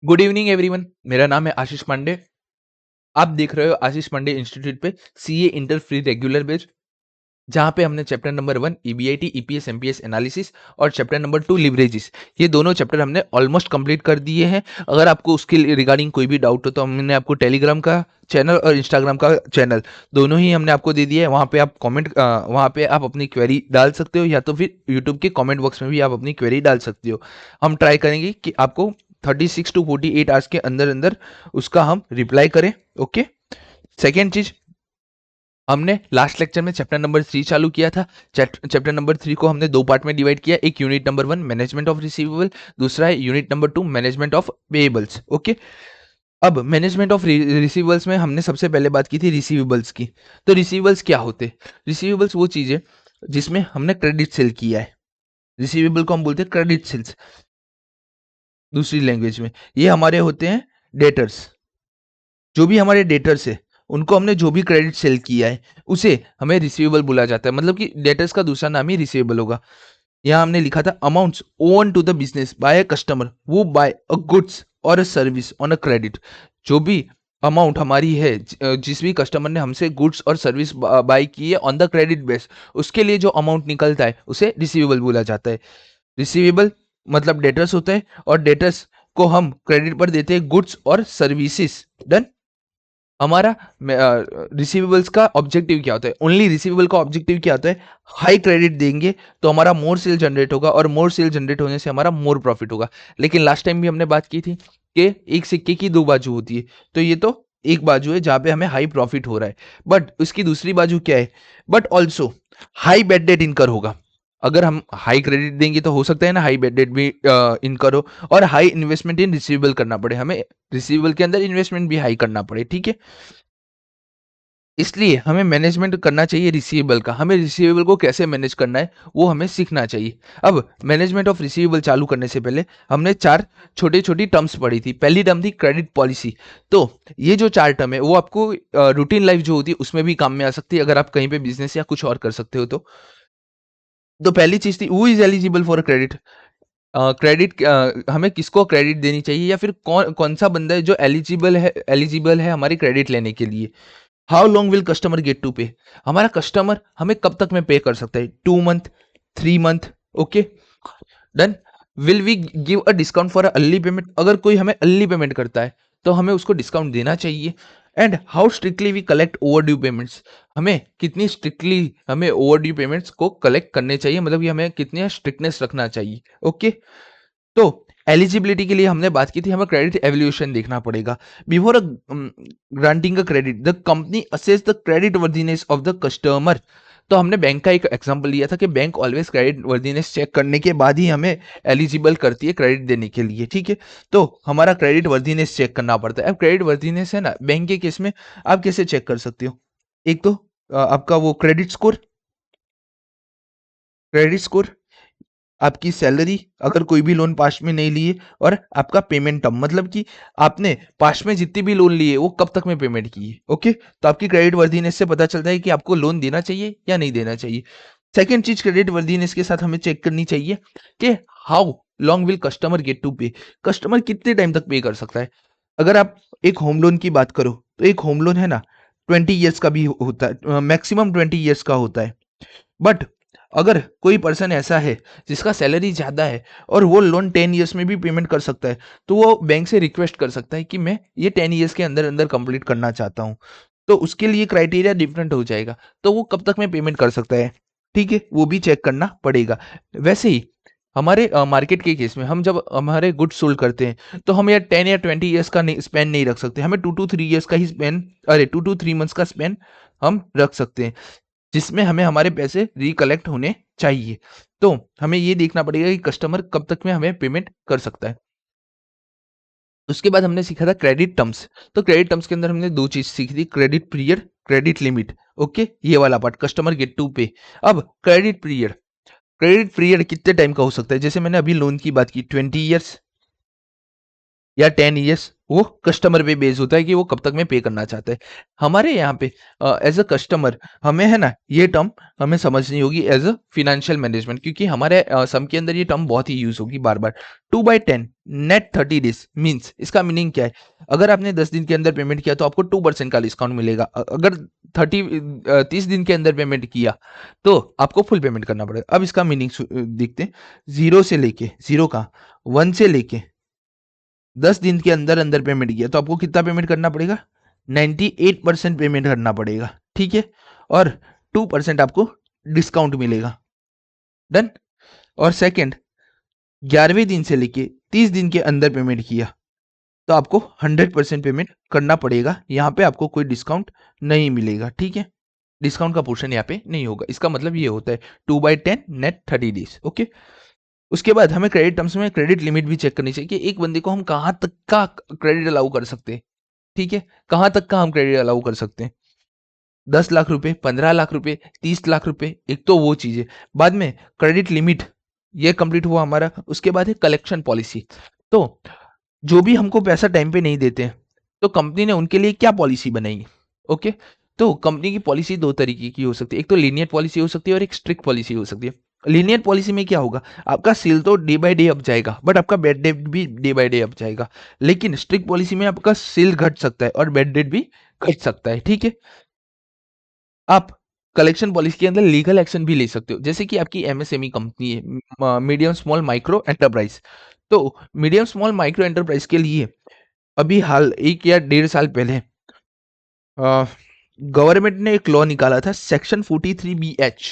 Good evening everyone. मेरा नाम है आशीष पांडे। आप देख रहे हो आशीष पांडे इंस्टीट्यूट पे CA inter free regular batch, जहां पे हमने chapter number 1 EBIT EPS MPS analysis और चैप्टर नंबर 2 लिवरेजेस, ये दोनों चैप्टर हमने ऑलमोस्ट कंप्लीट कर दिए हैं। अगर आपको उसके रिगार्डिंग कोई भी डाउट हो तो हमने आपको टेलीग्राम का चैनल और इंस्टाग्राम का चैनल दोनों ही हमने आपको दे दिया है। वहाँ पे आप वहाँ पे आप अपनी क्वेरी डाल सकते हो, या तो फिर यूट्यूब के कमेंट बॉक्स में भी आप अपनी क्वेरी डाल सकते हो। हम ट्राई करेंगे कि आपको 36 टू 48 आवर्स के अंदर अंदर उसका हम रिप्लाई करें। ओके। सेकेंड चीज, हमने लास्ट लेक्चर में चैप्टर नंबर 3 चालू किया था। चैप्टर नंबर 3 को हमने दो पार्ट में डिवाइड किया। एक unit number 1 management of receivable, दूसरा है unit number 2 management of payables. Okay. अब मैनेजमेंट ऑफ रिसीवेबल्स में हमने सबसे पहले बात की थी रिसीवेबल्स की। तो रिसीवेबल्स क्या होते हैं? रिसीवेबल्स वो चीज है जिसमें हमने क्रेडिट सेल किया है। रिसीवेबल को हम बोलते हैं क्रेडिट सेल्स दूसरी लैंग्वेज में। ये हमारे होते हैं डेटर्स। जो भी हमारे डेटर्स है उनको हमने जो भी क्रेडिट सेल किया है उसे हमें रिसीवेबल बोला जाता है। मतलब कि डेटर्स का दूसरा नाम ही रिसीवेबल होगा। यहाँ हमने लिखा था amounts own to the business by a customer वो बाय अ गुड्स और a service on a credit. जो भी अमाउंट हमारी है, जिस भी कस्टमर ने हमसे गुड्स और सर्विस बाय की है ऑन द क्रेडिट बेस, उसके लिए जो अमाउंट निकलता है उसे रिसीवेबल बोला जाता है। रिसीवेबल मतलब डेटर्स होता है, और डेटर्स को हम क्रेडिट पर देते हैं गुड्स और सर्विसेज। डन। हमारा रिसीवेबल्स का ऑब्जेक्टिव क्या होता है? ओनली रिसीवेबल का ऑब्जेक्टिव क्या होता है? हाई क्रेडिट देंगे तो हमारा मोर सेल जनरेट होगा, और मोर सेल जनरेट होने से हमारा मोर प्रॉफिट होगा। लेकिन लास्ट टाइम भी हमने बात की थी कि एक सिक्के की दो बाजू होती है। तो ये तो एक बाजू है जहां पे हमें हाई प्रॉफिट हो रहा है, बट उसकी दूसरी बाजू क्या है? But also high bad debt इनकर होगा। अगर हम हाई क्रेडिट देंगे तो हो सकता है ना हाई बैड डेट भी इनकर हो, और हाई इन्वेस्टमेंट इन रिसीवेबल करना पड़े हमें। रिसीवेबल के अंदर इन्वेस्टमेंट भी हाई करना पड़े। ठीक है। इसलिए हमें मैनेजमेंट करना चाहिए रिसीवेबल का। हमें रिसीवेबल को कैसे मैनेज करना है वो हमें सीखना चाहिए। अब मैनेजमेंट ऑफ रिसीवेबल चालू करने से पहले हमने चार छोटी छोटी टर्म्स पढ़ी थी। पहली टर्म थी क्रेडिट पॉलिसी। तो ये जो चार टर्म है वो आपको रूटीन लाइफ जो होती है उसमें भी काम में आ सकती है, अगर आप कहीं पे बिजनेस या कुछ और कर सकते हो तो पहली चीज थी who is eligible for credit. Credit हमें किसको क्रेडिट देनी चाहिए, या फिर कौन कौन सा बंदा है जो एलिजिबल है हमारी क्रेडिट लेने के लिए। How long will customer get to pay. हमारा कस्टमर हमें कब तक में पे कर सकता है? 2 month, 3 month. Okay. Then will we give a discount for early payment. अगर कोई हमें अर्ली पेमेंट करता है तो हमें उसको डिस्काउंट देना चाहिए। And how strictly we collect over due payments. हमें कितनी स्ट्रिक्टली हमें ओवर ड्यू पेमेंट्स को कलेक्ट करने चाहिए, मतलब कि हमें कितनी स्ट्रिक्टनेस रखना चाहिए। ओके। तो एलिजिबिलिटी के लिए हमने बात की थी हमें क्रेडिट एवल्यूशन देखना पड़ेगा। Before granting a credit the company assess the credit worthiness of the customer. तो हमने बैंक का एक एग्जांपल लिया था कि bank always credit worthiness check करने के बाद ही हमें एलिजिबल करती है क्रेडिट देने के लिए। ठीक है। तो हमारा क्रेडिट वर्दीनेस चेक करना पड़ता है। अब क्रेडिट वर्दीनेस है ना, बैंक के केस में आप कैसे चेक कर सकते हो? एक तो आपका वो क्रेडिट स्कोर, आपकी सैलरी, अगर कोई भी लोन पास्ट में नहीं लिए, और आपका पेमेंट टर्म, मतलब कि आपने पास्ट में जितनी भी लोन लिए वो कब तक में पेमेंट की है। ओके। तो आपकी क्रेडिट वर्दीनेस से पता चलता है कि आपको लोन देना चाहिए या नहीं देना चाहिए। सेकेंड चीज क्रेडिट वर्दीनेस के साथ हमें चेक करनी चाहिए कि how long will customer get to pay. Customer कितने टाइम तक पे कर सकता है? अगर आप एक होम लोन की बात करो तो एक होम लोन है ना 20 ईयर्स का भी होता है, मैक्सिमम 20 ईयर्स का होता है। बट अगर कोई पर्सन ऐसा है जिसका सैलरी ज़्यादा है और वो लोन 10 ईयर्स में भी पेमेंट कर सकता है, तो वो बैंक से रिक्वेस्ट कर सकता है कि मैं ये 10 ईयर्स के अंदर अंदर कंप्लीट करना चाहता हूँ। तो उसके लिए क्राइटेरिया डिफरेंट हो जाएगा, तो वो कब तक में पेमेंट कर सकता है। ठीक है, वो भी चेक करना पड़ेगा। वैसे ही हमारे मार्केट के केस में हम जब हमारे गुड्स सोल्ड करते हैं तो हम यार 10 या 20 ईयर्स का स्पेन नहीं रख सकते। हमें 2 to 3 ईयर्स का ही स्पेन, अरे 2 to 3 मंथ्स का स्पेन हम रख सकते हैं, जिसमें हमें हमारे पैसे रिकलेक्ट होने चाहिए। तो हमें ये देखना पड़ेगा कि कस्टमर कब तक में हमें पेमेंट कर सकता है। उसके बाद हमने सीखा था क्रेडिट टर्म्स। तो क्रेडिट टर्म्स के अंदर हमने दो चीज सीखी थी, credit period, credit limit. Okay, ये वाला पार्ट कस्टमर गेट टू पे। अब क्रेडिट पीरियड कितने टाइम का हो सकता है? जैसे मैंने अभी लोन की बात की 20 ईयर्स या 10 ईयर्स, वो कस्टमर पे बेस होता है कि वो कब तक में पे करना चाहता है। हमारे यहाँ पे एज़ अ कस्टमर हमें है ना ये टर्म हमें समझनी होगी एज़ अ फाइनेंशियल मैनेजमेंट, क्योंकि हमारे सम के अंदर ये टर्म बहुत ही यूज़ होगी बार-बार। 2/10 नेट 30 डेज़ मीन्स इसका मीनिंग क्या है? अगर आपने 10 दिन के अंदर पेमेंट किया तो आपको 2% का डिस्काउंट मिलेगा। अगर 30 दिन के अंदर पेमेंट किया तो आपको फुल पेमेंट करना पड़ेगा। अब इसका मीनिंग देखते हैं। 0 से लेके 0 कहाँ 1 से लेके 10 दिन के अंदर-अंदर पेमेंट किया तो आपको कितना पेमेंट करना पड़ेगा? 98% पेमेंट करना पड़ेगा, ठीक है? और 2% आपको डिस्काउंट मिलेगा, डन? और सेकंड 11वें दिन से लेके 30 दिन के अंदर पेमेंट किया, तो आपको 100% पेमेंट करना पड़ेगा, यहाँ पे आपको कोई डिस्काउंट नहीं मिलेगा, ठीक है? डिस्काउंट का पोर्शन यहाँ पे नहीं होगा, इसका मतलब ये होता है 2/10 नेट 30 डेज़, ओके? उसके बाद हमें क्रेडिट टर्म्स में क्रेडिट लिमिट भी चेक करनी चाहिए कि एक बंदे को हम कहाँ तक का क्रेडिट अलाउ कर सकते हैं, ठीक है? कहाँ तक का हम क्रेडिट अलाउ कर सकते हैं? 10 लाख रुपए, 15 लाख रुपए, 30 लाख रुपए, एक तो वो चीज़ है। बाद में क्रेडिट लिमिट ये कंप्लीट हुआ हमारा, उसके बाद है कलेक्शन पॉलिसी। तो जो भी हमको पैसा टाइम पे नहीं देते हैं, तो कंपनी ने उनके लिए क्या पॉलिसी बनाई है? ओके? तो कंपनी की पॉलिसी 2 तरीके की हो सकती है। एक तो लीनियर पॉलिसी हो सकती है और एक स्ट्रिक्ट पॉलिसी हो सकती है। लीनियर पॉलिसी में क्या होगा? आपका सेल तो डे बाय डे अप जाएगा, बट आपका बैड डेट भी डे बाय डे अप जाएगा। लेकिन स्ट्रिक्ट पॉलिसी में आपका सेल घट सकता है और बैड डेट भी घट सकता है, ठीक है? आप कलेक्शन पॉलिसी के अंदर लीगल एक्शन भी ले सकते हो। जैसे कि आपकी एमएसएमई कंपनी है, मीडियम स्मॉल माइक्रो एंटरप्राइज। तो मीडियम स्मॉल माइक्रो एंटरप्राइज के लिए अभी हाल 1 या डेढ़ साल पहले अ, गवर्नमेंट ने एक लॉ निकाला था सेक्शन 43BH,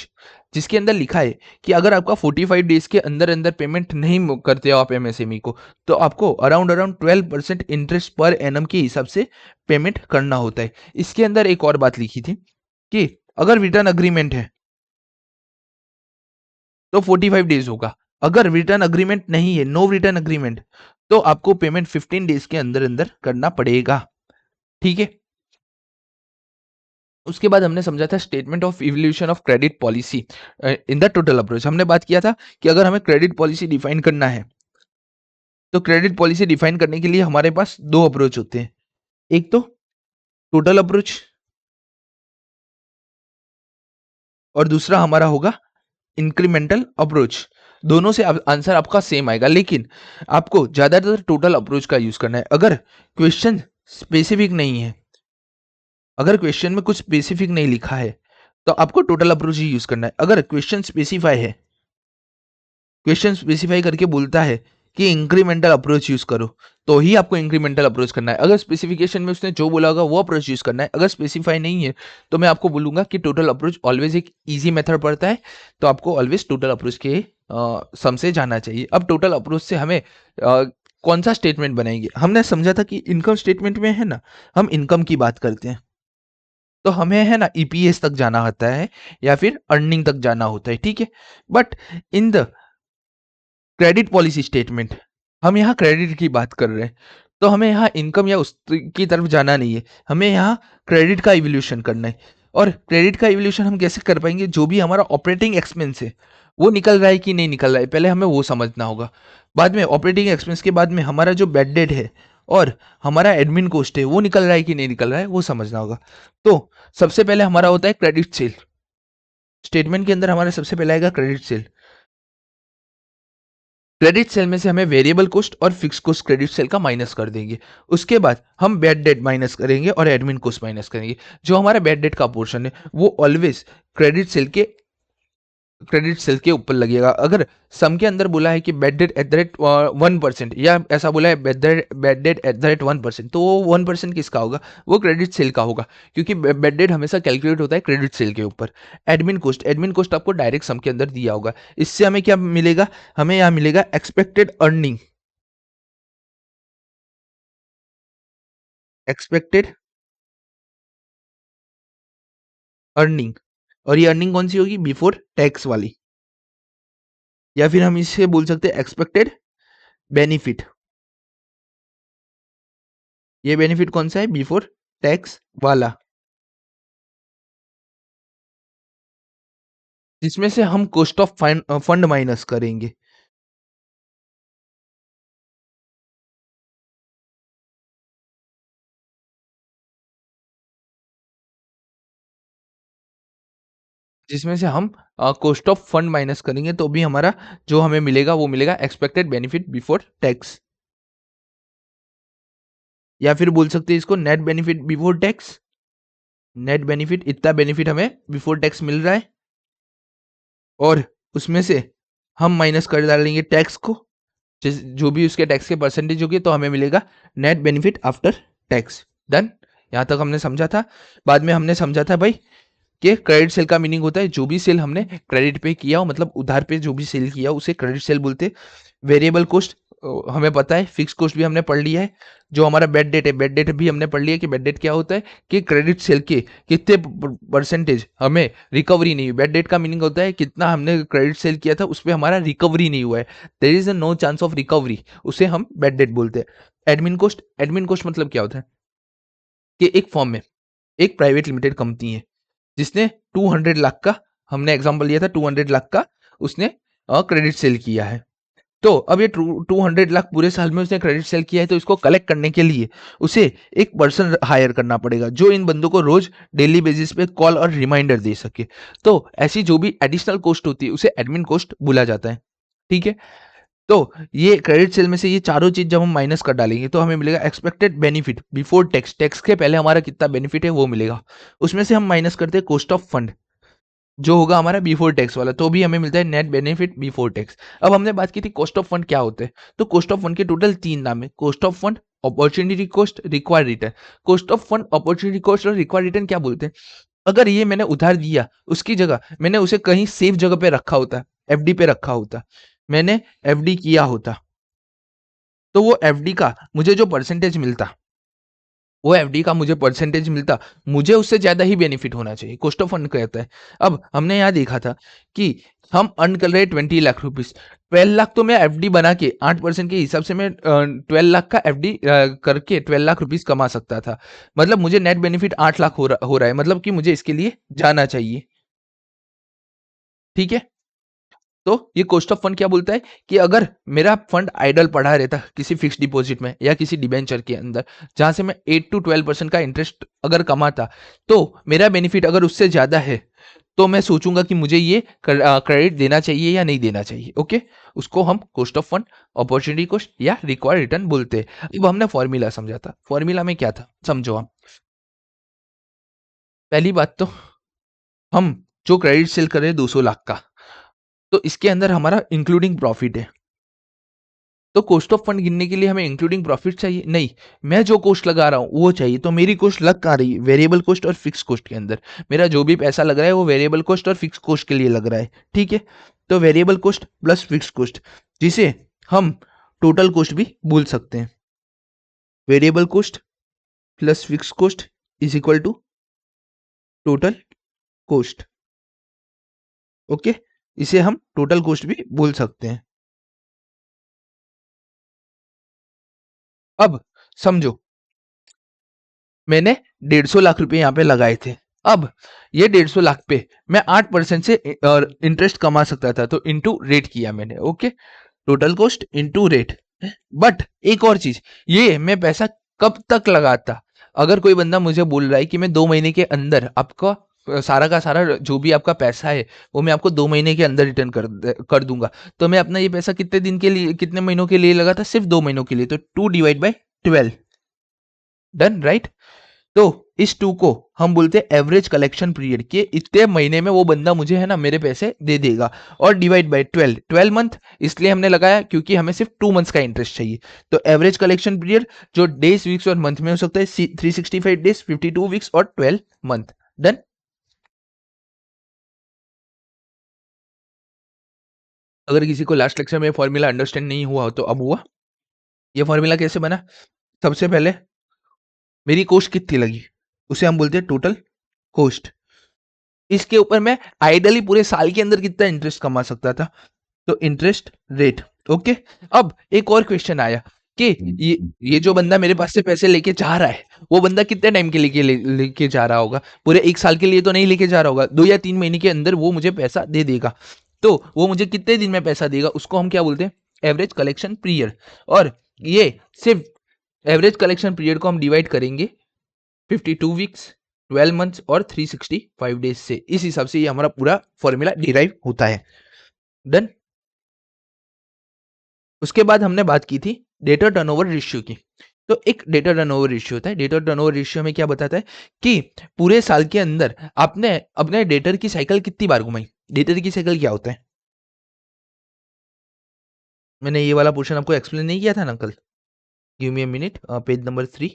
जिसके अंदर लिखा है कि अगर आपका 45 डेज के अंदर-अंदर पेमेंट नहीं करते हो आप एमएसएमई को, तो आपको around around 12% interest per annum के हिसाब से पेमेंट करना होता है। इसके अंदर एक और बात लिखी थी कि अगर रिटर्न अग्रीमेंट है तो 45 डेज होगा। अगर रिटर्न अग्रीमेंट नहीं है, नो रिटर्न अग्रीमेंट, तो आपको पेमेंट 15 डेज के अंदर-अंदर करना पड़ेगा। ठीक है? उसके बाद हमने समझा था statement of evolution of credit policy in the total approach. हमने बात किया था कि अगर हमें क्रेडिट पॉलिसी डिफाइन करना है, तो क्रेडिट पॉलिसी डिफाइन करने के लिए हमारे पास 2 अप्रोच होते हैं। एक तो टोटल अप्रोच और दूसरा हमारा होगा इंक्रीमेंटल अप्रोच। दोनों से आंसर आपका सेम आएगा, लेकिन आपको ज़्यादातर टोटल अप्रोच का यूज़ करना है। अगर क्वेश्चन स्पेसिफिक नहीं है, अगर क्वेश्चन में कुछ स्पेसिफिक नहीं लिखा है, तो आपको टोटल अप्रोच ही यूज़ करना है। अगर क्वेश्चन स्पेसिफाई है, क्वेश्चन स्पेसिफाई करके बोलता है कि इंक्रीमेंटल अप्रोच यूज़ करो, तो ही आपको इंक्रीमेंटल अप्रोच करना है। अगर स्पेसिफिकेशन में उसने जो बोला होगा वो अप्रोच यूज़ करना है। अगर स्पेसिफाई नहीं है, तो मैं आपको बोलूँगा कि टोटल अप्रोच ऑलवेज़ एक ईज़ी मेथड पड़ता है, तो आपको ऑलवेज़ टोटल अप्रोच के सम से जाना चाहिए। अब टोटल अप्रोच से हमें कौन-सा स्टेटमेंट बनाएँगे? हमने समझा था कि इनकम स्टेटमेंट में है ना, हम इनकम की बात करते हैं। तो हमें है ना ईपीएस तक जाना होता है या फिर अर्निंग तक जाना होता है, ठीक है? But in the credit policy statement, हम यहाँ क्रेडिट की बात कर रहे हैं, तो हमें यहाँ इनकम या उस की तरफ जाना नहीं है, हमें यहाँ क्रेडिट का इवोल्यूशन करना है। और क्रेडिट का इवोल्यूशन हम कैसे कर पाएंगे? जो भी हमारा ऑपरेटिंग एक्सपेंस है वो निकल रहा है कि नहीं निकल रहा है, पहले हमें वो समझना होगा। बाद में ऑपरेटिंग एक्सपेंस के बाद में हमारा जो बैड डेट है और हमारा एडमिन कॉस्ट है वो निकल रहा है कि नहीं निकल रहा है, वो समझना होगा। तो सबसे पहले हमारा होता है क्रेडिट सेल। स्टेटमेंट के अंदर हमारा सबसे पहले आएगा क्रेडिट सेल। क्रेडिट सेल में से हमें वेरिएबल कॉस्ट और फिक्स कॉस्ट क्रेडिट सेल का माइनस कर देंगे। उसके बाद हम बैड डेट माइनस करेंगे और एडमिन कॉस्ट माइनस करेंगे। जो हमारा बैड डेट का पोर्शन है वो ऑलवेज क्रेडिट सेल के ऊपर लगेगा। अगर सम के अंदर बोला है कि bad debt eight the rate 1% या ऐसा बोला है bad debt eight the rate 1%, तो वो 1% किसका होगा? वो क्रेडिट सेल का होगा, क्योंकि बैड डेट हमेशा कैलकुलेट होता है क्रेडिट सेल के ऊपर। एडमिन कोस्ट आपको डायरेक्ट सम के अंदर दिया होगा। इससे हमें क्या मिलेगा? हमें यहाँ मिलेगा एक्सपेक्टेड अर्निंग। और ये अर्निंग कौन सी होगी? बिफोर टैक्स वाली, या फिर हम इसे बोल सकते हैं एक्सपेक्टेड बेनिफिट। ये बेनिफिट कौन सा है? बिफोर टैक्स वाला, जिसमें से हम कॉस्ट ऑफ फंड माइनस करेंगे। जिसमें से हम कॉस्ट ऑफ फंड माइनस करेंगे तो भी हमारा जो हमें मिलेगा वो मिलेगा एक्सपेक्टेड बेनिफिट बिफोर टैक्स, या फिर बोल सकते हैं इसको net benefit before tax. Net benefit, इतना बेनिफिट हमें बिफोर टैक्स मिल रहा है और उसमें से हम माइनस कर डालेंगे टैक्स को, जो भी उसके टैक्स के परसेंटेज होगी, तो हमें मिलेगा net benefit after tax. Done, यहां तक हमने समझा था। बाद में हमने समझा था भाई कि क्रेडिट सेल का मीनिंग होता है जो भी सेल हमने क्रेडिट पे किया हो, मतलब उधार पे जो भी सेल किया हो उसे क्रेडिट सेल बोलते। वेरिएबल कॉस्ट हमें पता है, फिक्स कॉस्ट भी हमने पढ़ लिया है। जो हमारा बेड डेट है, बेड डेट भी हमने पढ़ लिया है कि बेड डेट क्या होता है, कि क्रेडिट सेल के कितने परसेंटेज हमें रिकवरी नहीं हुई। बेड डेट का मीनिंग होता है कितना हमने क्रेडिट सेल किया था उस पर हमारा रिकवरी नहीं हुआ है, there is a no chance of recovery, उसे हम बेड डेट बोलते हैं। एडमिन कॉस्ट, एडमिन कॉस्ट मतलब क्या होता है कि एक फॉर्म में एक प्राइवेट लिमिटेड कंपनी है जिसने 200 लाख का, हमने एग्जांपल लिया था 200 लाख का, उसने क्रेडिट सेल किया है। तो अब ये 200 लाख पूरे साल में उसने क्रेडिट सेल किया है, तो इसको कलेक्ट करने के लिए उसे एक पर्सन हायर करना पड़ेगा जो इन बंदों को रोज डेली बेसिस पे कॉल और रिमाइंडर दे सके। तो ऐसी जो भी एडिशनल कॉस्ट होती है उसे एडमिन कॉस्ट बोला जाता है। ठीक है, तो ये क्रेडिट सेल में से ये चारों चीज जब हम माइनस कर डालेंगे तो हमें मिलेगा expected benefit before tax, tax के पहले हमारा कितना बेनिफिट है वो मिलेगा। उसमें से हम माइनस करते हैं कॉस्ट ऑफ फंड जो होगा हमारा बिफोर टैक्स वाला, तो भी हमें मिलता है नेट बेनिफिट बिफोर टैक्स। अब हमने बात की थी कॉस्ट ऑफ फंड क्या होते हैं, तो कॉस्ट ऑफ फंड के टोटल 3 नाम है, cost of fund, opportunity cost, required return. Cost of fund, opportunity cost और रिक्वायर्ड रिटर्न क्या बोलते हैं, अगर ये मैंने उधार दिया उसकी जगह मैंने उसे कहीं सेफ जगह पे रखा होता, एफडी पे रखा होता, मैंने एफडी किया होता, तो वो एफडी का मुझे जो परसेंटेज मिलता, वो एफडी का मुझे परसेंटेज मिलता, मुझे उससे ज्यादा ही बेनिफिट होना चाहिए, कॉस्ट ऑफ फंड कहता है। अब हमने यहाँ देखा था कि हम अर्न कर रहे 20 लाख रुपीज, 12 लाख तो मैं एफडी बना के 8% के हिसाब से मैं 12 लाख का एफडी करके 12 लाख रुपीज कमा सकता था। मतलब मुझे नेट बेनिफिट 8 लाख हो रहा है, मतलब कि मुझे इसके लिए जाना चाहिए। ठीक है, तो ये कॉस्ट ऑफ फंड क्या बोलता है कि अगर मेरा फंड आइडल पड़ा रहता किसी फिक्स डिपॉजिट में या किसी डिबेंचर के अंदर जहां से मैं 8 to 12% का इंटरेस्ट अगर कमाता, तो मेरा बेनिफिट अगर उससे ज्यादा है तो मैं सोचूंगा कि मुझे ये क्रेडिट देना चाहिए या नहीं देना चाहिए। ओके, उसको हम cost of fund, opportunity cost या रिक्वायर्ड रिटर्न बोलते हैं। अब हमने फॉर्मूला समझा था, फॉर्मूला में क्या था समझो आप। पहली बात तो हम जो क्रेडिट सेल कर रहे हैं 200 लाख का, तो इसके अंदर हमारा इंक्लूडिंग प्रॉफिट है, तो कॉस्ट ऑफ फंड गिनने के लिए हमें इंक्लूडिंग प्रॉफिट चाहिए नहीं, मैं जो कॉस्ट लगा रहा हूं वो चाहिए। तो मेरी कॉस्ट लग कहाँ रही है, वेरिएबल कॉस्ट और फिक्स कॉस्ट के अंदर। मेरा जो भी पैसा लग रहा है वो वेरिएबल कॉस्ट और फिक्स कॉस्ट के लिए लग रहा है। ठीक है, तो variable cost plus fix cost, जिसे हम टोटल कॉस्ट भी बोल सकते हैं। Variable cost plus fix cost is equal to total cost. Okay, इसे हम टोटल कॉस्ट भी बोल सकते हैं। अब समझो, मैंने 150 लाख रुपए यहाँ पे लगाए थे। अब ये 150 लाख पे मैं 8% से इंटरेस्ट कमा सकता था, तो इनटू रेट किया मैंने। Okay, total cost into rate. But एक और चीज, ये मैं पैसा कब तक लगाता, अगर कोई बंदा मुझे बोल रहा है कि मैं 2 महीने के अंदर आपका सारा का सारा जो भी आपका पैसा है वो मैं आपको 2 महीने के अंदर रिटर्न कर दूंगा, तो मैं अपना ये पैसा कितने दिन के लिए, कितने महीनों के लिए लगा था, सिर्फ 2 महीनों के लिए, तो 2 डिवाइड बाई 12। Done, right. तो इस 2 को हम बोलते हैं एवरेज कलेक्शन पीरियड, के इतने महीने में वो बंदा मुझे है ना मेरे पैसे दे देगा। और डिवाइड बाय 12 मंथ, इसलिए हमने लगाया क्योंकि हमें सिर्फ 2 मंथ्स का इंटरेस्ट चाहिए। तो एवरेज कलेक्शन पीरियड जो डेज, वीक्स और मंथ में हो सकता है 365 डेज, 52 वीक्स और 12 मंथ। डन। अगर किसी को लास्ट लेक्चर में फॉर्मूला अंडरस्टैंड नहीं हुआ हो तो अब हुआ। ये फॉर्मूला कैसे बना, सबसे पहले मेरी कॉस्ट कितनी लगी उसे हम बोलते हैं टोटल कॉस्ट, इसके ऊपर मैं आइडली पूरे साल के अंदर कितना इंटरेस्ट कमा सकता था, तो इंटरेस्ट रेट। ओके, अब एक और क्वेश्चन आया कि ये जो बंदा मेरे पास से पैसे लेके जा रहा है वो बंदा कितने टाइम के लिए लेके जा रहा होगा, पूरे 1 साल के लिए तो नहीं लेके जा रहा होगा, 2 या 3 महीने के अंदर वो मुझे पैसा दे देगा। तो वो मुझे कितने दिन में पैसा देगा उसको हम क्या बोलते हैं, एवरेज कलेक्शन पीरियड। और ये सिर्फ एवरेज कलेक्शन पीरियड को हम डिवाइड करेंगे 52 वीक्स, 12 मंथ्स और 365 डेज से। इस हिसाब से ये हमारा पूरा फॉर्मूला डिराइव होता है। डन। उसके बाद हमने बात की थी डेटा टर्नओवर रेशियो की। तो एक डेटा टर्नओवर रेशियो होता है। डेटा टर्नओवर रेशियो में क्या बताता है कि पूरे साल के अंदर आपने अपने डेटर की साइकिल कितनी बार घुमाई। डेटर की साइकिल क्या होता है? मैंने ये वाला पोर्शन आपको एक्सप्लेन नहीं किया था ना कल? Give me a minute. Page number 3,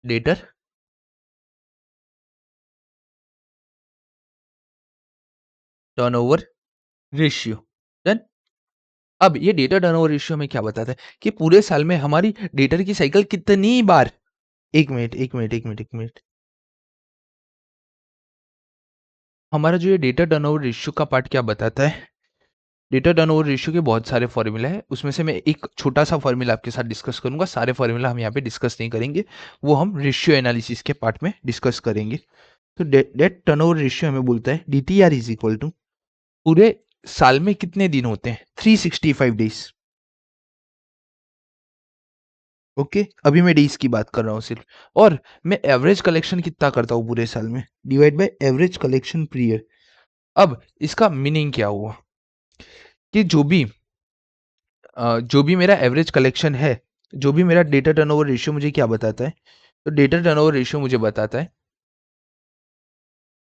debtor turnover ratio. Done. अब ये डेटा टर्नओवर रेशियो में क्या बताता है कि पूरे साल में हमारी डेटर की साइकिल कितनी बार। एक मिनट एक मिनट एक मिनट एक मिनट। हमारा जो ये डेटा टर्नओवर रेशियो का पार्ट क्या बताता है? डेटा टर्नओवर रेशियो के बहुत सारे फॉर्मूला है, उसमें से मैं एक छोटा सा फॉर्मूला आपके साथ डिस्कस करूंगा। सारे फॉर्मूला हम यहाँ पे डिस्कस नहीं करेंगे, वो हम रेशियो एनालिसिस के पार्ट में डिस्कस करेंगे। तो डेट टर्नओवर रेशियो हमें बोलता है DTR इज इक्वल टू पूरे साल में कितने दिन होते हैं, 365 डेज। ओके, अभी मैं डेज की बात कर रहा हूँ सिर्फ। और मैं एवरेज कलेक्शन कितना करता हूँ पूरे साल में, divide by average collection period. अब इसका मीनिंग क्या हुआ कि जो भी मेरा एवरेज कलेक्शन है, जो भी मेरा डेटा टर्नओवर रेशियो मुझे क्या बताता है, तो डेटा टर्नओवर रेशियो मुझे बताता है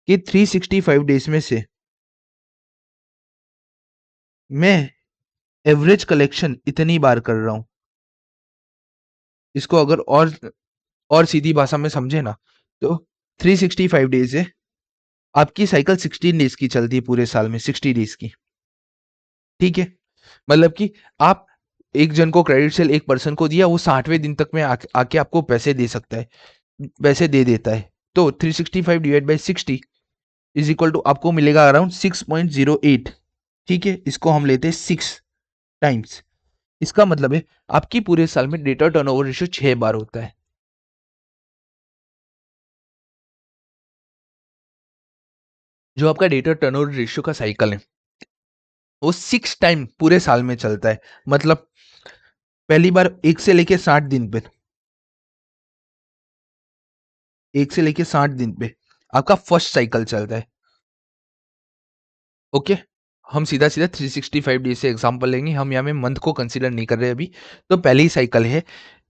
कि 365 डेज में से मैं एवरेज कलेक्शन इतनी बार कर रहा हूं। इसको अगर और सीधी भाषा में समझे ना, तो 365 डेज है, आपकी साइकिल 16 डेज की चलती है पूरे साल में, 60 डेज की। ठीक है, मतलब कि आप एक जन को क्रेडिट सेल एक पर्सन को दिया, वो 60वें दिन तक में आके आपको पैसे दे सकता है, पैसे दे देता है। तो 365 divide by 60 is equal to आपको मिलेगा अराउंड 6.08। ठीक है, इसको हम लेते हैं 6 टाइम्स। इसका मतलब है आपकी पूरे साल में डेटा टर्नओवर रेशियो 6 बार होता है। जो आपका डेटा टर्नओवर रेशियो का साइकिल है, वो 6 टाइम पूरे साल में चलता है। मतलब पहली बार 1 से लेके 60 दिन पे, 1 से लेके 60 दिन पे आपका फर्स्ट साइकिल चलता है। ओके, हम सीधा सीधा 365 डेज से एग्जांपल लेंगे, हम यहाँ में मंथ को कंसीडर नहीं कर रहे अभी। तो पहली साइकिल है।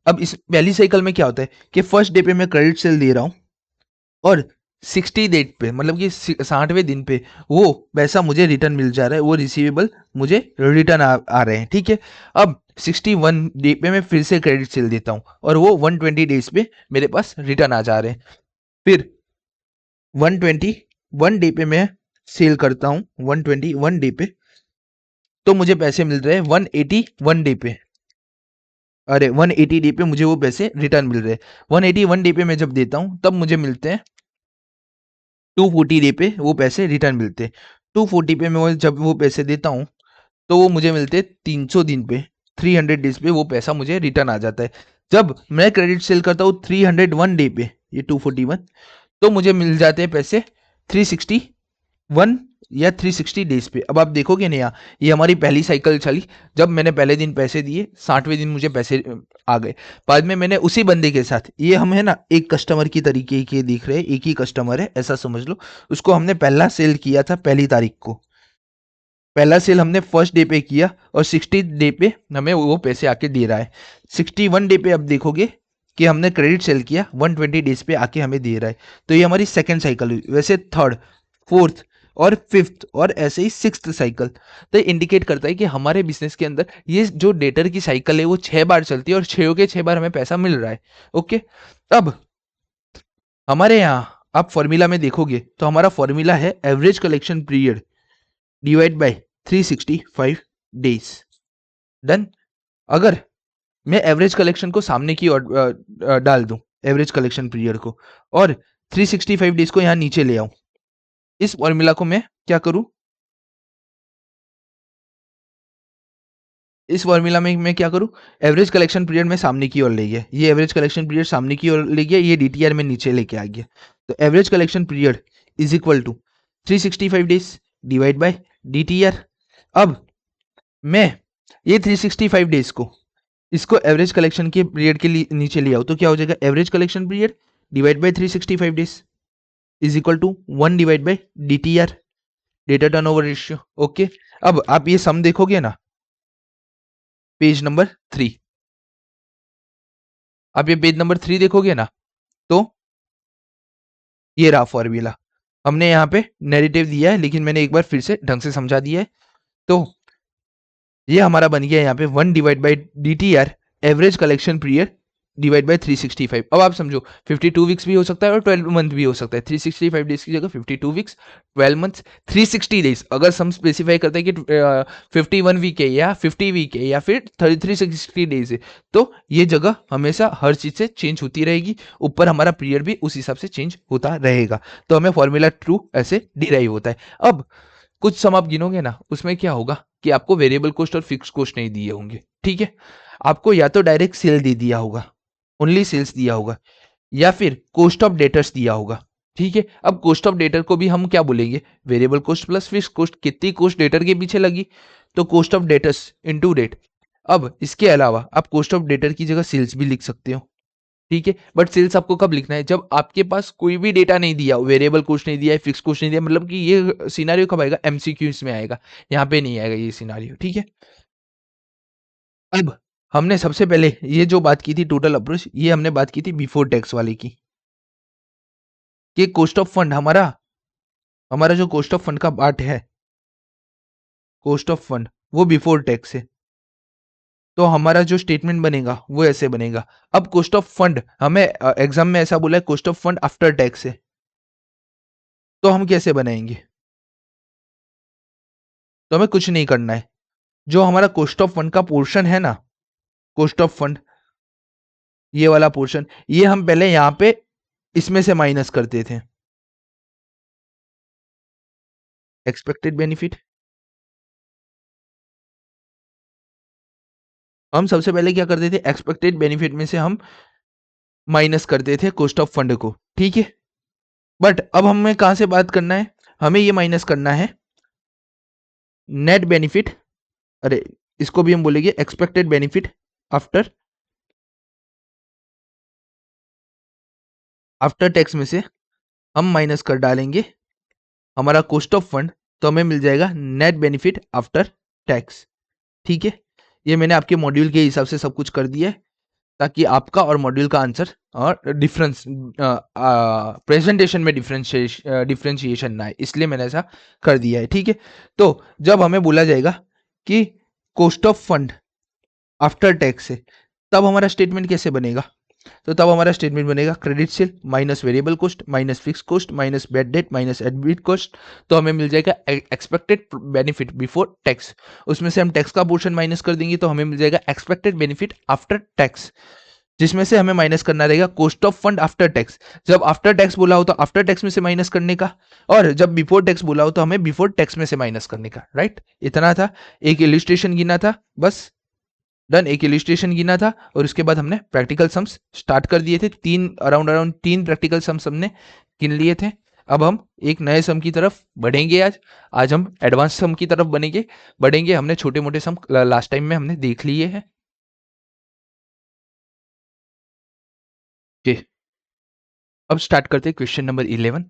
अब इस पहली साइकिल में क्या होता है कि फर्स्ट डे पे मैं क्रेडिट सेल दे रहा हूँ, और 60 डेट पे, मतलब कि 60वें दिन पे वो पैसा मुझे रिटर्न मिल जा रहा है, वो रिसीवेबल मुझे रिटर्न आ रहे हैं। ठीक है, अब 61 डे पे मैं फिर से क्रेडिट सेल देता हूँ, और वो 120 डेज पे मेरे पास रिटर्न आ जा रहे हैं। फिर 121 डे पे मैं सेल करता हूँ, 121 डे पे तो मुझे पैसे मिल रहे हैं 181 डे पे। अरे 180 डे पे मुझे वो पैसे रिटर्न मिल रहे हैं। 181 डे पे मैं जब देता हूँ तब मुझे मिलते हैं 240 डे पे वो पैसे रिटर्न मिलते हैं। 240 पे मैं जब वो पैसे देता हूँ तो वो मुझे मिलते हैं 300 दिन पे, 300 डेज पे वो पैसा मुझे रिटर्न आ जाता है। जब मैं क्रेडिट सेल करता हूँ 301 डे पे, ये 241, तो मुझे मिल जाते हैं पैसे 361 या 360 डेज पे। अब आप देखोगे ना, यहाँ ये हमारी पहली साइकिल चली। जब मैंने पहले दिन पैसे दिए, 60वें दिन मुझे पैसे आ गए। बाद में मैंने उसी बंदे के साथ, ये हम है ना एक कस्टमर की तरीके के दिख रहे हैं, एक ही कस्टमर है ऐसा समझ लो। उसको हमने पहला सेल किया था पहली तारीख को, पहला सेल हमने फर्स्ट डे पे किया, और 60 डे पे हमें वो पैसे आके दे रहा है। 61 डे पे अब देखोगे कि हमने क्रेडिट सेल किया, 120 डेज पे आके हमें दे रहा है। तो ये हमारी सेकंड साइकिल हुई। वैसे थर्ड, फोर्थ और फिफ्थ और ऐसे ही सिक्स्थ साइकिल। तो इंडिकेट करता है कि हमारे बिजनेस के अंदर ये जो डेटर की साइकिल है वो 6 बार चलती है, और 6 के 6 बार हमें पैसा मिल रहा है। ओके, अब हमारे यहाँ आप फॉर्मूला में देखोगे तो हमारा फॉर्मूला है average collection period divide by 365 days. Done. अगर मैं एवरेज कलेक्शन को सामने की ओर डाल दूं, एवरेज कलेक्शन पीरियड को, और 365 डेज को यहां नीचे ले आऊं, इस फॉर्मूला को मैं क्या करूं, इस फॉर्मूला में मैं क्या करूं, एवरेज कलेक्शन पीरियड में सामने की ओर ले गया, ये एवरेज कलेक्शन पीरियड सामने की ओर ले गया, ये DTR में नीचे लेके आ गया। तो average collection period is equal to 365 days divide by DTR। अब मैं ये 365 डेज को, इसको एवरेज कलेक्शन के पीरियड के लिए नीचे ले आओ, तो क्या हो जाएगा, average collection period divide by 365 days is equal to 1 divide by DTR, debtor turnover ratio. Okay, अब आप ये सम देखोगे ना, पेज नंबर 3, आप ये पेज नंबर 3 देखोगे ना, तो ये रहा फॉर्मूला। हमने यहाँ पे नैरेटिव दिया है, लेकिन मैंने एक बार फिर से ढंग से समझा दिया है। तो ये हमारा बन गया यहाँ पे 1 divide by DTR, average collection period divide by 365। अब आप समझो 52 वीक्स भी हो सकता है और 12 मंथ भी हो सकता है। 365 डेज की जगह 52 वीक्स, 12 मंथ्स, 360 डेज। अगर हम स्पेसिफाई करते हैं कि 51 वीक है या 50 वीक है या फिर 360 डेज है, तो ये जगह हमेशा हर चीज से चेंज होती रहेगी, ऊपर हमारा पीरियड भी उस हिसाब से चेंज होता रहेगा। तो हमें फॉर्मूला ट्रू ऐसे डिराइव होता है। अब कुछ सम आप गिनोगे ना, उसमें क्या होगा कि आपको वेरिएबल कॉस्ट और फिक्स कॉस्ट नहीं दिए होंगे, ठीक है। आपको या तो डायरेक्ट सेल दे दिया होगा, ओनली सेल्स दिया होगा, या फिर कॉस्ट ऑफ डेटर्स दिया होगा, ठीक है। अब कॉस्ट ऑफ डेटर को भी हम क्या बोलेंगे, variable cost plus fix cost. कितनी कॉस्ट डेटर के पीछे लगी, तो cost of debtors into debt. अब इसके अलावा आप कॉस्ट ऑफ डेटर की जगह सेल्स भी लिख सकते हो, ठीक है। बट सेल्स आपको कब लिखना है, जब आपके पास कोई भी डेटा नहीं दिया, वेरिएबल कॉस्ट नहीं दिया है, फिक्स कॉस्ट नहीं दिया, मतलब कि ये सिनारियो कब आएगा, MCQs में आएगा, यहाँ पे नहीं आएगा ये सिनारियो, ठीक है। अब हमने सबसे पहले ये जो बात की थी टोटल अप्रोच, ये हमने बात की थी बिफोर टैक्स वाले की, कि कॉस्ट ऑफ फंड हमारा हमारा जो कॉस्ट ऑफ फंड का पार्ट है, कॉस्ट ऑफ फंड वो बिफोर टैक्स है। तो हमारा जो स्टेटमेंट बनेगा वो ऐसे बनेगा। अब कॉस्ट ऑफ फंड हमें एग्जाम में ऐसा बोला है, cost of fund after tax है, तो हम कैसे बनाएंगे, तो हमें कुछ नहीं करना है। जो हमारा कॉस्ट ऑफ फंड का पोर्शन है ना, कॉस्ट ऑफ फंड ये वाला पोर्शन, ये हम पहले यहां पे इसमें से माइनस करते थे, एक्सपेक्टेड बेनिफिट। हम सबसे पहले क्या करते थे, एक्सपेक्टेड बेनिफिट में से हम माइनस करते थे कॉस्ट ऑफ फंड को, ठीक है। बट अब हमें कहां से बात करना है, हमें ये माइनस करना है नेट बेनिफिट, अरे इसको भी हम बोलेंगे expected benefit after after tax में से हम माइनस कर डालेंगे हमारा कॉस्ट ऑफ फंड, तो हमें मिल जाएगा नेट बेनिफिट आफ्टर टैक्स, ठीक है। ये मैंने आपके मॉड्यूल के हिसाब से सब कुछ कर दिया है, ताकि आपका और मॉड्यूल का आंसर और डिफरेंस प्रेजेंटेशन में डिफरेंशिएशन ना है, इसलिए मैंने ऐसा कर दिया है, ठीक है। तो जब हमें बोला जाएगा कि cost of fund after tax है, तब हमारा स्टेटमेंट कैसे बनेगा, तो तब हमारा स्टेटमेंट बनेगा credit sale minus variable cost minus fix cost minus bad debt minus admit cost. तो हमें मिल जाएगा एक्सपेक्टेड बेनिफिट बिफोर टैक्स, उसमें से हम टैक्स का पोर्शन माइनस कर देंगे, तो हमें मिल जाएगा एक्सपेक्टेड बेनिफिट आफ्टर टैक्स, जिसमें से हमें माइनस करना रहेगा cost of fund after tax. जब आफ्टर टैक्स बोला हो तो आफ्टर टैक्स में से माइनस करने का, और जब बिफोर टैक्स बोला हो तो हमें बिफोर टैक्स में से माइनस करने का, राइट। इतना था, एक इलिस्ट्रेशन गिना था, बस डन। एक इलिस्ट्रेशन गिना था और उसके बाद हमने प्रैक्टिकल सम्स स्टार्ट कर दिए थे, अराउंड 3 प्रैक्टिकल सम्स हमने गिन लिए थे। अब हम एक नए सम की तरफ बढ़ेंगे। आज हम एडवांस सम की तरफ बढ़ेंगे। हमने छोटे मोटे सम लास्ट टाइम में हमने देख लिए हैं। ओके, अब स्टार्ट करते हैं question number 11।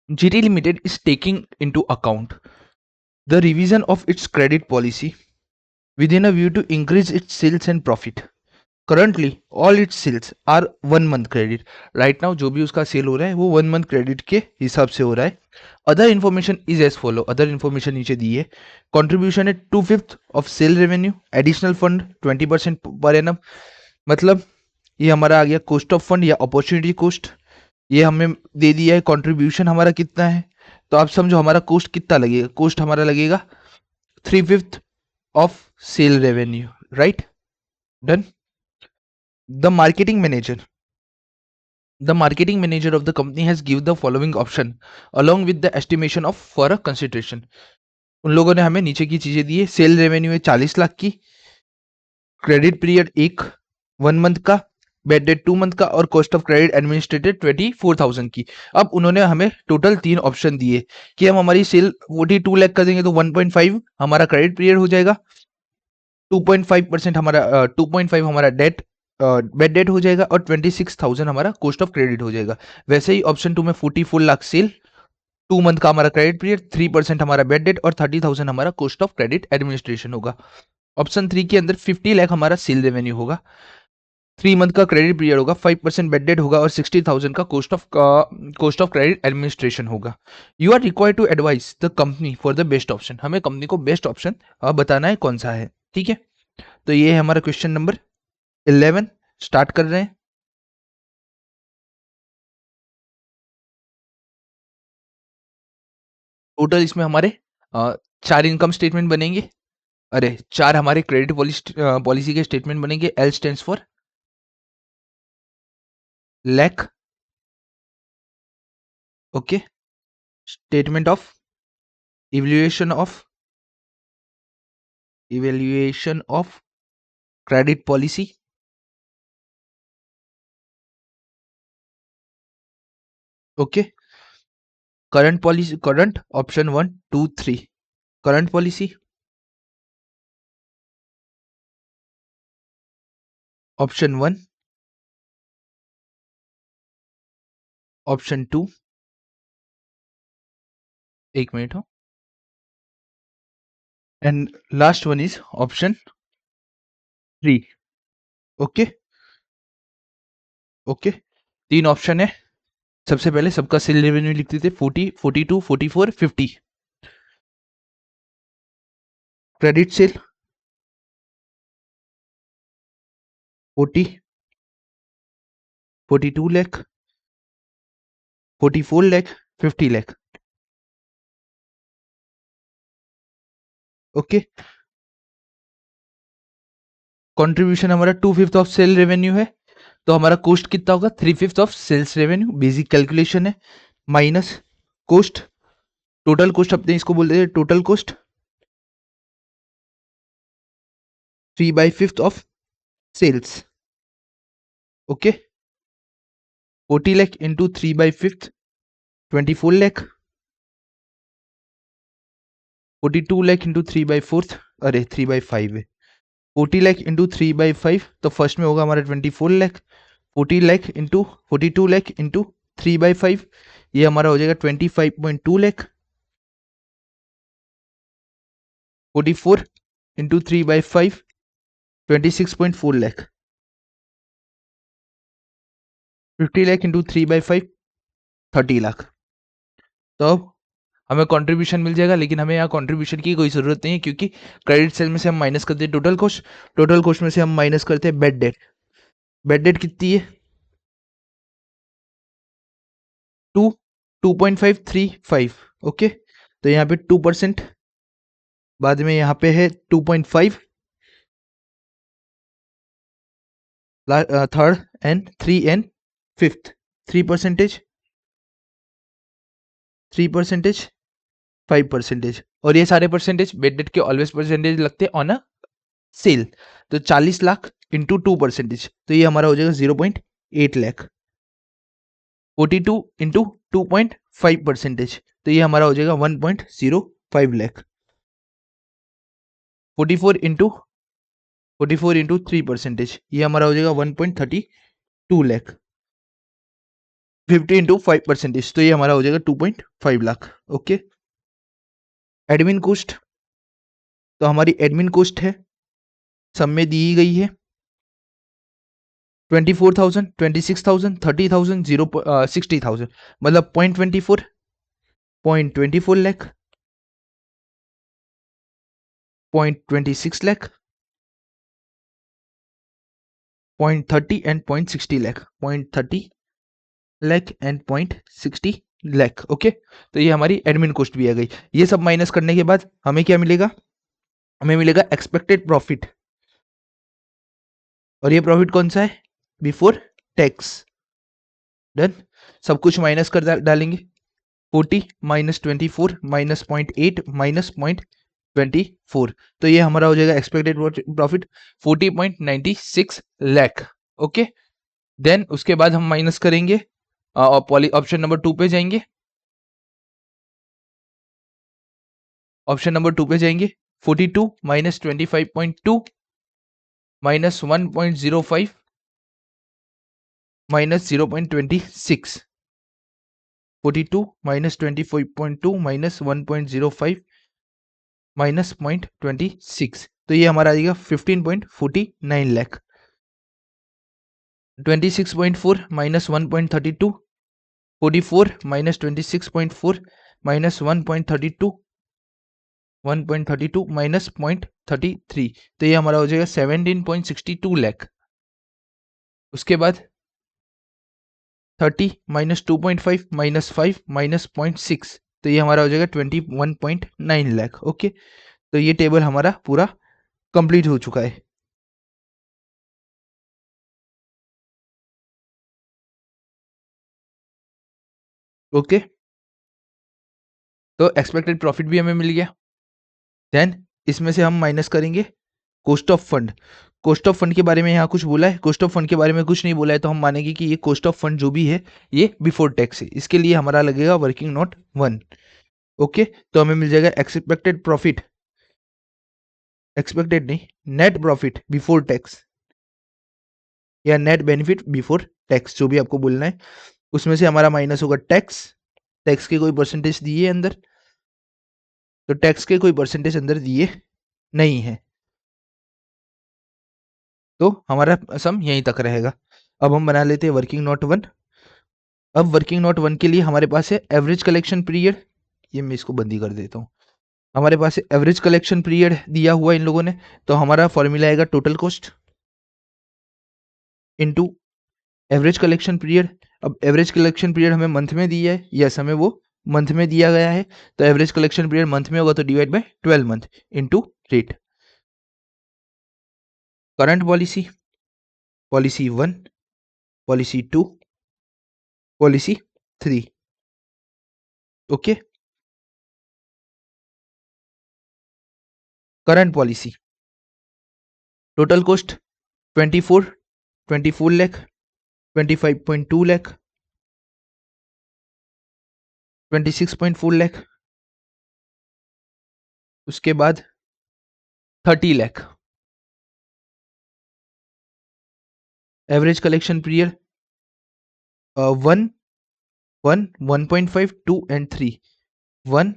GT Limited is taking into account the revision of its credit policy within a view to increase its sales and profit. Currently all its sales are 1 month credit. Right now जो भी उसका cell हो रहा है वो 1 month credit के हिसाब से हो रहा है। Other information is as follow, other information नीचे दी है। कॉन्ट्रीब्यूशन है 2/5 of sale revenue, additional fund 20% per annum, मतलब ये हमारा आ गया कॉस्ट ऑफ फंड या अपॉर्चुनिटी कॉस्ट। ये हमें दे दिया है कंट्रीब्यूशन हमारा कितना है, तो आप समझो हमारा कॉस्ट कितना लगेगा, कॉस्ट हमारा लगेगा 3/5 of sale revenue, right. Done. The marketing manager. The marketing manager of the company has given the following option along with the estimation of for a consideration. उन लोगों ने हमें नीचे की चीजें दी है। सेल रेवेन्यू है 40 लाख की, क्रेडिट पीरियड 1 मंथ का, बैड डेट 2 मंथ का, और कॉस्ट ऑफ क्रेडिट एडमिनिस्ट्रेटेड 24,000 की। अब उन्होंने हमें टोटल 3 ऑप्शन दिए कि हम हमारी सेल 42 लाख कर देंगे तो 1.5 हमारा क्रेडिट पीरियड हो जाएगा, 2.5% हमारा 2.5 हमारा डेट बेड डेट हो जाएगा और 26,000 हमारा कॉस्ट ऑफ क्रेडिट हो जाएगा। वैसे ही ऑप्शन 2 में 44 लाख सेल, 2 मंथ का हमारा क्रेडिट पीरियड, 3% हमारा बेड डेट और 30,000 हमारा कॉस्ट ऑफ क्रेडिट एडमिनिस्ट्रेशन होगा। ऑप्शन 3 के अंदर 50 लाख हमारा सेल रेवेन्यू होगा, 3 मंथ का क्रेडिट पीरियड होगा, 5% बेड डेट होगा और 60,000 का कॉस्ट ऑफ क्रेडिट एडमिनिस्ट्रेशन होगा। You are required to advise the company for the best option. हमें कंपनी को बेस्ट ऑप्शन बताना है कौन सा है। ठीक है, तो ये है हमारा क्वेश्चन नंबर 11। स्टार्ट कर रहे हैं। टोटल इसमें हमारे 4 इनकम स्टेटमेंट बनेंगे। अरे 4 हमारे क्रेडिट पॉलिसी के स्टेटमेंट बनेंगे। L stands for lack, okay. Statement of evaluation of credit policy, okay. Current policy, current option 1 2 3, current policy. Option 1, option 2, एक मिनट हो, and last one is option 3, okay. Okay, 3 option है। सबसे पहले सबका cell revenue लिखते थे 40, 42, 44, 50। Credit sale 40, 42 lakh, 44 lakh, 50 lakh, okay. Contribution हमारा 2/5 of sale revenue है, तो हमारा कॉस्ट कितना होगा 3/5 of sales revenue. Basic calculation है, माइनस कॉस्ट, टोटल कॉस्ट अपने इसको बोलते हैं total cost, 3/5 of sales, okay. 40 lakh into 3/5, 24 lakh. 42 lakh into 3/4, अरे 3/5 है। 40 लाख इंटू 3/5, तो फर्स्ट में होगा हमारा 24 लाख। 40 लाख इंटू 42 लाख इंटू 3/5, ये हमारा हो जाएगा 25.2 लाख। 44 इंटू 3/5, 26.4 लाख। 50 लाख इंटू 3/5, 30 लाख। तो अब हमें कंट्रीब्यूशन मिल जाएगा, लेकिन हमें यहाँ कंट्रीब्यूशन की कोई जरूरत नहीं है, क्योंकि क्रेडिट सेल में से हम माइनस करते हैं टोटल कॉस्ट, टोटल कॉस्ट में से हम माइनस करते हैं बेड डेट। बेड डेट कितनी है 2, 2.535, ओके। तो यहाँ पे 2%, बाद में यहाँ पे है 2.5, थर्ड एंड 3 एंड फिफ्थ 3%, 3%, 5%, और ये सारे परसेंटेज बेड डेट के ऑलवेज परसेंटेज लगते हैं ऑन अ सेल। तो 40 लाख इंटू 2%, तो ये हमारा हो जाएगा 0.8 लाख। 42 इंटू 2.5%, तो ये हमारा हो जाएगा 1.05 लाख। 44 इंटू 3%, ये हमारा हो जाएगा 1.32 लाख। 50 इंटू 5%, तो ये हमारा हो जाएगा 2.5 लाख, ओके। एडमिन कॉस्ट, तो हमारी एडमिन कॉस्ट है, सब में दी गई है 24,000, 26,000, 30,000, 60,000, मतलब 0.24, 0.24 lakh, 0.26 lakh, 0.30 and 0.60 lakh, 0.30 lakh and 0.60 lakh, okay. तो ये हमारी एडमिन कॉस्ट भी आ गई। ये सब माइनस करने के बाद हमें क्या मिलेगा, हमें मिलेगा एक्सपेक्टेड प्रॉफिट। और ये प्रॉफिट कौन सा है, बिफोर टैक्स। डन, सब कुछ माइनस कर डालेंगे। 40 माइनस 24 माइनस 0.8 माइनस 0.24, तो ये हमारा हो जाएगा expected profit 40.96 lakh, okay. Then उसके बाद हम माइनस करेंगे, ऑप्शन नंबर 2 पे जाएंगे। ऑप्शन नंबर 2 पे जाएंगे, 42 minus 25.2 minus 1.05 minus 0.26, 42 minus 24.2 minus 1.05 minus 0.26, तो ये हमारा आएगा 15.49 lakh. 26.4 minus 1.32, 44 minus 26.4 minus 1.32, 1.32 minus 0.33, तो ये हमारा हो जाएगा 17.62 लाख। उसके बाद 30 माइनस 2.5 माइनस 5 माइनस 0.6, तो ये हमारा हो जाएगा 21.9 लाख। ओके, तो ये टेबल हमारा पूरा कंप्लीट हो चुका है। ओके, तो एक्सपेक्टेड प्रॉफिट भी हमें मिल गया। देन इसमें से हम माइनस करेंगे cost of fund. Cost of fund के बारे में यहाँ कुछ बोला है? कॉस्ट ऑफ फंड के बारे में कुछ नहीं बोला है, तो हम मानेंगे कि ये कॉस्ट ऑफ फंड जो भी है ये बिफोर टैक्स है। इसके लिए हमारा लगेगा वर्किंग नोट 1। ओके, तो हमें मिल जाएगा एक्सपेक्टेड प्रॉफिट, एक्सपेक्टेड नहीं, नेट प्रॉफिट बिफोर टैक्स या नेट बेनिफिट बिफोर टैक्स, जो भी आपको बोलना है। उसमें से हमारा माइनस होगा टैक्स। टैक्स के कोई परसेंटेज दिए अंदर? तो टैक्स के कोई परसेंटेज अंदर दिए नहीं है, तो हमारा सम यहीं तक रहेगा। अब हम बना लेते हैं वर्किंग नोट 1। अब वर्किंग नोट 1 के लिए हमारे पास है एवरेज कलेक्शन पीरियड। ये मैं इसको बंद ही कर देता हूँ। हमारे पास है एवरेज कलेक्शन पीरियड दिया हुआ इन लोगों ने, तो हमारा फॉर्मूला आएगा total cost into average collection period. अब एवरेज कलेक्शन पीरियड हमें मंथ में दिया है, यस हमें वो मंथ में दिया गया है, तो एवरेज कलेक्शन पीरियड मंथ में होगा तो divide by 12 month into rate. Current policy, policy 1, policy 2, policy 3। Okay, current policy total cost 24 lakh, 25.2 lakh, 26.4 lakh, उसके बाद 30 lakh. Average collection period 1, 1, 1.5, 2 and 3, 1,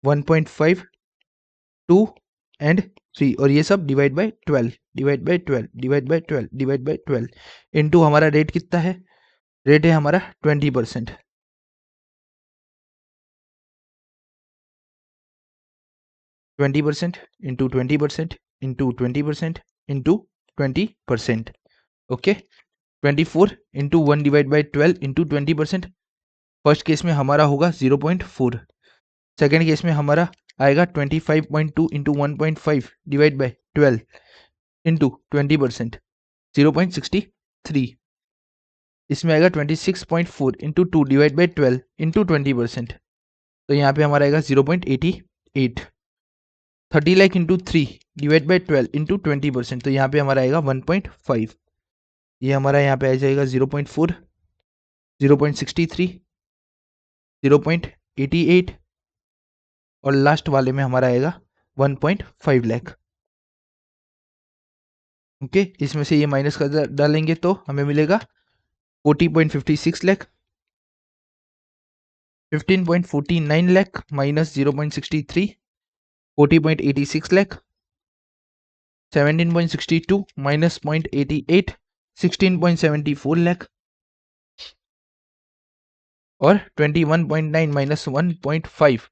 1.5, 2 and 3, और ये सब divide by 12, divide by 12, divide by 12, divide by 12 into हमारा rate कितना है? रेट है हमारा 20%। 20% into 20% into 20% into 20%। Okay, 24 into 1 divide by 12 into 20%। First case में हमारा होगा 0.4, सेकेंड केस में हमारा आएगा 25.2 इंटू 1.5 डिवाइड बाई 12 इंटू 20%, 0.63। इसमें आएगा 26.4 इंटू 2 डिवाइड बाई 12 इंटू 20%, तो यहाँ पे हमारा आएगा 0.88। 30 lakh into 3 divide by 12 into 20%, तो यहाँ पे हमारा आएगा 1.5। ये हमारा यहाँ पे आ जाएगा 0.4, 0.63, 0.88 और लास्ट वाले में हमारा आएगा 1.5 लाख। ओके, इसमें से ये माइनस कर डालेंगे तो हमें मिलेगा 40.56 लाख, 15.49 लाख माइनस 0.63, 40.86 लाख, 17.62 माइनस 0.88, 16.74 लाख और 21.9 माइनस 1.5,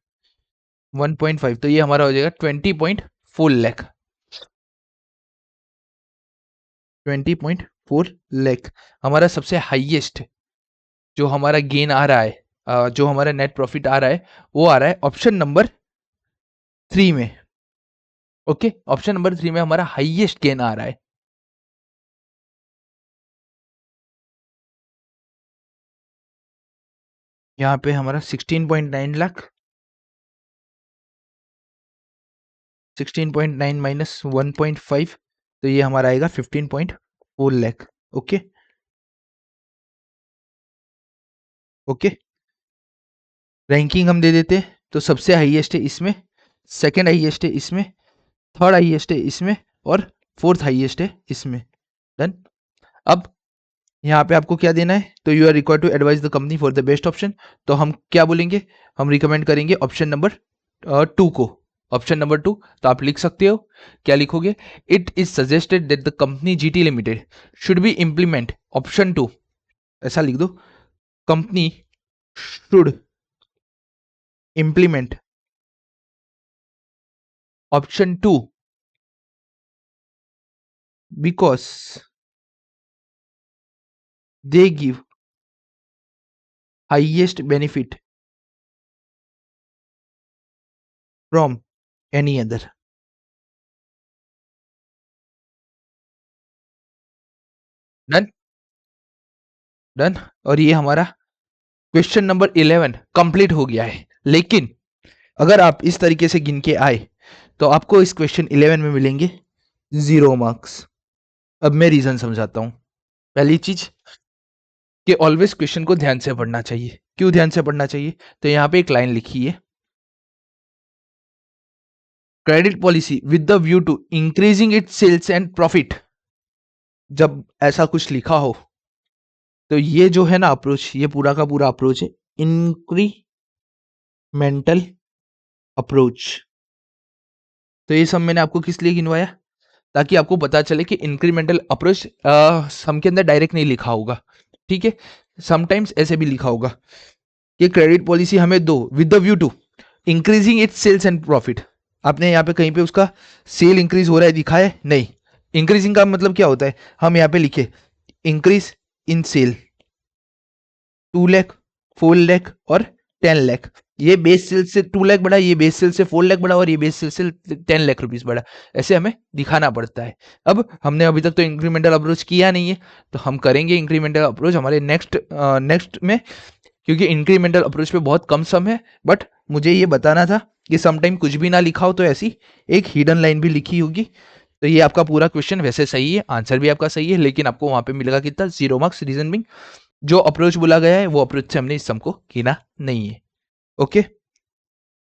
1.5, तो ये हमारा हो जाएगा 20.4 लाख। 20.4 लाख हमारा सबसे हाईएस्ट जो हमारा गेन आ रहा है, जो हमारा नेट प्रॉफिट आ रहा है, वो आ रहा है ऑप्शन नंबर 3 में। ओके, ऑप्शन नंबर 3 में हमारा हाईएस्ट गेन आ रहा है। यहाँ पे हमारा 16.9 लाख, 16.9 माइनस 1.5, तो ये हमारा आएगा 15.4 लाख। ओके, ओके, रैंकिंग हम दे देते हैं, तो सबसे हाईएस्ट है इसमें, सेकंड हाईएस्ट है इसमें, थर्ड हाईएस्ट है इसमें और फोर्थ हाईएस्ट है इसमें। डन। अब यहाँ पे आपको क्या देना है, तो you are required to advise the company for the best option. तो हम क्या बोलेंगे, हम रिकमेंड करेंगे ऑप्शन नंबर 2 को, ऑप्शन नंबर 2। तो आप लिख सकते हो, क्या लिखोगे, it is suggested that the company GT limited should be implement option 2, ऐसा लिख दो, company should implement option 2 because they give highest benefit from any other। Done, done. और ये हमारा क्वेश्चन नंबर 11 कंप्लीट हो गया है। लेकिन अगर आप इस तरीके से गिन के आए तो आपको इस क्वेश्चन 11 में मिलेंगे 0 मार्क्स। अब मैं रीजन समझाता हूं। पहली चीज कि ऑलवेज क्वेश्चन को ध्यान से पढ़ना चाहिए। क्यों ध्यान से पढ़ना चाहिए, तो यहां पे एक लाइन लिखी है, credit policy with the view to increasing it sales and profit. जब ऐसा कुछ लिखा हो तो ये जो है ना अप्रोच, ये पूरा का पूरा अप्रोच है इंक्रीमेंटल अप्रोच। तो ये सब मैंने आपको किस लिए गिनवाया, ताकि आपको पता चले कि इंक्रीमेंटल अप्रोच सम के अंदर डायरेक्ट नहीं लिखा होगा, ठीक है, समटाइम्स ऐसे भी लिखा होगा कि क्रेडिट पॉलिसी हमें दो with the view to increasing its sales and profit. आपने यहाँ पे कहीं पे उसका सेल इंक्रीज हो रहा है दिखा है, नहीं। इंक्रीजिंग का मतलब क्या होता है, हम यहाँ पे लिखे increase in sale 2 lakh, 4 lakh और 10 लाख। ये बेस सेल से 2 लाख बढ़ा, ये बेस सेल से 4 लाख बढ़ा और ये बेस सेल से 10 लाख रुपीस बढ़ा। ऐसे हमें दिखाना पड़ता है। अब हमने अभी तक तो इंक्रीमेंटल अप्रोच किया नहीं है, तो हम करेंगे इंक्रीमेंटल अप्रोच हमारे नेक्स्ट में, क्योंकि इंक्रीमेंटल अप्रोच पे बहुत कम सम है। बट मुझे ये बताना था कि समटाइम कुछ भी ना लिखा हो तो ऐसी एक हिडन लाइन भी लिखी होगी। तो ये आपका पूरा क्वेश्चन वैसे सही है, आंसर भी आपका सही है, लेकिन आपको वहां पे मिलेगा कितना, 0 मार्क्स। रीजन बिंग जो अप्रोच बोला गया है वो अप्रोच से हमने इस सम को गिना नहीं है। ओके,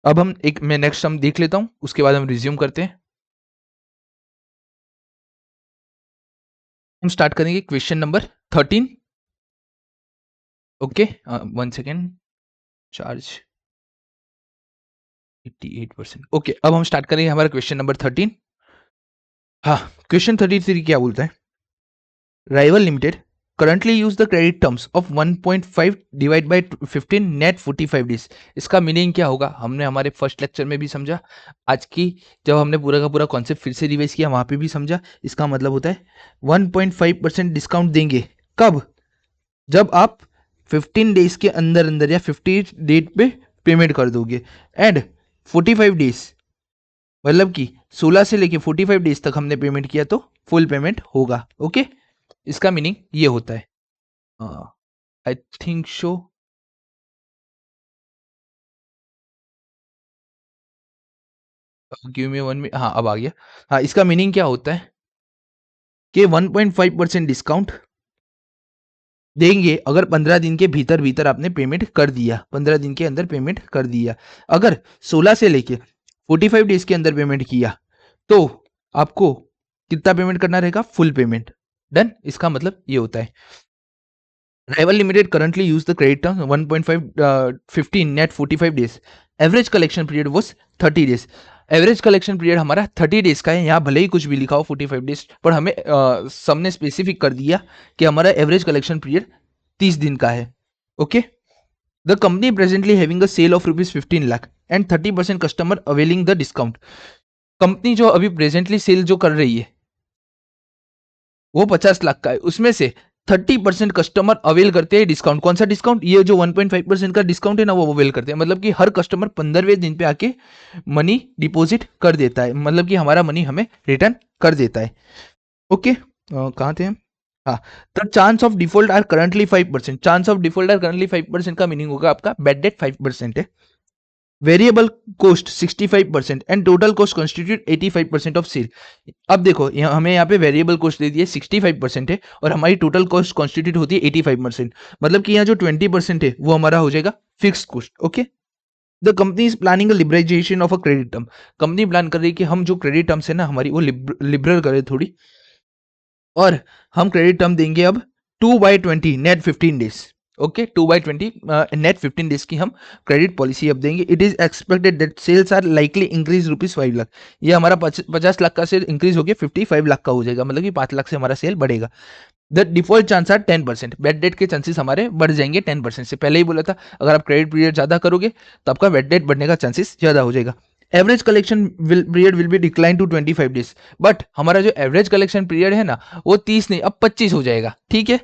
अब मैं नेक्स्ट सम देख लेता हूं, उसके बाद हम रिज्यूम करते हैं। हम स्टार्ट करेंगे question number 13। Okay, 1 second, charge 88%। Okay, अब हम स्टार्ट करेंगे हमारा क्वेश्चन नंबर 13। हाँ, क्वेश्चन 33 क्या बोलता है, rival limited currently use the credit terms of 1.5 divide by 15 net 45 days. इसका मीनिंग क्या होगा, हमने हमारे फर्स्ट लेक्चर में भी समझा, आज की जब हमने पूरा का पूरा कॉन्सेप्ट फिर से रिवाइज किया वहां पे भी समझा। इसका मतलब होता है 1.5% डिस्काउंट देंगे कब, जब आप 15 डेज के अंदर अंदर या 50 डेट पे पेमेंट कर दोगे, एंड 45 डेज मतलब कि 16 से लेके 45 डेज तक हमने पेमेंट किया तो फुल पेमेंट होगा। ओके, इसका मीनिंग ये होता है। I think so, give me 1 minute. हाँ, अब आ गया। हाँ, इसका मीनिंग क्या होता है कि 1.5% डिस्काउंट देंगे अगर 15 दिन के भीतर भीतर आपने पेमेंट कर दिया, 15 दिन के अंदर पेमेंट कर दिया। अगर 16 से लेके 45 डेज के अंदर पेमेंट किया तो आपको कितना पेमेंट करना रहेगा, फुल पेमेंट। डन, इसका मतलब ये होता है। Rival Limited currently use the credit term 1.5 15 net 45 days. Average collection period was 30 days. Average collection period हमारा 30 डेज का है। यहाँ भले ही कुछ भी लिखा हो 45 डेज, पर हमें सबने स्पेसिफिक कर दिया कि हमारा एवरेज कलेक्शन पीरियड 30 दिन का है। Okay, the company presently having a sale of ₹15 lakh and 30% customer availing the discount. Company जो अभी प्रेजेंटली सेल जो कर रही है वो 50 लाख का है, उसमें से 30% कस्टमर अवेल करते हैं डिस्काउंट। कौन सा डिस्काउंट, ये जो 1.5% का डिस्काउंट है ना वो अवेल करते हैं। मतलब कि हर कस्टमर 15वें दिन पे आके मनी डिपॉजिट कर देता है, मतलब कि हमारा मनी हमें रिटर्न कर देता है। ओके, कहाँ थे हम, हाँ, the chance of default are currently 5%। Chance of default are currently 5% का मीनिंग होगा आपका बैड डेट 5% है। Variable cost 65% and total cost constitute 85% of sale. अब देखो हमें यहाँ पे वेरिएबल कॉस्ट दे दिए 65% है और हमारी टोटल कॉस्ट कॉन्स्टिट्यूट होती है 85%। मतलब कि यहाँ जो 20% है वो हमारा हो जाएगा fix cost. Okay, the company is planning liberalisation of a credit term. Company plan कर रही है कि हम जो क्रेडिट टर्म्स है ना हमारी वो लिबरल करें थोड़ी, और हम क्रेडिट टर्म देंगे अब 2/20 net 15 days. Okay, 2/20 net 15 days की हम क्रेडिट पॉलिसी अब देंगे। It is expected that sales are likely increase ₹5 lakh. ये हमारा 50 लाख का सेल इंक्रीज होकर 55 लाख का हो जाएगा, मतलब कि 5 लाख से हमारा सेल बढ़ेगा। The default chance are 10%। Bad debt के चांसेस हमारे बढ़ जाएंगे 10% से। पहले ही बोला था, अगर आप क्रेडिट पीरियड ज्यादा करोगे तो आपका बैड डेट बढ़ने का चांसेस ज्यादा हो जाएगा। Average collection period will be decline to 25 days. But हमारा जो एवरेज कलेक्शन पीरियड है ना, वो 30 नहीं, अब 25 हो जाएगा। ठीक है,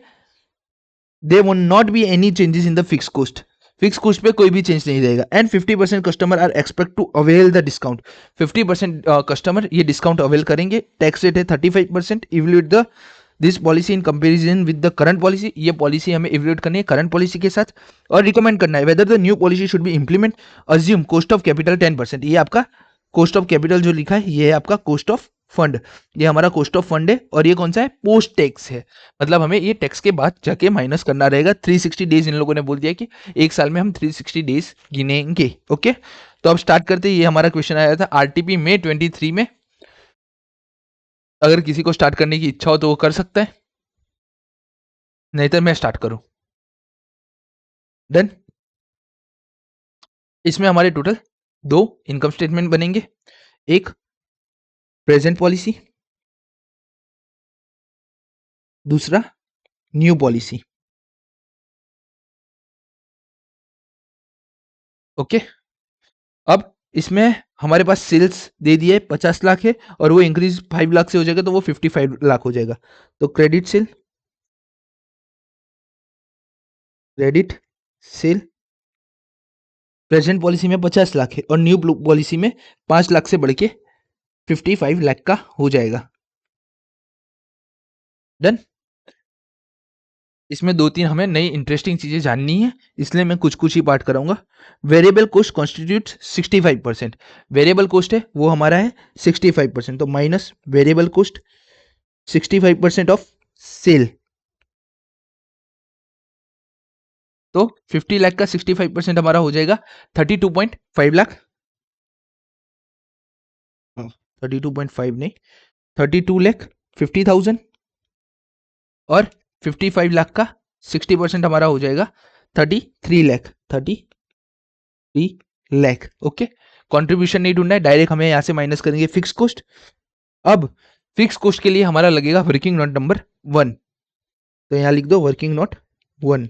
they won't not be any changes in the fix cost. Fix cost पे कोई भी चेंज नहीं रहेगा। And 50% customer are expect to avail the discount. 50% customer ये डिस्काउंट अवेल करेंगे। टैक्स रेट है 35%। Evaluate the this policy in comparison with the current policy. ये policy हमें इवल्यूएट करनी है करंट पॉलिसी के साथ, और रिकमेंड करना है whether the new policy should be implement. Assume cost of capital 10%। ये आपका कॉस्ट ऑफ कैपिटल जो लिखा है, ये है आपका कॉस्ट ऑफ फंड। ये हमारा कॉस्ट ऑफ फंड है, और ये कौन सा है, पोस्ट टैक्स है। मतलब हमें ये टैक्स के बाद जाके माइनस करना रहेगा। 360 डेज इन लोगों ने बोल दिया कि एक साल में हम 360 डेज गिनेंगे। ओके, तो अब स्टार्ट करते हैं। ये हमारा क्वेश्चन आया था आरटीपी में 23 में। अगर किसी को स्टार्ट करने की इच्छा हो तो वो कर सकता है, नहीं तो मैं स्टार्ट करूं। डन। इसमें हमारे टोटल 2 इनकम स्टेटमेंट बनेंगे। एक प्रेजेंट पॉलिसी, दूसरा न्यू पॉलिसी। ओके, अब इसमें हमारे पास सेल्स दे दिए 50 लाख है, और वो इंक्रीज 5 लाख से हो जाएगा, तो वो 55 लाख हो जाएगा। तो credit sale, credit sale present policy में 50 लाख है, और न्यू पॉलिसी में 5 लाख से बढ़ के 55 लाख का हो जाएगा। डन। इसमें 2-3 हमें नई इंटरेस्टिंग चीजें जाननी है, इसलिए मैं कुछ कुछ ही पार्ट कराऊंगा। Variable cost constitute 65%। Variable cost है वो हमारा है 65%, तो minus variable cost 65% of sale. तो 50 लाख का 65% हमारा हो जाएगा 32.5 लाख। 32.5 नहीं, 32,50,000। और 55 लाख का 60% हमारा हो जाएगा 33 लाख। 33 लाख। ओके, कंट्रीब्यूशन नहीं ढूंढना है, डायरेक्ट हमें यहां से माइनस करेंगे फिक्स कॉस्ट। अब फिक्स कॉस्ट के लिए हमारा लगेगा वर्किंग नोट नंबर 1। तो यहां लिख दो working note 1।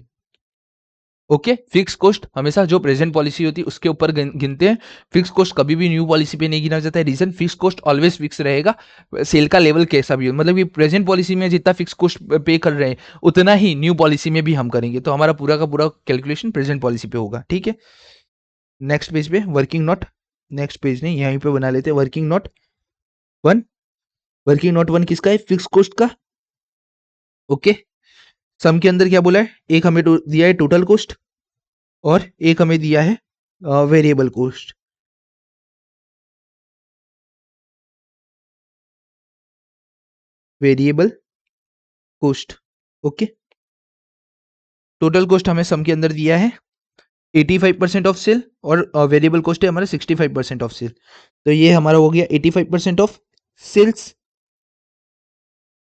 Okay, fix cost हमेशा जो प्रेजेंट पॉलिसी होती है उसके ऊपर गिनते हैं। फिक्स कॉस्ट कभी भी न्यू पॉलिसी पे नहीं गिना जाता है। Reason, fix cost always fix रहेगा, सेल का लेवल कैसा भी हो। मतलब कि प्रेजेंट पॉलिसी में जितना फिक्स कॉस्ट पे कर रहे हैं उतना ही न्यू पॉलिसी में भी हम करेंगे, तो हमारा पूरा का पूरा कैलकुलेशन प्रेजेंट पॉलिसी पे होगा। ठीक है, नेक्स्ट पेज पे वर्किंग नोट, नेक्स्ट पेज नहीं, यहीं पे बना लेते हैं वर्किंग नोट 1। वर्किंग नोट 1 किसका है, फिक्स कॉस्ट का। ओके, सम के अंदर क्या बोला है, एक हमें दिया है टोटल कॉस्ट, और एक हमें दिया है variable cost. Variable cost. Okay, total cost हमें सम के अंदर दिया है 85% ऑफ सेल, और वेरिएबल कॉस्ट है हमारा 65% ऑफ सेल। तो ये हमारा हो गया 85% ऑफ सेल्स,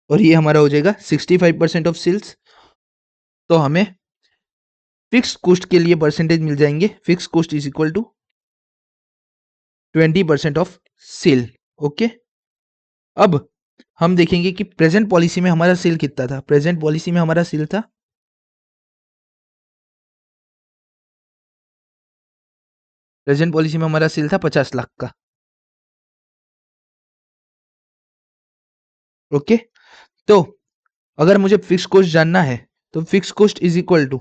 और ये हमारा हो जाएगा 65% ऑफ सेल्स। तो हमें फिक्स कॉस्ट के लिए परसेंटेज मिल जाएंगे। Fix cost is equal to 20% of sale. Okay, अब हम देखेंगे कि प्रेजेंट पॉलिसी में हमारा सेल कितना था। प्रेजेंट पॉलिसी में हमारा सेल था, प्रेजेंट पॉलिसी में हमारा सेल था 50 लाख का। ओके, तो अगर मुझे फिक्स कॉस्ट जानना है, तो fix cost is equal to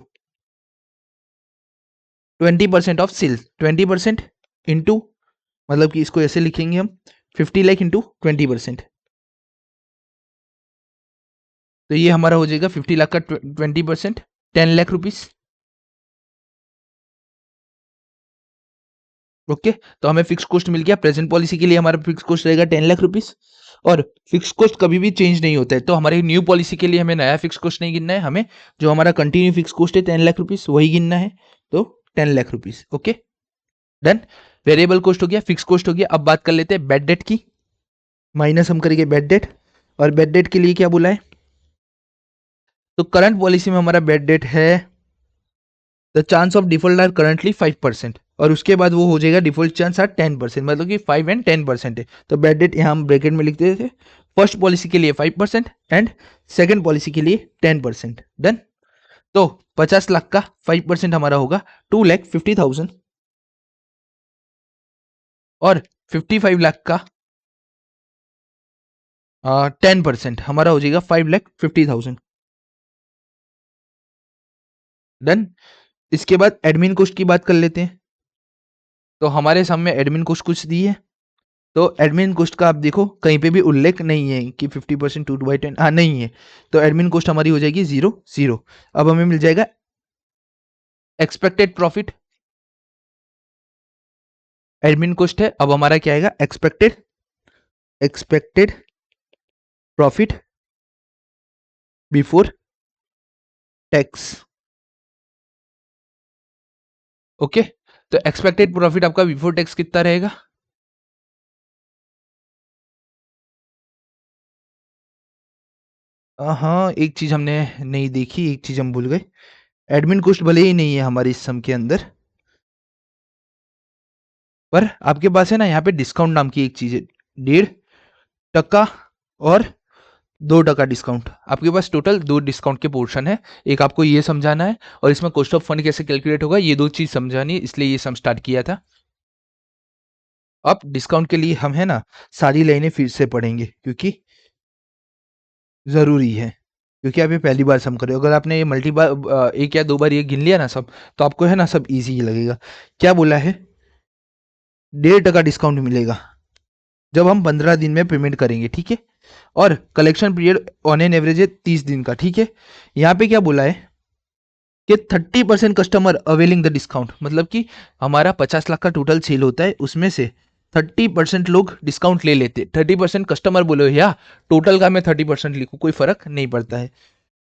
20% of sale. 20% into, मतलब कि इसको ऐसे लिखेंगे हम, 50 लाख इंटू 20%। तो ये हमारा हो जाएगा 50 लाख का 20%, 10 लाख रुपीज। ओके, तो हमें फिक्स कॉस्ट मिल गया। प्रेजेंट पॉलिसी के लिए हमारा फिक्स कॉस्ट रहेगा 10 लाख रुपीज, और फिक्स कॉस्ट कभी भी चेंज नहीं होता है। तो हमारी न्यू पॉलिसी के लिए हमें नया फिक्स कॉस्ट नहीं गिनना है, हमें जो हमारा कंटिन्यू फिक्स कॉस्ट है 10 लाख रुपीज वही गिनना है। तो 10 lakh rupees. Okay, done. Variable cost हो गया, फिक्स कॉस्ट हो गया। अब बात कर लेते हैं बैड डेट की। माइनस हम करेंगे बैड डेट, और बैड डेट के लिए क्या बोला है, तो करंट पॉलिसी में हमारा बेड डेट है the chance of default are currently 5%, और उसके बाद वो हो जाएगा डिफॉल्ट चांस आर 10%, मतलब कि 5 एंड 10% है। तो बेड डेट यहाँ हम ब्रैकेट में लिख देते थे, फर्स्ट पॉलिसी के लिए 5% एंड सेकंड पॉलिसी के लिए 10%। डन। तो 50 लाख का 5% हमारा होगा 2,50,000, और 55 लाख का 10% हमारा हो जाएगा 5,50,000। डन। इसके बाद एडमिन कॉस्ट की बात कर लेते हैं। तो हमारे सामने एडमिन कॉस्ट कुछ दी है, तो एडमिन कॉस्ट का आप देखो कहीं पे भी उल्लेख नहीं है कि 50% 2/10, हाँ नहीं है, तो एडमिन कॉस्ट हमारी हो जाएगी 0 0। अब हमें मिल जाएगा एक्सपेक्टेड प्रॉफिट। एडमिन कॉस्ट है, अब हमारा क्या आएगा, expected profit before tax. Okay, तो एक्सपेक्टेड प्रॉफिट आपका बिफोर टैक्स कितना रहेगा? हाँ, एक चीज हमने नहीं देखी, एक चीज हम भूल गए। एडमिन कॉस्ट भले ही नहीं है हमारी इस सम के अंदर, पर आपके पास है ना यहाँ पे डिस्काउंट नाम की एक चीज है, 1.5% और 2% डिस्काउंट। आपके पास टोटल 2 डिस्काउंट के पोर्शन है, एक आपको ये समझाना है और इसमें कॉस्ट ऑफ फंड कैसे कैलकुलेट होगा, ये 2 चीज समझानी है, इसलिए ये सम स्टार्ट किया था। अब डिस्काउंट के लिए हम है ना सारी लाइनें फिर से पढ़ेंगे, क्योंकि जरूरी है, क्योंकि आप ये पहली बार सम कर रहे हो। अगर आपने ये मल्टी बार एक या 2 बार ये गिन लिया ना सब, तो आपको है ना सब इजी ही लगेगा। क्या बोला है, 1.5% डिस्काउंट मिलेगा जब हम 15 दिन में पेमेंट करेंगे, ठीक है। और collection period on an average है 30 दिन का, ठीक है। यहाँ पे क्या बोला है कि 30% कस्टमर अवेलिंग द डिस्काउंट, मतलब कि हमारा 50 लाख का टोटल सेल होता है, उसमें से 30% लोग डिस्काउंट ले लेते। 30% कस्टमर बोलो या टोटल का मैं 30% लिखूं, कोई फर्क नहीं पड़ता है।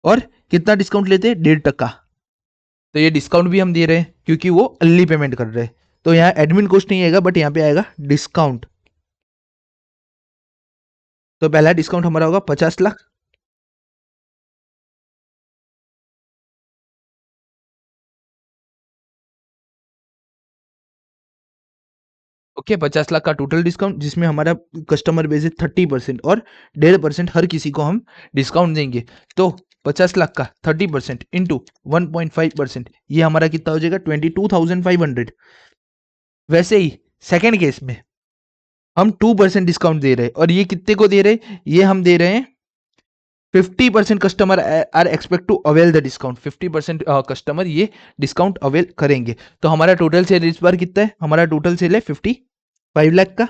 और कितना डिस्काउंट लेते हैं, 1.5%। तो ये डिस्काउंट भी हम दे रहे हैं क्योंकि वो अर्ली पेमेंट कर रहे हैं। तो यहाँ एडमिन कॉस्ट नहीं आएगा, बट यहाँ पे आएगा डिस्काउंट। तो पहला डिस्काउंट हमारा होगा 50 लाख। ओके, 50 लाख का टोटल डिस्काउंट, जिसमें हमारा कस्टमर बेस है 30% और 1.5% हर किसी को हम डिस्काउंट देंगे। तो 50 लाख का 30% इंटू 1.5%, ये हमारा कितना हो जाएगा, 22,500। वैसे ही सेकेंड केस में हम 2% डिस्काउंट दे रहे हैं, और ये कितने को दे रहे हैं, ये हम दे रहे हैं 50% customer are expect to avail the discount. 50% customer ये डिस्काउंट अवेल करेंगे। तो हमारा टोटल सेल इस बार कितना है, हमारा टोटल सेल है 55 लाख का।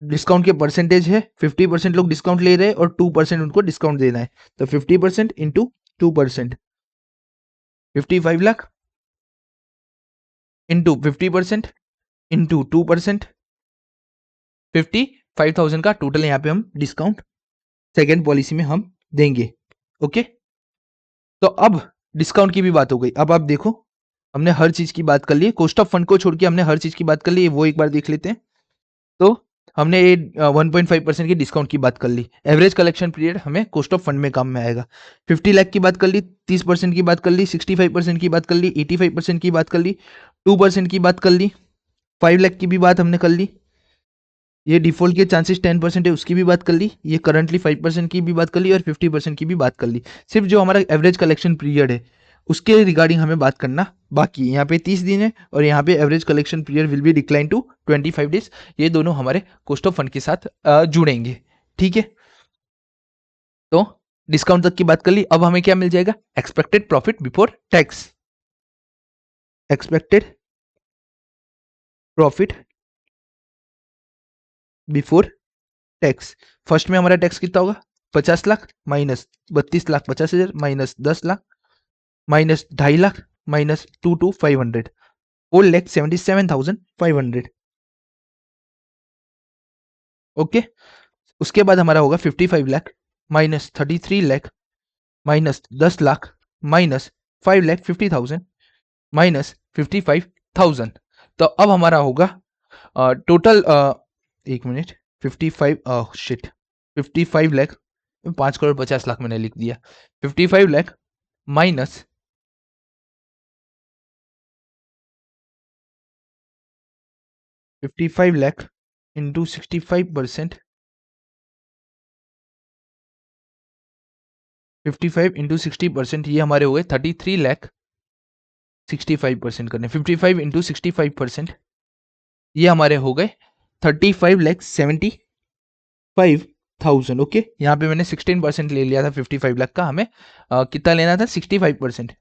डिस्काउंट के परसेंटेज है 50% लोग डिस्काउंट ले रहे हैं और 2% उनको डिस्काउंट देना है। तो 50% इंटू 2%, 55 लाख इंटू 50% इंटू 2%, 55,000 का टोटल यहाँ पे हम डिस्काउंट सेकेंड पॉलिसी में हम देंगे। ओके, तो अब डिस्काउंट की भी बात हो गई। अब आप देखो, हमने हर चीज की बात कर ली, कॉस्ट ऑफ फंड को छोड़ के हमने हर चीज की बात कर ली, वो एक बार देख लेते हैं। तो हमने ये 1.5% की डिस्काउंट की बात कर ली। एवरेज कलेक्शन पीरियड हमें कॉस्ट ऑफ फंड में काम में आएगा। 50 लाख की बात कर ली, 30% की बात कर ली, 65% की बात कर ली, 85% की बात कर ली, 2% की बात कर ली, 5 लाख की भी बात हमने कर ली, ये डिफॉल्ट के चांसेस 10% है उसकी भी बात कर ली, ये करंटली 5% की भी बात कर ली, और 50% की भी बात कर ली। सिर्फ जो हमारा एवरेज कलेक्शन पीरियड है उसके रिगार्डिंग हमें बात करना बाकी है। यहाँ पे 30 दिन है और यहाँ पे average collection period will be decline to 25 days. ये दोनों हमारे कॉस्ट ऑफ फंड के साथ जुड़ेंगे, ठीक है। तो डिस्काउंट तक की बात कर ली, अब हमें क्या मिल जाएगा, expected profit before tax. Expected profit before tax, first में हमारा टैक्स कितना होगा, 50 lakh minus 32,50,000 minus 10 lakh minus 2.5 lakh minus 2,500, 4,77,500। Okay, उसके बाद हमारा होगा 55 lakh minus 33 lakh minus 10 lakh minus 5,50,000 minus 55,000। तो अब हमारा होगा टोटल, एक मिनट, 55 शिट 55 लाख 5,50,00,000 मैंने लिख दिया। 55 lakh minus 55 lakh into 65%, 55 into 60%, ये हमारे हो गए 33 लाख 65% करने, 55 इंटू 65%, ये हमारे हो गए 35,75,000। ओके, यहाँ पे मैंने 16% ले लिया था 55 लाख का, हमें कितना लेना था 65%।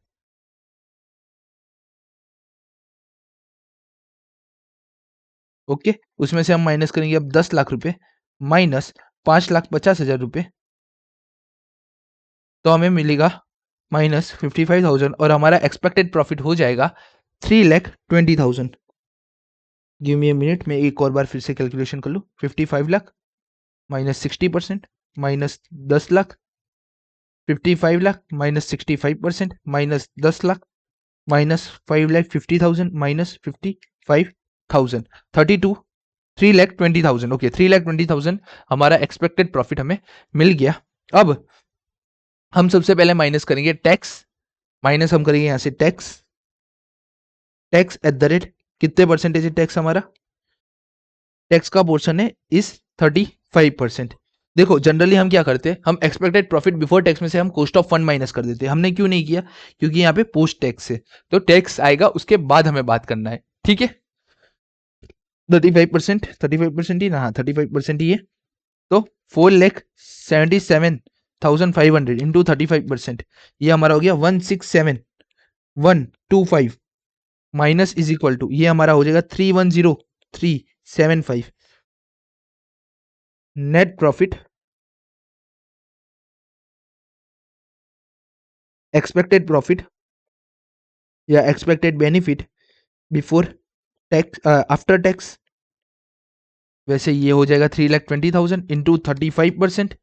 ओके, उसमें से हम माइनस करेंगे अब 10 लाख रुपए माइनस 5,50,000 रुपए, तो हमें मिलेगा माइनस 55,000 और हमारा एक्सपेक्टेड प्रॉफिट हो जाएगा 3,20,000। गिव मी ए मिनट, मैं एक और बार फिर से कैलकुलेशन कर लूँ। 55 lakh minus 60% minus 10 lakh, 55 lakh minus 65% minus 10 lakh minus 5,50,000 minus 55,000, 3,20,000। Okay, 3,20,000 हमारा एक्सपेक्टेड प्रॉफिट हमें मिल गया। अब हम सबसे पहले माइनस करेंगे टैक्स, माइनस हम करेंगे यहां से tax, tax at the rate कितने परसेंटेज है टैक्स हमारा, टैक्स का पोर्शन है इस 35%। देखो जनरली हम क्या करते हैं, हम एक्सपेक्टेड प्रॉफिट बिफोर टैक्स में से हम कॉस्ट ऑफ फंड माइनस कर देते हैं। हमने क्यों नहीं किया, क्योंकि यहाँ पे पोस्ट टैक्स है, तो टैक्स आएगा उसके बाद हमें बात करना है। ठीक है, 35%, 35% ही ना, हाँ 35% ही है, तो 4,77,500 इंटू 35%, ये हमारा हो गया 167,125 माइनस इज इक्वल टू, ये हमारा हो जाएगा 3,10,375। नेट प्रॉफिट एक्सपेक्टेड प्रॉफिट या expected benefit before tax after tax, वैसे ये हो जाएगा 3,20,000 इंटू 35%,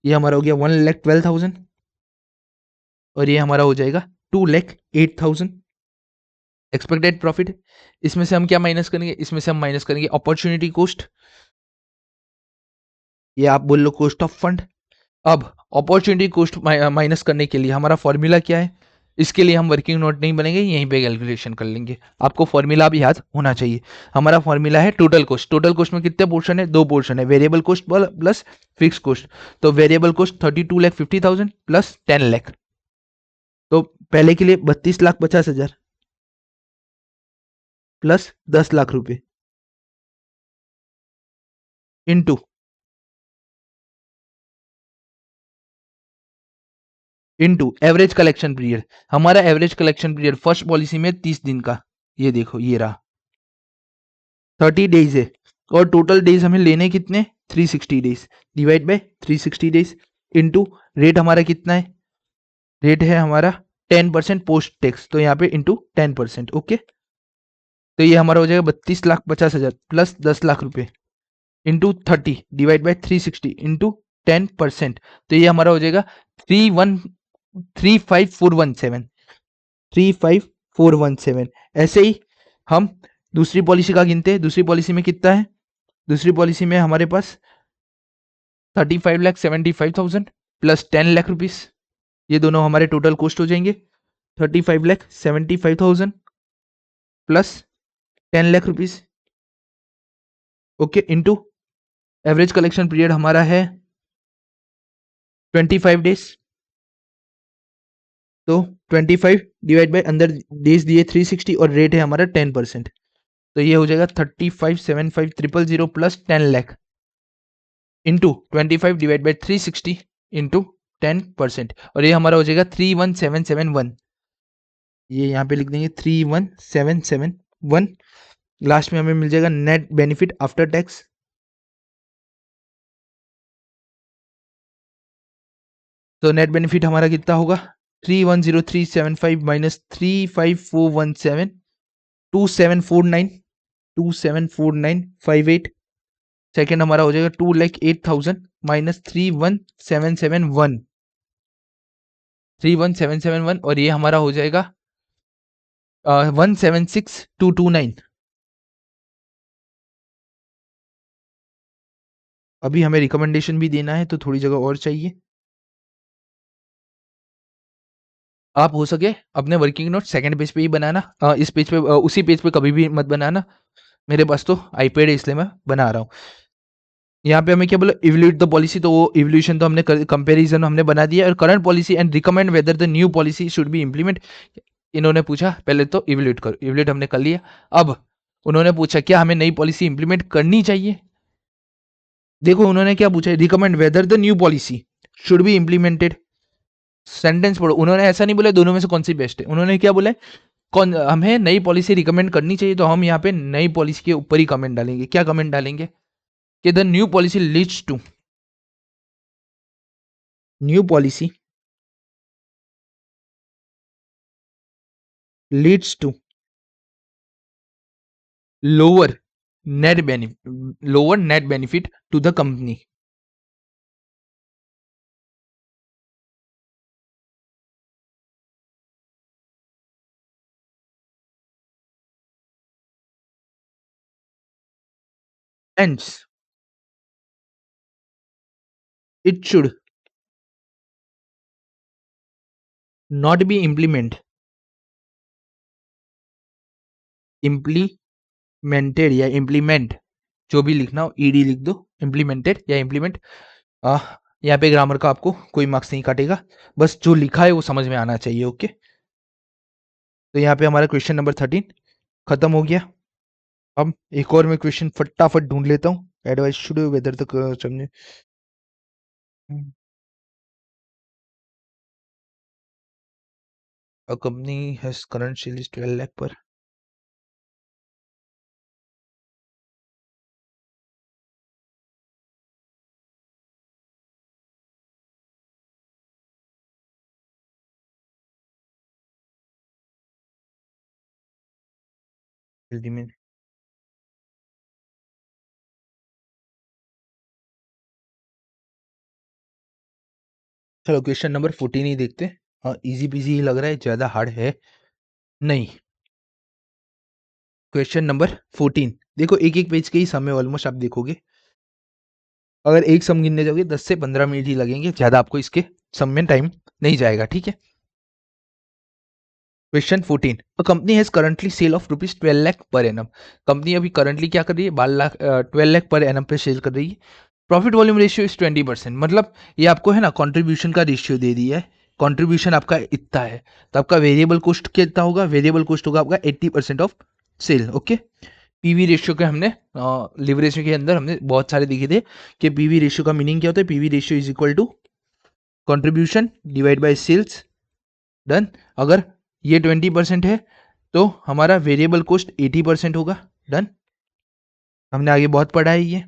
ये हमारा हो गया 1,12,000 और ये हमारा हो जाएगा 2,08,000 एक्सपेक्टेड प्रॉफिट। इसमें से हम क्या माइनस करेंगे, इसमें से हम माइनस करेंगे अपॉर्चुनिटी कॉस्ट, ये आप बोल लो कॉस्ट ऑफ फंड। अब अपॉर्चुनिटी कॉस्ट माइनस करने के लिए हमारा फॉर्मूला क्या है, इसके लिए हम वर्किंग नोट नहीं बनेंगे, यहीं पे कैलकुलेशन कर लेंगे। आपको फॉर्मूला भी याद होना चाहिए। हमारा फॉर्मूला है टोटल कॉस्ट, टोटल कॉस्ट में कितने पोर्शन है, 2 पोर्शन है, variable cost plus fix cost. तो वेरिएबल कॉस्ट 32,50,000 प्लस 10 लाख, तो पहले के लिए 32,50,000 प्लस 10 लाख रुपए इंटू एवरेज कलेक्शन पीरियड। हमारा average collection period first policy में 30 दिन का, ये देखो ये रहा 30 डेज है, और टोटल डेज हमें लेने कितने 360 days, divide bye 360 days into rate हमारा कितना है, रेट है हमारा 10% पोस्ट टैक्स, तो यहाँ पे इंटू 10%। ओके, तो ये हमारा हो जाएगा 32,50,000 प्लस 10 लाख रुपए इंटू 30 डिवाइड बाय 360 इंटू 10%, तो ये हमारा हो जाएगा 3,54,1,7, 3,54,1,7। ऐसे ही हम दूसरी पॉलिसी का गिनते हैं, दूसरी पॉलिसी में कितना है, दूसरी पॉलिसी में हमारे पास 35,75,000 प्लस 10 लाख रुपीस, ये दोनों हमारे टोटल कॉस्ट हो जाएंगे 35,75,000 plus 10 lakh rupees. Okay, into average collection period हमारा है 25 डेज, तो 25 डिवाइड बाय अंदर डेज दिए 360 और रेट है हमारा 10%, तो ये हो जाएगा 35,75,000 plus 10 lakh into 25 divide by 360 into 10%, और ये हमारा हो जाएगा 3,1771, ये यहाँ पे लिख देंगे 3,1771। लास्ट में हमें मिल जाएगा नेट बेनिफिट आफ्टर टैक्स, तो नेट बेनिफिट हमारा कितना होगा 3,10,375 माइनस 3,54,1,7, 2,749, 2,749,58। सेकेंड हमारा हो जाएगा 2,08,000 माइनस 3,1771, 3,1771, और ये हमारा हो जाएगा 1,76,229। अभी हमें रिकमेंडेशन भी देना है, तो थोड़ी जगह और चाहिए। आप हो सके अपने वर्किंग नोट सेकंड पेज पे ही बनाना, इस पेज पे उसी पेज पे कभी भी मत बनाना। मेरे पास तो आईपैड है इसलिए मैं बना रहा हूँ। यहाँ पे हमें क्या बोला, इवल्यूट द पॉलिसी, तो वो इवोल्यूशन तो हमने कंपैरिजन हमने बना दिया, और current policy and recommend whether the new policy should be implement. इन्होंने पूछा पहले तो इवल्यूट करो, इवल्यूट हमने कर लिया। अब उन्होंने पूछा क्या हमें नई पॉलिसी इंप्लीमेंट करनी चाहिए। देखो उन्होंने क्या पूछा, recommend whether the new policy should be implemented. Sentence पढ़ो, उन्होंने ऐसा नहीं बोला दोनों में से कौन सी बेस्ट है, उन्होंने क्या बोला, कौन हमें नई पॉलिसी रिकमेंड करनी चाहिए, तो हम यहाँ पे नई पॉलिसी के ऊपर ही कमेंट डालेंगे। क्या कमेंट डालेंगे कि the new policy leads to, new policy leads to lower lower net benefit to the company. Hence, it should not be implemented या implement, जो भी लिखना हो ईडी लिख दो, इम्प्लीमेंटेड या इम्प्लीमेंट। यहाँ पे ग्रामर का आपको कोई मार्क्स नहीं काटेगा, बस जो लिखा है वो समझ में आना चाहिए। ओके, तो यहाँ पे हमारा क्वेश्चन नंबर 13 खत्म हो गया। अब एक और मैं क्वेश्चन फटाफट ढूंढ लेता हूँ। एडवाइस शुड वेदर तक समझे। A company has current sales 12 lakh per, चलो क्वेश्चन नंबर 14 ही देखते हैं। हाँ इजी पीजी ही लग रहा है, ज्यादा हार्ड है नहीं। क्वेश्चन नंबर 14 देखो, एक एक पेज के ही सम है ऑलमोस्ट, आप देखोगे अगर एक सम गिनने जाओगे 10 से 15 मिनट ही लगेंगे, ज्यादा आपको इसके सम में टाइम नहीं जाएगा। ठीक है, question 14, a company has currently sale of rupees 12 lakh per annum. Company अभी करंटली क्या कर रही है, 12 लाख पर एनम पे सेल कर रही है। प्रॉफिट वॉल्यूम रेशियो इज 20%, मतलब ये आपको है ना कंट्रीब्यूशन का रेशियो दे दिया है, कंट्रीब्यूशन आपका इतना है, तो आपका वेरिएबल कॉस्ट कितना होगा, वेरिएबल कॉस्ट होगा आपका 80% of sale. Okay, PV ratio के हमने लिवरेज के अंदर हमने बहुत सारे दिखे थे कि पीवी रेशियो का मीनिंग क्या होता है, PV ratio is equal to contribution divide by sales. Done, अगर ये 20% है तो हमारा वेरिएबल कॉस्ट 80% होगा। डन, हमने आगे बहुत पढ़ा है ये।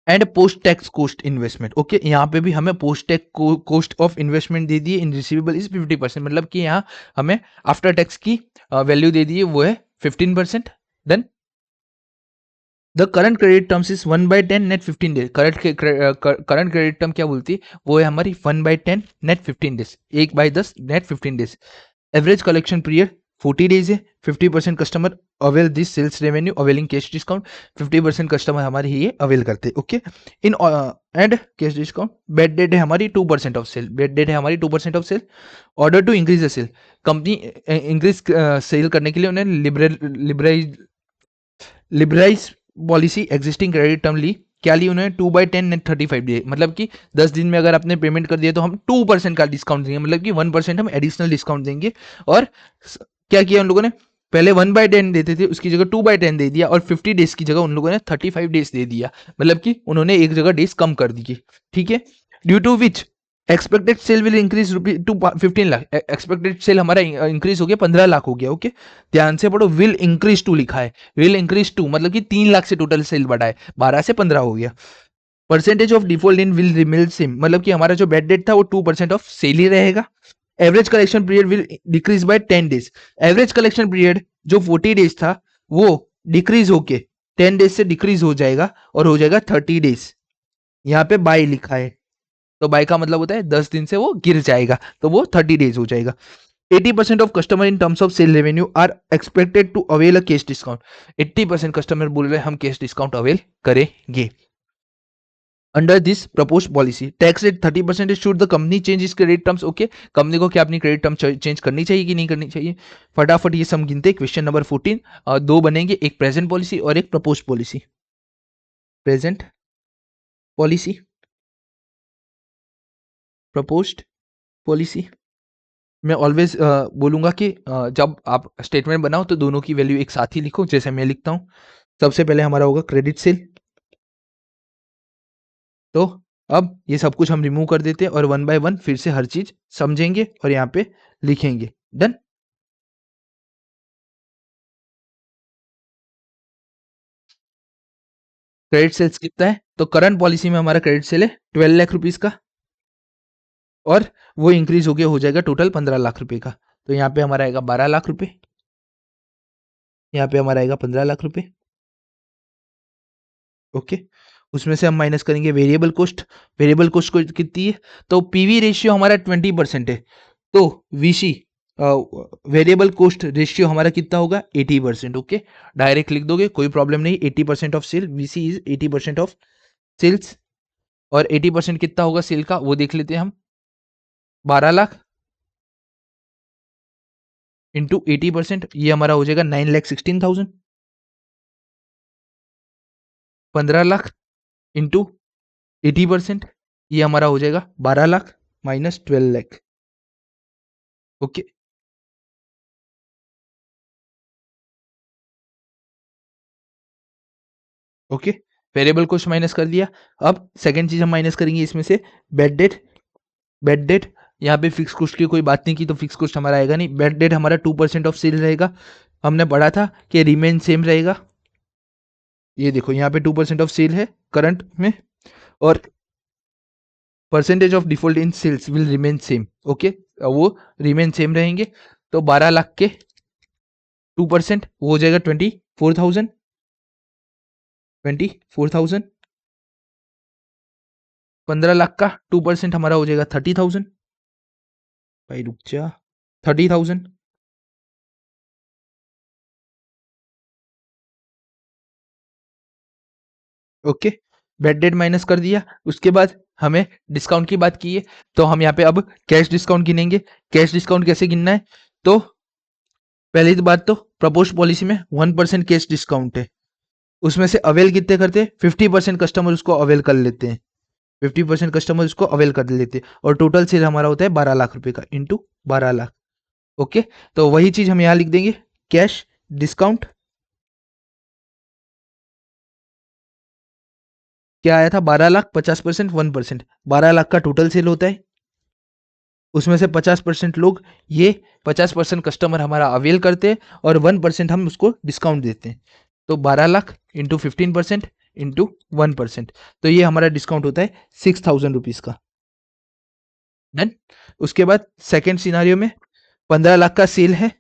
And post tax cost investment, okay, यहाँ पे भी हमें post tax cost of investment दे दी है, इन रिसीवेबल इज 50%, मतलब कि यहाँ हमें आफ्टर टैक्स की वैल्यू दे दी है, वो है 15%। Then the current credit terms is 1/10 net 15 days. Current credit term क्या बोलती है, वो है हमारी 1/10 net 15 days, 1/10 net 15 days. Average collection period 40 days है। 50% customer avail this sales revenue availing cash discount, 50% customer हमारे ही ये अवेल करते हैं। Okay, in and cash discount. Bad debt है हमारी 2% ऑफ सेल, बेड डेट है हमारी 2% of sale. Order to increase the sale, company increase sale करने के लिए उन्हें liberalise policy existing credit term ली। क्या ली उन्होंने, 2/10 नेट 35 डे, मतलब कि 10 दिन में अगर आपने पेमेंट कर दिया तो हम 2% का डिस्काउंट देंगे, मतलब कि 1% हम एडिशनल डिस्काउंट देंगे। और क्या किया उन लोगों ने, पहले 1/10 देते थे उसकी जगह 2/10 दे दिया, और 50 डेज की जगह उन लोगों ने 35 डेज दे दिया, मतलब कि उन्होंने एक जगह डेज कम कर दी। ठीक है, due to which expected sale will increase rupees to 15 lakh. Expected sale हमारा इंक्रीज हो गया 15 लाख हो गया। ओके, ध्यान से पढ़ो, विल इंक्रीज टू लिखा है, विल इंक्रीज टू मतलब कि 3 लाख से टोटल सेल बढ़ा है, 12 से 15 हो गया। Percentage of default in will Rimmel same, मतलब कि हमारा जो बेड डेट था वो 2% ऑफ सेल ही रहेगा। Average collection period will decrease by 10 days. Average collection period जो 40 डेज था वो डिक्रीज होके 10 डेज से डिक्रीज हो जाएगा और हो जाएगा 30 डेज। यहाँ पे बाय लिखा है, तो बाय का मतलब होता है 10 दिन से वो गिर जाएगा, तो वो 30 डेज हो जाएगा। 80% of customer in terms of sale revenue are expected to avail a cash discount. 80% customer बोल रहे हैं हम कैश डिस्काउंट अवेल करेंगे। Under this propose policy tax rate 30% should the company change its credit terms. Okay, company को क्या अपनी credit term change करनी चाहिए कि नहीं करनी चाहिए? फटाफट ये सम गिनते। क्वेश्चन नंबर 14, दो बनेंगे, एक प्रेजेंट पॉलिसी और एक propose policy. Present policy, proposed policy. मैं ऑलवेज बोलूंगा कि जब आप स्टेटमेंट बनाओ तो दोनों की वैल्यू एक साथ ही लिखो, जैसे मैं लिखता हूं। सबसे पहले हमारा होगा क्रेडिट सेल। तो अब ये सब कुछ हम रिमूव कर देते हैं और वन बाय वन फिर से हर चीज समझेंगे और यहाँ पे लिखेंगे। डन। क्रेडिट सेल्स कितना है? तो करंट पॉलिसी में हमारा क्रेडिट सेल है 12 लाख रुपीज का, और वो इंक्रीज हो गया हो जाएगा टोटल 15 लाख रुपए का। तो यहाँ पे हमारा आएगा 12 लाख रुपए, यहाँ पे हमारा आएगा 15 लाख रुपए। ओके, उसमें से हम माइनस करेंगे वेरिएबल कॉस्ट। वेरिएबल कॉस्ट को कितनी है? तो पीवी रेशियो हमारा 20% है, तो वीसी वेरिएबल कॉस्ट रेशियो हमारा कितना होगा? 80%। ओके, डायरेक्ट लिख दोगे, कोई प्रॉब्लम नहीं। 80% of sale, VC is 80% of sales. और 80% कितना होगा सेल का, वो देख लेते हैं हम। 12 लाख इंटू 80%, ये हमारा हो जाएगा 9,16,000। 15 लाख इंटू 80%, ये हमारा हो जाएगा 12 lakh minus 12 lakh. Okay, okay, variable cost minus कर दिया। अब सेकंड चीज हम माइनस करेंगे इसमें से बेड डेट। बेड डेट, यहाँ पे फिक्स कॉस्ट की कोई बात नहीं की, तो फिक्स कॉस्ट हमारा आएगा नहीं। बेड डेट हमारा 2% ऑफ सेल रहेगा। हमने पढ़ा था कि रिमेन सेम रहेगा। ये देखो यहाँ पे 2% ऑफ सेल है करंट में, और percentage of default in sales will remain same. Okay, वो रिमेन सेम रहेंगे। तो 12 लाख के 2% वो हो जाएगा 24,000। 24,000। 15 लाख का 2% हमारा हो जाएगा 30,000। भाई रुक जा, 30,000। ओके, बेड डेट माइनस कर दिया। उसके बाद हमें डिस्काउंट की बात की है, तो हम यहाँ पे अब कैश डिस्काउंट गिनेंगे। कैश डिस्काउंट कैसे गिनना है? तो पहली बात तो प्रपोज पॉलिसी में 1% कैश डिस्काउंट है। उसमें से अवेल कितने करते हैं? 50% कस्टमर उसको अवेल कर लेते हैं। 50% कस्टमर उसको अवेल कर लेते हैं, और टोटल सेल हमारा होता है 12 लाख रुपए का इंटू 12 लाख। ओके, तो वही चीज हम यहाँ लिख देंगे, कैश डिस्काउंट क्या आया था? 12 लाख, 50% 1%, 12 लाख का टोटल सेल होता है। उसमें से 50% लोग, ये 50% कस्टमर हमारा अवेल करते हैं, और 1% हम उसको डिस्काउंट देते हैं। तो 12 लाख इंटू 15% इंटू 1%, तो ये हमारा डिस्काउंट होता है 6,000 रुपीज का। डन। उसके बाद सेकेंड सिनारियो में 15 लाख का सेल है,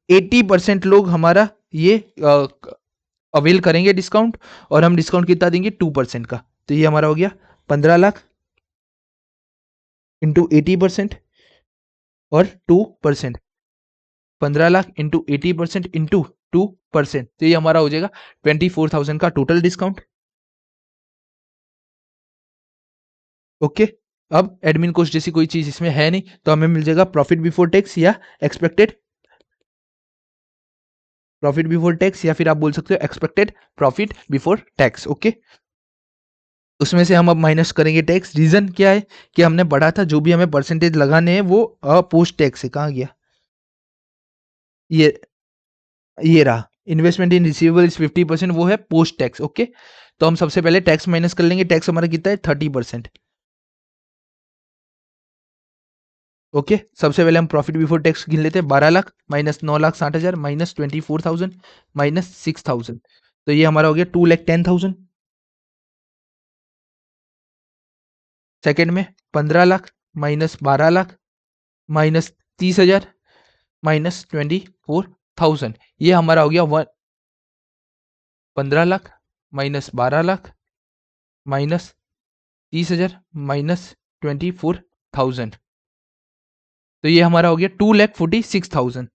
80% लोग हमारा ये अवेल करेंगे डिस्काउंट, और हम डिस्काउंट कितना देंगे? 2% का। तो ये हमारा हो गया 15 लाख इंटू 80% और 2%। 15 लाख इंटू 80% इंटू 2%, तो ये हमारा हो जाएगा 24,000 का टोटल डिस्काउंट। ओके, अब एडमिन कॉस्ट जैसी कोई चीज इसमें है नहीं, तो हमें मिल जाएगा प्रॉफिट बिफोर टैक्स या एक्सपेक्टेड प्रॉफिट बिफोर टैक्स, या फिर आप बोल सकते हो expected profit before tax. Okay, उसमें से हम अब माइनस करेंगे टैक्स। रीजन क्या है? कि हमने पढ़ा था जो भी हमें परसेंटेज लगाने हैं वो पोस्ट टैक्स है। कहाँ गया? ये ये रहा, इन्वेस्टमेंट इन रिसीवेबल इज 50%, वो है पोस्ट टैक्स। ओके, तो हम सबसे पहले टैक्स माइनस कर लेंगे। टैक्स हमारा कितना है? 30%। ओके, सबसे पहले हम प्रॉफिट बिफोर टैक्स गिन लेते हैं। 12 लाख माइनस 9,60,000 माइनस 24,000 माइनस 6,000, तो ये हमारा हो गया 2,10,000। सेकेंड में 15 lakh minus 12 lakh minus 30,000 minus 24,000, ये हमारा हो गया 15 lakh minus 12 lakh minus 30,000 minus 24,000, तो ये हमारा हो गया 2,46,000।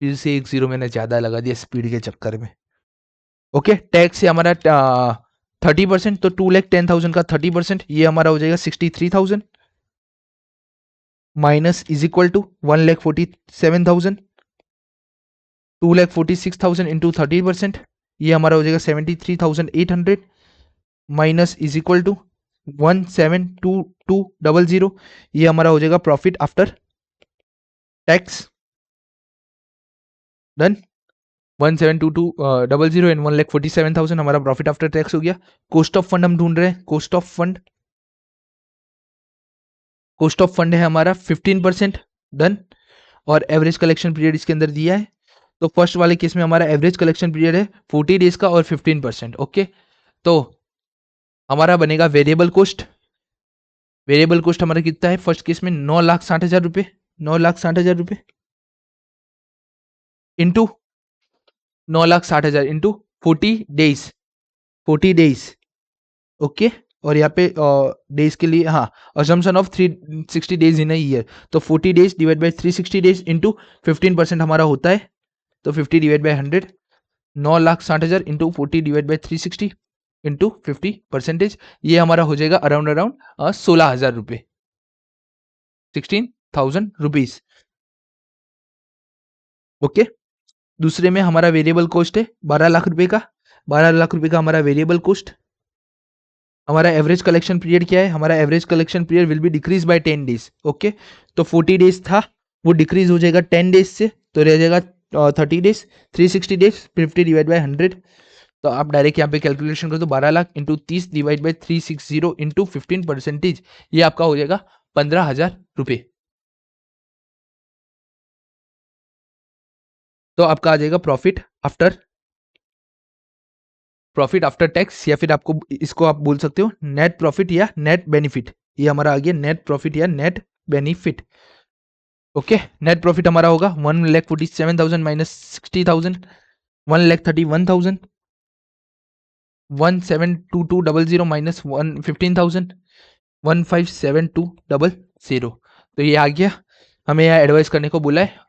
फिर से एक जीरो मैंने ज्यादा लगा दिया स्पीड के चक्कर में। ओके, टैक्स से हमारा 30%, तो 2,10,000 का 30% ये हमारा हो जाएगा 63,000 minus is equal to 1,47,000, 2,46,000 into 30%, ये हमारा हो जाएगा 73,800 माइनस इज इक्वल टू 1,722,000, ये हमारा हो जाएगा profit after tax. Done. 1,722,000 and 1,47,000 हमारा प्रॉफिट आफ्टर टैक्स हो गया। कॉस्ट ऑफ फंड हम ढूंढ रहे हैं। कॉस्ट ऑफ फंड है हमारा 15%। डन। और एवरेज कलेक्शन पीरियड इसके अंदर दिया है। तो फर्स्ट वाले केस में हमारा एवरेज कलेक्शन पीरियड है 40 डेज का और 15%। ओके, तो हमारा बनेगा वेरिएबल कॉस्ट। वेरिएबल कॉस्ट हमारा कितना है फर्स्ट केस में 9,60,000 रुपए, 9,60,000 रुपए इंटू 9,60,000 इंटू 40 डेज। ओके, और यहाँ पे डेज के लिए हाँ assumption of 360 days in a year, तो 40 days divide bye 360 days into 15% हमारा होता है, तो 50 divide by 100, 9,60,000 into 40 divide by 360 into 50%, ये हमारा हो जाएगा अराउंड 16,000 रुपये, 16,000 रुपीज। ओके, दूसरे में हमारा वेरिएबल कॉस्ट है 12 लाख रुपए का, 12 लाख रुपए का हमारा वेरिएबल कॉस्ट। हमारा एवरेज कलेक्शन पीरियड क्या है, हमारा average collection period will be decrease by 10 days. Okay, तो 40 डेज था वो डिक्रीज हो जाएगा 10 डेज से, तो रह जाएगा 30 डेज, 360 डेज, 50 डिवाइड बाय 100, तो आप डायरेक्ट यहाँ पे कैलकुलेशन कर दो 12 lakh into 30 divide by 360 into 15%, ये आपका हो जाएगा 15,000 रुपये। तो आपका आ जाएगा प्रॉफिट आफ्टर टैक्स, या फिर आपको इसको आप बोल सकते हो नेट प्रॉफिट या नेट बेनिफिट। ये हमारा आ गया नेट प्रॉफिट या net benefit. Okay, net profit हमारा होगा 1,47,000 माइनस 60,000, 1,31,000, 1,722,000 माइनस 15,000, 1,572,000। तो ये आ गया, हमें यहाँ एडवाइस करने को बोला है।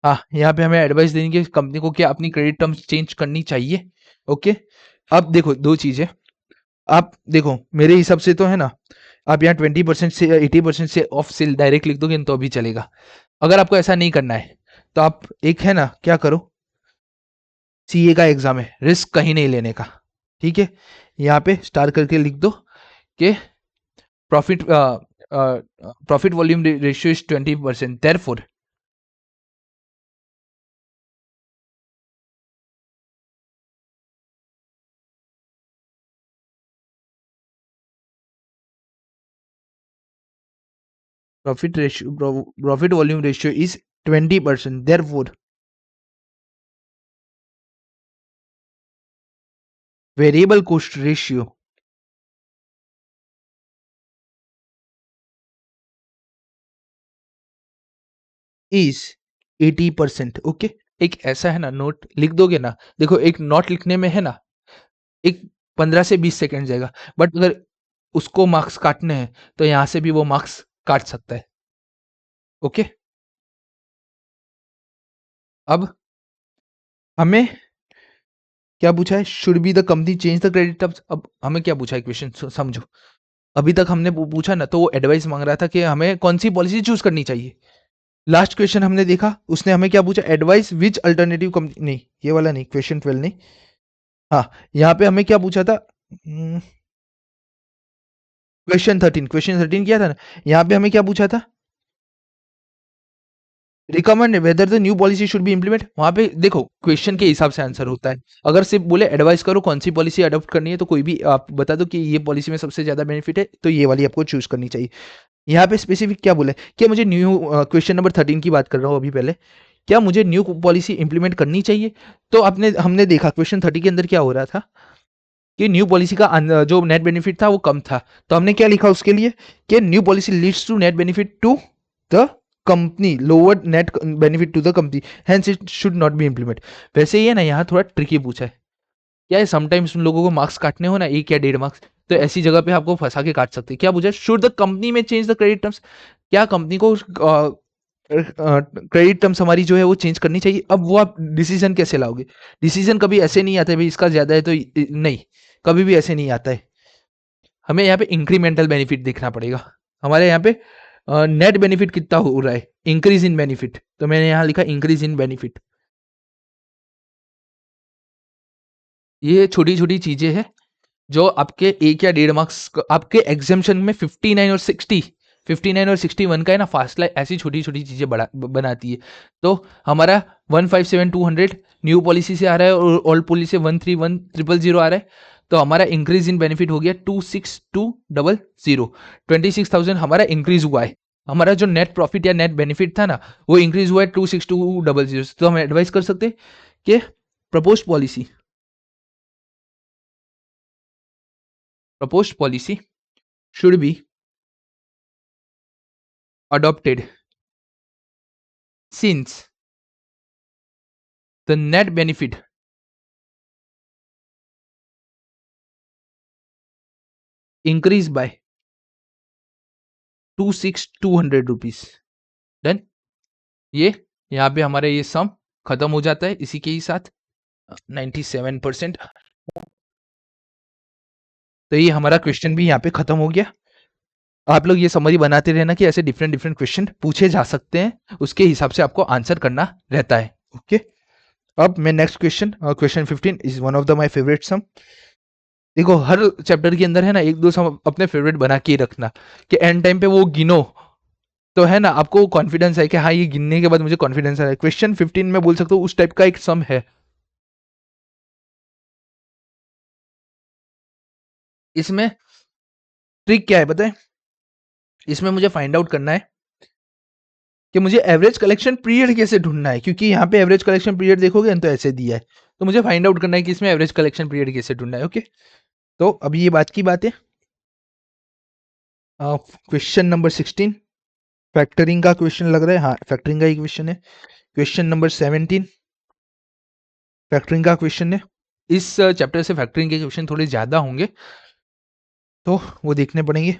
हाँ, यहाँ पे हमें एडवाइस देंगे कंपनी को कि अपनी क्रेडिट टर्म्स चेंज करनी चाहिए। ओके, अब देखो दो चीजें, आप देखो मेरे हिसाब से तो है ना, आप यहाँ 20% से 80% से ऑफ सेल डायरेक्ट लिख दोगे तो अभी चलेगा। अगर आपको ऐसा नहीं करना है तो आप एक है ना क्या करो, सीए का एग्जाम है, रिस्क कहीं नहीं लेने का। ठीक है, यहाँ पे स्टार करके लिख दो कि profit volume ratio is 20%, therefore profit volume ratio is 20%, therefore variable cost ratio is 80%। Okay, एक ऐसा है ना नोट लिख दोगे ना, देखो एक नोट लिखने में है ना एक 15 से 20 सेकंड जाएगा, बट अगर उसको मार्क्स काटने हैं तो यहां से भी वो मार्क्स काट सकता है। ओके, अब हमें क्या पूछा है, should be the company change the credit terms. अब हमें क्या पूछा है क्वेश्चन समझो, अभी तक हमने पूछा ना तो वो एडवाइस मांग रहा था कि हमें कौन सी पॉलिसी चूज करनी चाहिए। लास्ट क्वेश्चन हमने देखा उसने हमें क्या पूछा, एडवाइस विच अल्टरनेटिव कंपनी, नहीं ये वाला नहीं, क्वेश्चन 12 नहीं, हाँ यहाँ पे हमें क्या पूछा था, क्वेश्चन 13 क्या था ना, यहाँ पे हमें क्या पूछा था, recommend whether the new policy should be implement. वहां पे देखो क्वेश्चन के हिसाब से आंसर होता है, अगर सिर्फ बोले एडवाइस करो कौन सी पॉलिसी अडॉप्ट करनी है तो कोई भी आप बता दो कि ये पॉलिसी में सबसे ज्यादा बेनिफिट है तो ये वाली आपको चूज करनी चाहिए। यहाँ पे स्पेसिफिक क्या बोले, क्या मुझे न्यू क्वेश्चन नंबर 13 की बात कर रहा हूँ अभी पहले, क्या मुझे न्यू पॉलिसी इंप्लीमेंट करनी चाहिए। तो आपने हमने देखा क्वेश्चन 30 के अंदर क्या हो रहा था कि न्यू पॉलिसी का जो नेट बेनिफिट था वो कम था, तो हमने क्या लिखा उसके लिए कि new policy leads to net benefit to the company, lower net benefit to the company, hence it should not be implement. वैसे ही है ना, यहाँ थोड़ा ट्रिकी पूछा है, क्या है समटाइम्स उन लोगों को मार्क्स काटने हो ना 1 या 1.5 मार्क्स, तो ऐसी जगह पे आपको फंसा के काट सकते हैं। क्या पूछा, शुड द कंपनी में चेंज द क्रेडिट टर्म्स, क्या कंपनी को क्रेडिट टर्म्स हमारी जो है वो चेंज करनी चाहिए। अब वो आप डिसीजन कैसे लाओगे? डिसीजन कभी ऐसे नहीं आता है भाई इसका ज़्यादा है तो नहीं, कभी भी ऐसे नहीं आता है। हमें यहाँ पे इंक्रीमेंटल बेनिफिट देखना पड़ेगा। हमारे यहाँ पे नेट बेनिफिट कितना हो रहा है, इंक्रीज इन बेनिफिट, तो मैंने यहाँ लिखा इंक्रीज इन बेनिफिट। ये छोटी छोटी चीजें हैं जो आपके 1 या 1.5 मार्क्स आपके एग्जामेशन में 59 और 60, 59 और 61 का है ना फासला, ऐसी छोटी छोटी चीजें बनाती है। तो हमारा 157,200 न्यू पॉलिसी से आ रहा है और ओल्ड पॉलिसी से 131,000 आ रहा है। तो हमारा इंक्रीज इन बेनिफिट हो गया 26,200, 26,000 हमारा इंक्रीज हुआ है। हमारा जो नेट प्रॉफिट या नेट बेनिफिट था ना वो इंक्रीज हुआ है 26,200। तो हम एडवाइस कर सकते हैं कि propose policy, proposed policy should be adopted since the net benefit increased by 26,200 rupees. Done. ये यहाँ पे हमारा ये सम खत्म हो जाता है इसी के ही साथ 97%। तो ये हमारा क्वेश्चन भी यहाँ पे खत्म हो गया। आप लोग ये समरी बनाते रहना कि ऐसे डिफरेंट डिफरेंट क्वेश्चन पूछे जा सकते हैं, उसके हिसाब से आपको आंसर करना रहता है। ओके, अब मैं next question, question 15 is one of the my favourite sum. देखो हर चैप्टर के अंदर है ना एक दो सम अपने फेवरेट बना के ही रखना कि एंड टाइम पे वो गिनो तो है ना आपको कॉन्फिडेंस है कि हाँ ये गिनने के बाद मुझे कॉन्फिडेंस है। क्वेश्चन 15 में बोल सकते हो उस टाइप का एक सम है। इसमें ट्रिक क्या है पता है? इसमें मुझे फाइंड आउट करना है कि मुझे एवरेज कलेक्शन पीरियड कैसे ढूंढना है, क्योंकि यहाँ पे एवरेज कलेक्शन पीरियड देखोगे तो ऐसे दिया है। तो मुझे फाइंड आउट करना है कि इसमें एवरेज कलेक्शन पीरियड कैसे ढूंढना है। ओके, तो अभी ये बात की बात है। क्वेश्चन नंबर 16 फैक्टरिंग का क्वेश्चन लग रहा है। हाँ, फैक्टरिंग का ही क्वेश्चन है। क्वेश्चन नंबर 17 फैक्टरिंग का क्वेश्चन है। इस चैप्टर से फैक्टरिंग के क्वेश्चन थोड़े ज्यादा होंगे तो वो देखने पड़ेंगे।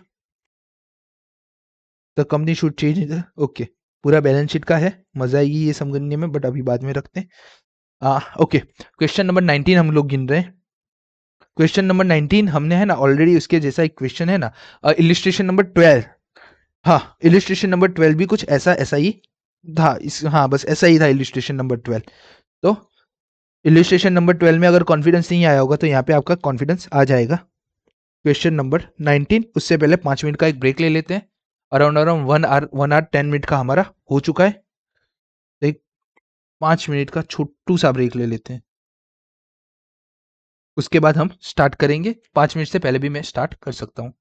The company should change. Okay, पूरा बैलेंस शीट का है, मजा आएगी ये समझने में, बट अभी बाद में रखते हैं। ओके, क्वेश्चन नंबर 19 हम लोग गिन रहे हैं। क्वेश्चन नंबर 19 हमने है ना ऑलरेडी उसके जैसा एक क्वेश्चन है ना, इलिस्ट्रेशन नंबर 12। हाँ, इलिस्ट्रेशन नंबर 12 भी कुछ ऐसा ऐसा ही था इस, हाँ बस ऐसा ही था इलिस्ट्रेशन नंबर 12। तो इलिस्ट्रेशन नंबर 12 में अगर कॉन्फिडेंस नहीं आया होगा तो यहाँ पे आपका कॉन्फिडेंस आ जाएगा। क्वेश्चन नंबर 19, उससे पहले 5 मिनट का एक ब्रेक ले लेते हैं। अराउंड अराउंड 1 आवर 10 मिनट का हमारा हो चुका है। तो एक 5 मिनट का छोटू सा ब्रेक ले लेते हैं, उसके बाद हम स्टार्ट करेंगे। 5 मिनट से पहले भी मैं स्टार्ट कर सकता हूँ।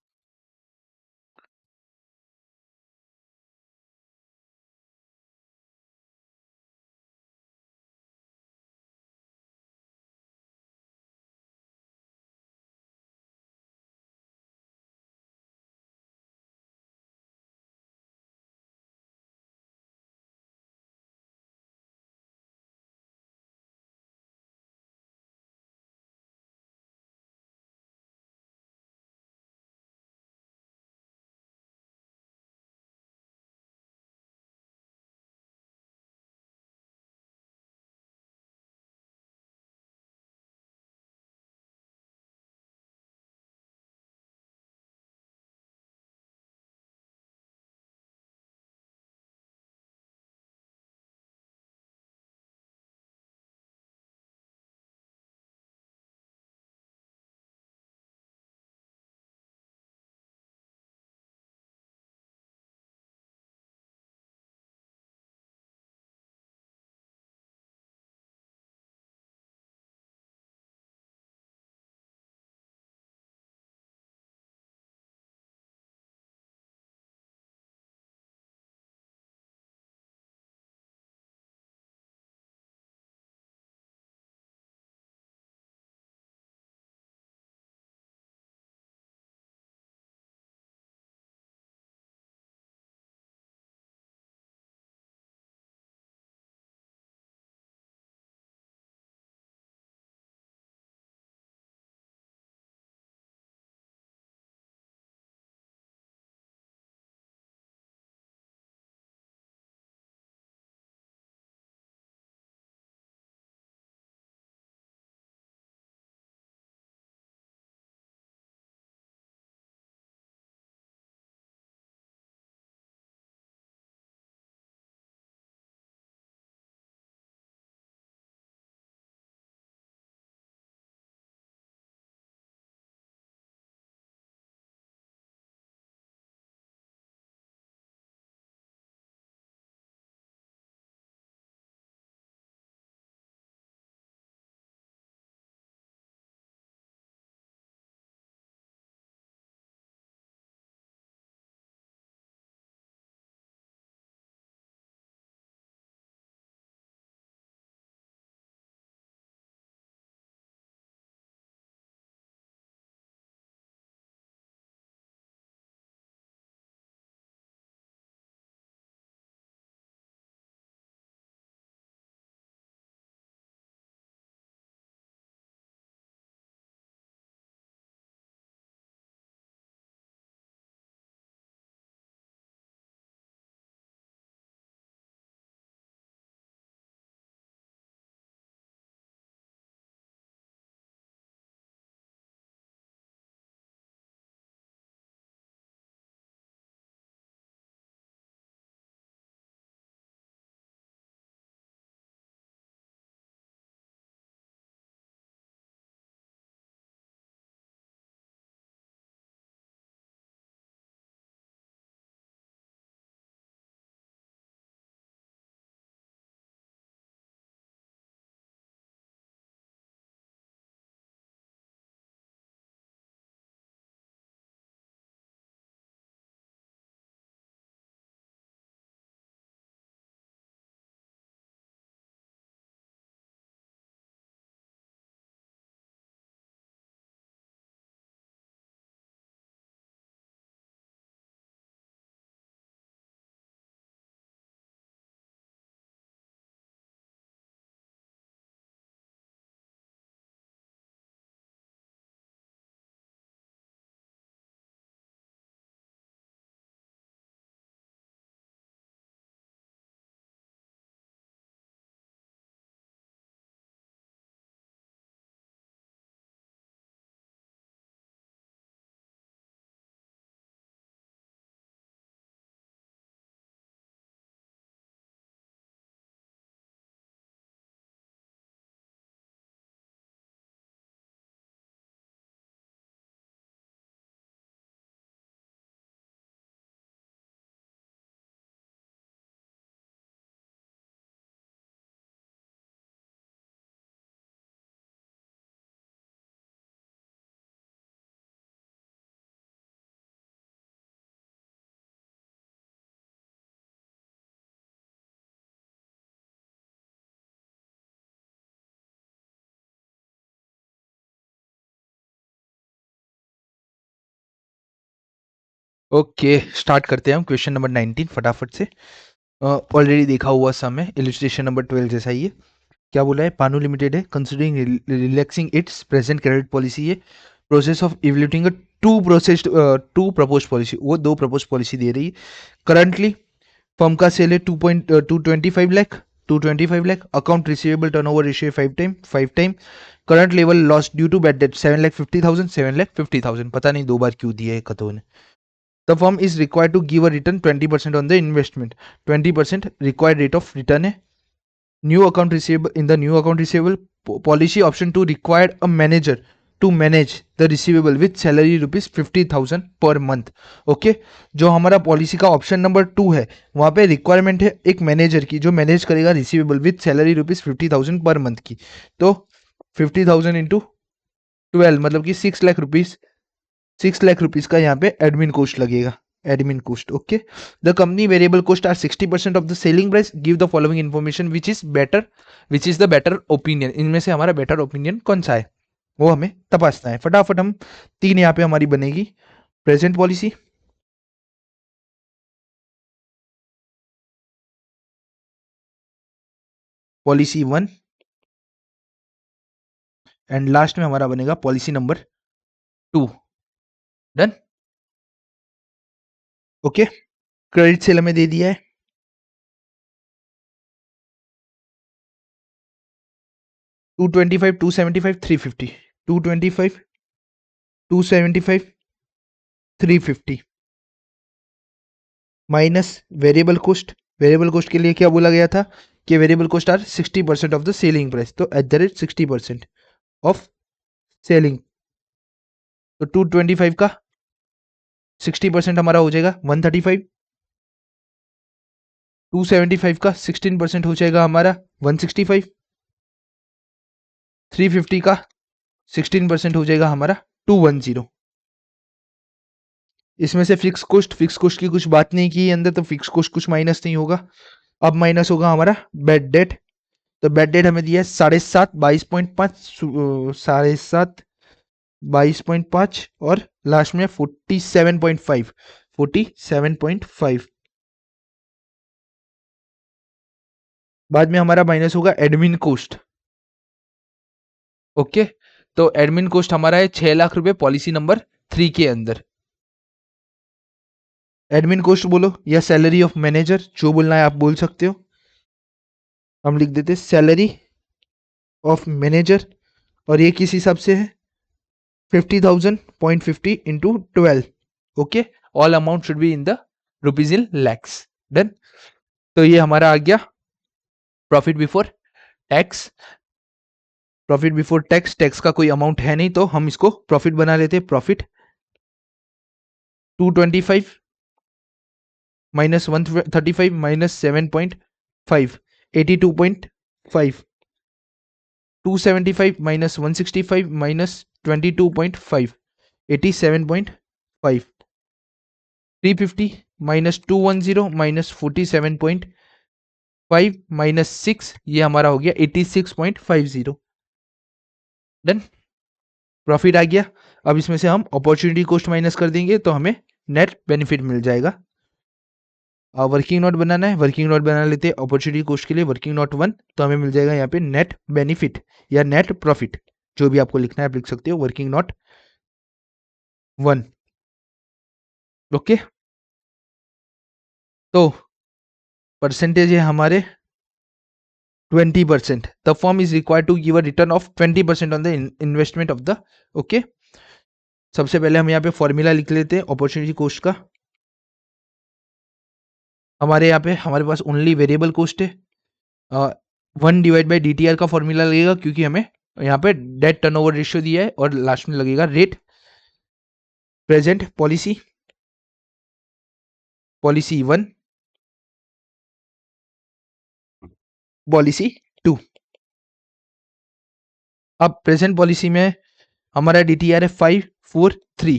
ओके, स्टार्ट करते हैं हम क्वेश्चन नंबर 19 फटाफट से। ऑलरेडी देखा हुआ सम है, इलस्ट्रेशन नंबर 12 जैसा ही है। क्या बोला है, पानू लिमिटेड है considering relaxing its present credit policy है, process of evaluating to propose policy, वो दो प्रपोज पॉलिसी दे रही है। करंटली फर्म का सेल है 2.225 lakh, 225 lakh. Account receivable turnover ratio 5 time. Current level loss due to bad debt 7,50,000, 7,50,000। पता नहीं दो बार क्यों दिया है कतो ने। The firm is required to give a return 20% on the investment. 20% required rate of return है. New account receivable, in the new account receivable policy option to require a manager to manage the receivable with salary rupees 50,000 per month. Okay, जो हमारा policy का option number 2 है वहाँ पे requirement है एक manager की जो मैनेज करेगा receivable with salary rupees 50,000 per month की। तो 50,000 इंटू 12 मतलब कि 6 लाख रुपीज, 6 लाख रुपीज का यहाँ पे एडमिन कोस्ट लगेगा, admin cost. Okay, the company variable cost are 60% of the selling price. Give the following information which is the better opinion. इनमें से हमारा बेटर ओपिनियन कौन सा है वो हमें तपासना है। फटाफट हम तीन यहाँ पे हमारी बनेगी। Present policy, policy 1 and last में हमारा बनेगा policy number 2। Done. Okay, credit sale हमें दे दिया है 225, 275, 350, 225, 275, 350 minus variable cost. Variable cost के लिए क्या बोला गया था कि variable cost are 60% of the selling price, तो at the rate 60% of selling. तो 225 का 60% हमारा हो जाएगा 135, 275 का 16% हो जाएगा हमारा 165, 350 का 16% हो जाएगा हमारा 210। इसमें से फिक्स कोस्ट की कुछ बात नहीं की अंदर, तो फिक्स कोस्ट कुछ माइनस नहीं होगा। अब माइनस होगा हमारा बेड डेट। तो बेड डेट हमें दिया है 7.5, 22.5, 7.5, 22.5 और लास्ट में 47.5, 47.5। बाद में हमारा माइनस होगा एडमिन कोस्ट। ओके, तो एडमिन कोस्ट हमारा है 6 लाख रुपए पॉलिसी नंबर 3 के अंदर। एडमिन कोस्ट बोलो या सैलरी ऑफ मैनेजर, जो बोलना है आप बोल सकते हो। हम लिख देते सैलरी ऑफ मैनेजर और ये किस हिसाब से है 50,000.50 into 12। Okay, all amount should be in the rupees in lakhs. Done. तो ये हमारा आ गया profit before tax. Profit before tax, tax का कोई अमाउंट है नहीं तो हम इसको प्रॉफिट बना लेते हैं। Profit 225 minus 135 minus 7.5, 82.5, 275 minus 165 minus 22.5, 87.5, 350 minus 210 minus 47.5 minus 6, ये हमारा हो गया 86.50। डन, प्रॉफिट आ गया। अब इसमें से हम अपॉर्चुनिटी कॉस्ट माइनस कर देंगे तो हमें नेट बेनिफिट मिल जाएगा। वर्किंग नोट बनाना है, वर्किंग नोट बना लेते हैं अपॉर्चुनिटी कॉस्ट के लिए। वर्किंग नोट 1, तो हमें मिल जाएगा यहाँ पे नेट बेनिफिट या नेट प्रॉफिट, जो भी आपको लिखना है आप लिख सकते हो। Working note 1। ओके, तो परसेंटेज है हमारे 20%। The firm is required to give a return of 20% on the investment of the. Okay, सबसे पहले हम यहाँ पे फॉर्मूला लिख लेते हैं अपॉर्चुनिटी कॉस्ट का। हमारे यहाँ पे हमारे पास ओनली वेरिएबल कॉस्ट है। 1/DTR का फॉर्मूला लगेगा क्योंकि हमें यहाँ पे डेट टर्नओवर रेशियो दिया है और लास्ट में लगेगा rate. Present policy, policy 1, policy 2। अब प्रेजेंट पॉलिसी में हमारा DTR है 543,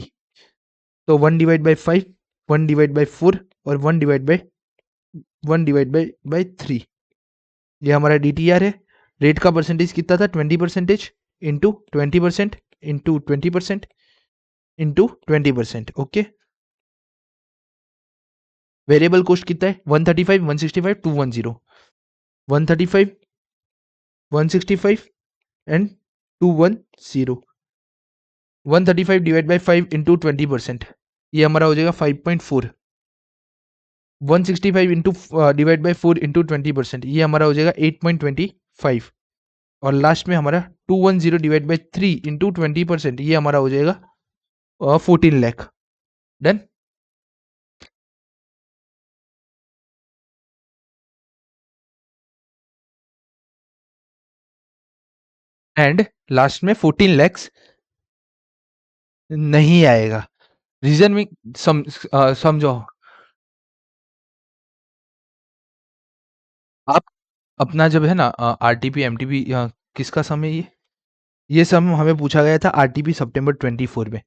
तो 1/5, 1/4 और 1/3। ये हमारा DTR है। रेट का परसेंटेज कितना था 20%, into 20%, into 20%, into 20%। Okay, variable cost कितना है 135, 165, 210, 135, 165 एंड 210। 135 डिवाइड बाई 5 इंटू 20%, ये हमारा हो जाएगा 5.4। 165 इंटू डिवाइड बाई 4 इंटू 20%, ये हमारा हो जाएगा 8.25। और लास्ट में हमारा 210 डिवाइड बाई 3 इंटू 20%, ये हमारा हो जाएगा 14 लाख। डन। एंड लास्ट में 14 लैक्स नहीं आएगा। रीजन में समझो। आप अपना जब है ना आरटीपी एमटीपी किसका सम है ये सम हमें पूछा गया था आरटीपी सितंबर 24 में।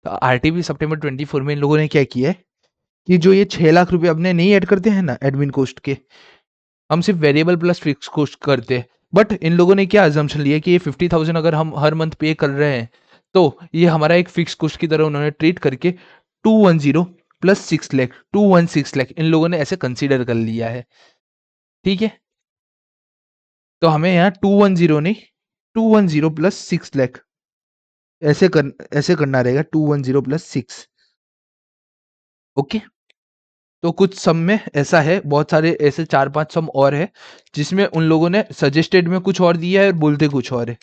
तो आरटीपी सितंबर 24 में इन लोगों ने क्या किया है कि जो ये 6 लाख रुपए अपने नहीं ऐड करते हैं ना एडमिन कोस्ट के, हम सिर्फ वेरिएबल प्लस फिक्स कोस्ट करते हैं। बट इन लोगों ने क्या अजम्पशन लिया कि ये 50,000 अगर हम हर मंथ पे कर रहे हैं तो ये हमारा एक फिक्स कोस्ट की तरह उन्होंने ट्रीट करके 210 प्लस 6 लाख 216 लाख इन लोगों ने ऐसे कंसीडर कर लिया है। ठीक है, तो हमें यहाँ 210 नहीं 210 प्लस 6 लाख ऐसे करना रहेगा 210 प्लस 6। ओके, तो कुछ सम में ऐसा है, बहुत सारे ऐसे 4-5 सम और है जिसमें उन लोगों ने सजेस्टेड में कुछ और दिया है और बोलते कुछ और है।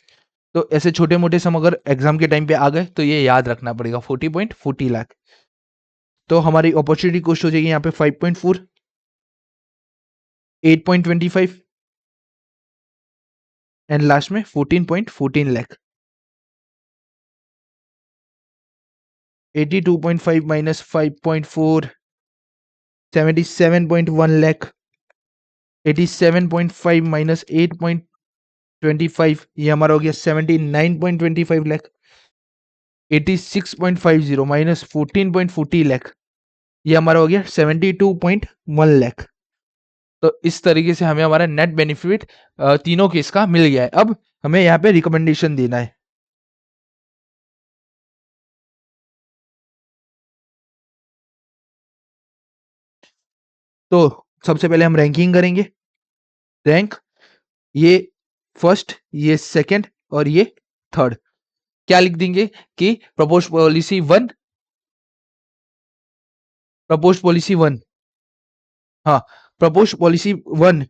तो ऐसे छोटे मोटे सम अगर एग्जाम के टाइम पे आ गए तो ये याद रखना पड़ेगा 40.40 लाख। तो हमारी अपॉर्चुनिटी कॉस्ट हो जाएगी यहाँ पे 5.4, 8.25 एंड लास्ट में 14.14 लाख। 82.5 माइनस 5.4 77.1 लाख। 87.5 माइनस 8.25 ये हमारा हो गया 79.25 लाख। 86.50 माइनस 14.40 लाख ये हमारा हो गया 72.1 लाख। तो इस तरीके से हमें हमारा नेट बेनिफिट तीनों केस का मिल गया है। अब हमें यहाँ पे रिकमेंडेशन देना है। तो सबसे पहले हम रैंकिंग करेंगे। रैंक ये फर्स्ट, ये सेकंड और ये थर्ड। क्या लिख देंगे कि प्रपोज पॉलिसी 1, प्रपोज पॉलिसी 1, हाँ propose policy 1,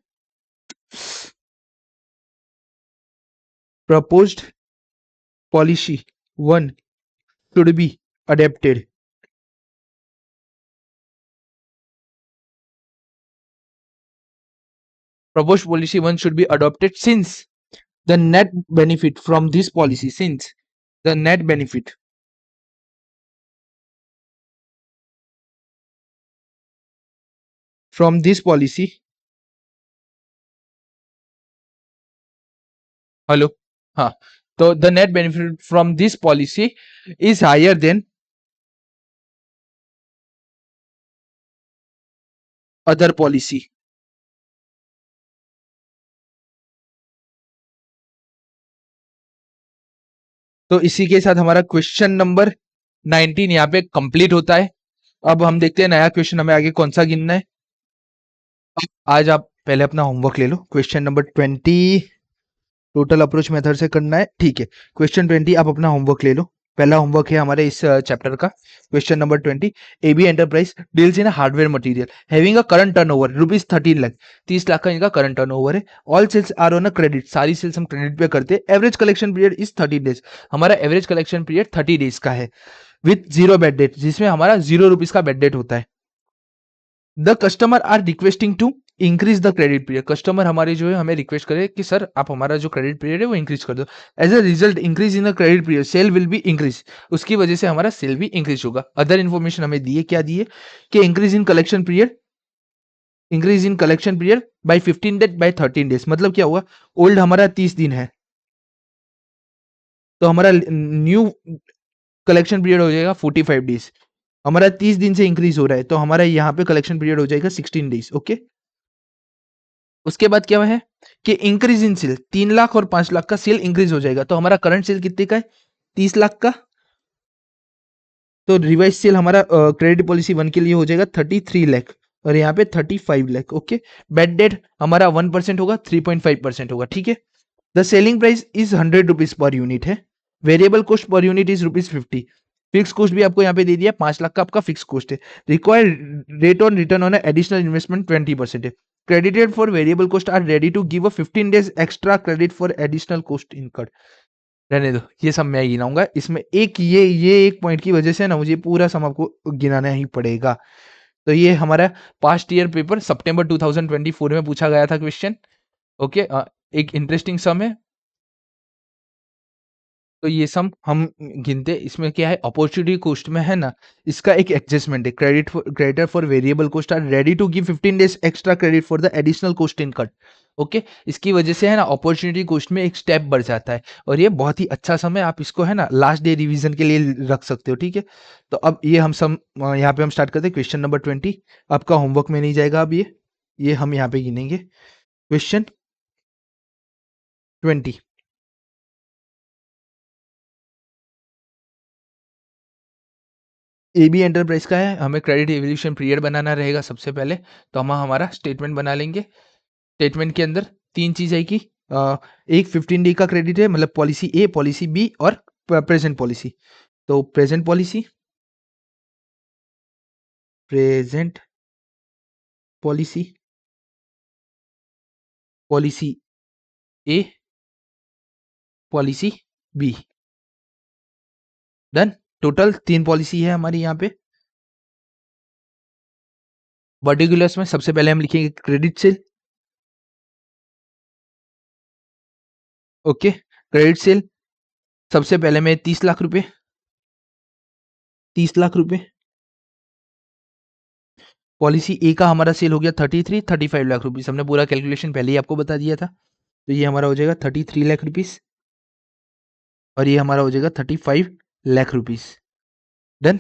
proposed policy 1 should be adapted. Proposed policy 1 should be adopted since the net benefit from this policy, since the net benefit from this policy, hello, हाँ, तो the net benefit from this policy is higher than other policy. तो इसी के साथ हमारा question number 19 यहाँ पे complete होता है। अब हम देखते हैं नया क्वेश्चन हमें आगे कौन सा गिनना है। आज आप पहले अपना होमवर्क ले लो। Question number 20 total approach method से करना है। ठीक है, क्वेश्चन 20 आप अपना होमवर्क ले लो। पहला होमवर्क है हमारे इस चैप्टर का question number 20। AB enterprise deals in hardware material having a current turnover rupees 13 lakh, 30 lakh का इनका करंट टर्नओवर है। All sales are on a credit, सारी सेल्स हम क्रेडिट पे करते हैं। Average collection period is 30 days, हमारा एवरेज कलेक्शन पीरियड 30 डेज का है विथ जीरो बेड डेट, जिसमें हमारा 0 रुपीज का बेड डेट होता है। The customer are requesting to increase the credit period, customer हमारे जो है हमें रिक्वेस्ट करे कि सर आप हमारा जो क्रेडिट पीरियड है वो इंक्रीज कर दो। As a result increase in the credit period sale will be increase, उसकी वजह से हमारा सेल भी इंक्रीज होगा। अदर इन्फॉर्मेशन हमें दी है, क्या दी है कि increase in collection period, increase in collection period by 15 days by 13 days. मतलब क्या हुआ, ओल्ड हमारा 30 दिन है तो हमारा न्यू कलेक्शन पीरियड हो जाएगा 45 डेज। हमारा 30 दिन से इंक्रीज हो रहा है तो हमारा यहाँ पे कलेक्शन पीरियड हो जाएगा 16 डेज। ओके, उसके बाद क्या है कि इंक्रीज इन सेल 3 लाख और 5 लाख का सेल इंक्रीज हो जाएगा तो हमारा करंट सेल कितने का है 30 लाख का। तो रिवाइज सेल हमारा क्रेडिट पॉलिसी 1 के लिए हो जाएगा 33 लाख। और यहाँ पे 35 लाख। ओके, बेड डेट हमारा 1% होगा, 3.5% होगा, ठीक है। The selling price is 100 rupees per unit है। Variable cost per unit is ₹50। Fix cost भी आपको यहाँ पे दे दिया, 5 लाख का आपका फिक्स कॉस्ट है। Required rate on return on additional investment 20% है। Credited for variable cost are ready to give a 15 days extra credit for additional cost incurred. रहने दो, ये सब मैं गिनाऊंगा। इसमें एक ये एक पॉइंट की वजह से ना मुझे पूरा सम आपको गिनाना ही पड़ेगा। तो ये हमारा पास्ट ईयर पेपर सितंबर 2024 में पूछा गया था क्वेश्चन। ओके, एक इंटरेस्टिंग सम है। तो ये सम हम गिनते, इसमें क्या है, अपॉर्चुनिटी कॉस्ट में है ना, इसका एक एडजस्टमेंट है। Creditor for variable cost are ready to give 15 days extra credit for the additional cost incurred. Okay, इसकी वजह से है ना अपॉर्चुनिटी कॉस्ट में एक स्टेप बढ़ जाता है, और ये बहुत ही अच्छा सम है। आप इसको है ना लास्ट डे रिवीजन के लिए रख सकते हो, ठीक है। तो अब ये हम सम यहाँ पे हम स्टार्ट करते हैं। क्वेश्चन नंबर 20 आपका होमवर्क में नहीं जाएगा। अब ये हम यहाँ पे गिनेंगे। क्वेश्चन 20, एबी एंटरप्राइज का है। हमें क्रेडिट एवोल्यूशन पीरियड बनाना रहेगा सबसे पहले। तो हम हमारा स्टेटमेंट बना लेंगे। स्टेटमेंट के अंदर तीन चीज आएगी। एक 15 डे का क्रेडिट है, मतलब पॉलिसी ए, पॉलिसी बी और प्रेजेंट पॉलिसी। तो present policy, present policy, policy A, policy B. Done. Total 3 policy है हमारी यहाँ पे। पर्टिकुलर्स में सबसे पहले हम लिखेंगे credit sale. Okay, credit sale सबसे पहले में 30 लाख रुपए, 30 लाख रुपए। पॉलिसी ए का हमारा सेल हो गया 35 लाख रुपीस। हमने पूरा कैलकुलेशन पहले ही आपको बता दिया था। तो ये हमारा हो जाएगा 33 लाख रुपीस, और ये हमारा हो जाएगा 35 लाख रुपीस। डन।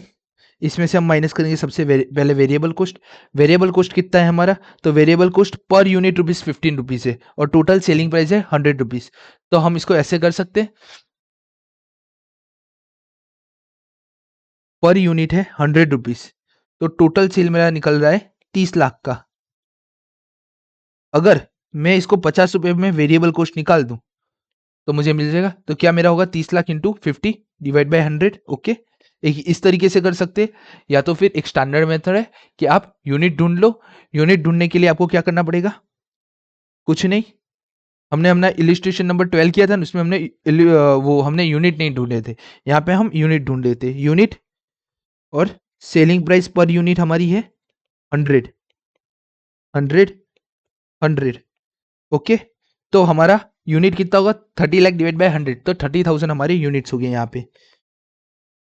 इसमें से हम माइनस करेंगे सबसे पहले वेरिएबल कॉस्ट। वेरिएबल कॉस्ट कितना है हमारा, तो वेरिएबल कॉस्ट पर यूनिट ₹15 है, और टोटल सेलिंग प्राइस है ₹100। तो हम इसको ऐसे कर सकते हैं, पर यूनिट है ₹100, तो टोटल सेल मेरा निकल रहा है 30 लाख का। अगर मैं इसको ₹50 में वेरिएबल कॉस्ट निकाल दूं तो मुझे मिल जाएगा। तो क्या मेरा होगा, 30 lakh into 50 divide by 100। Okay, एक इस तरीके से कर सकते हैं, या तो फिर एक स्टैंडर्ड मेथड है कि आप यूनिट ढूंढ लो। यूनिट ढूंढने के लिए आपको क्या करना पड़ेगा, कुछ नहीं। हमने अपना इलिस्ट्रेशन नंबर 12 किया था ना, उसमें हमने यूनिट नहीं ढूंढे थे। यहाँ पे हम यूनिट ढूंढ लेते, यूनिट, और सेलिंग प्राइस पर यूनिट हमारी है 100, 100, 100। ओके, तो हमारा यूनिट कितना होगा, 30 लाख डिवाइड बाय 100, तो 30,000 हमारे यूनिट्स हो गए।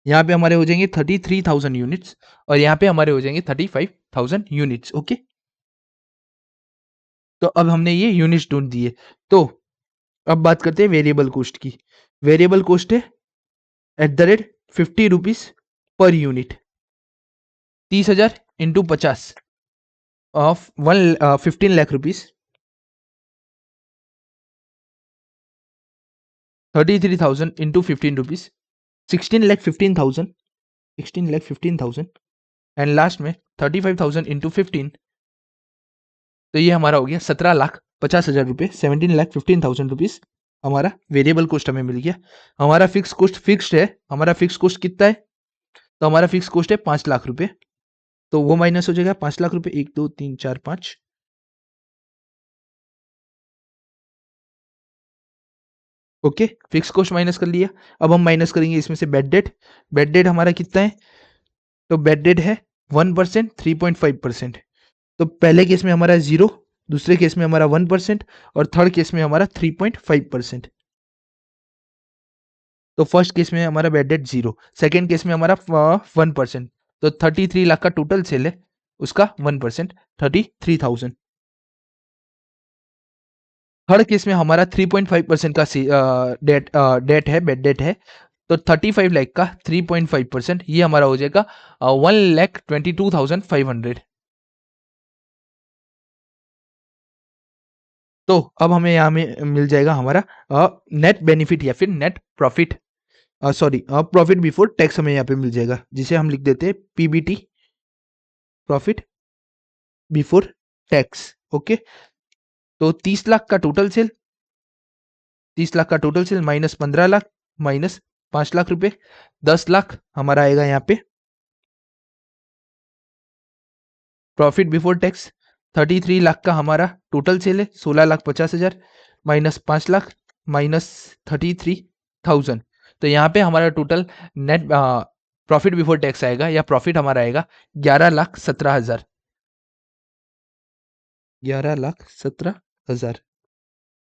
यहाँ पे हमारे हो जाएंगे 33,000 यूनिट्स, और यहाँ पे हमारे हो जाएंगे 35,000 यूनिट्स। ओके, तो अब हमने ये यूनिट्स ढूंढ दिए। तो अब बात करते हैं वेरिएबल कॉस्ट की। वेरिएबल कॉस्ट है ₹50 per unit, 30,000 into 50 of 15 lakh rupees, 33,000 into ₹15, 16,15,000, 16,15,000, and last में 35,000 इंटू 15। तो ये हमारा हो गया 17,50,000 रुपये, 17,15,000 रुपीज हमारा वेरिएबल कॉस्ट हमें मिल गया। हमारा फिक्स कॉस्ट फिक्स्ड है। हमारा फिक्स कॉस्ट कितना है, तो हमारा फिक्स कॉस्ट है 5 लाख रुपए। तो वो माइनस हो जाएगा 5 लाख रुपए, 1 2 3 4 5। ओके, फिक्स कॉस्ट माइनस कर लिया। अब हम माइनस करेंगे इसमें से बेड डेट। बेड डेट हमारा कितना है, तो बेड डेट है 1%, 3.5%। तो पहले केस में हमारा 0, दूसरे केस में हमारा 1%, और थर्ड केस में हमारा 3.5%। तो फर्स्ट केस में हमारा बेड डेट 0, सेकेंड केस में हमारा 1%। तो 33 लाख का टोटल सेल है, उसका 1% 33,000। थर्ड केस में हमारा 3.5% का डेट है, बेड डेट है। तो 35 लाख का 3.5% ये हमारा हो जाएगा 1,22,500। तो अब हमें यहाँ में मिल जाएगा हमारा नेट बेनिफिट या फिर net profit, sorry profit before tax हमें यहाँ पे मिल जाएगा, जिसे हम लिख देते हैं PBT, profit before tax. Okay, तो 30 लाख का टोटल सेल, 30 लाख का total sale minus 15 lakh minus 5 lakh रुपए, 10 लाख हमारा आएगा यहाँ पे प्रॉफिट बिफोर टैक्स। 33 लाख का हमारा टोटल सेल है, 16,50,000 माइनस 5 लाख माइनस 33,000। तो यहाँ पे हमारा total net profit before tax आएगा या प्रॉफिट हमारा आएगा 11,17,000, 11,17,000।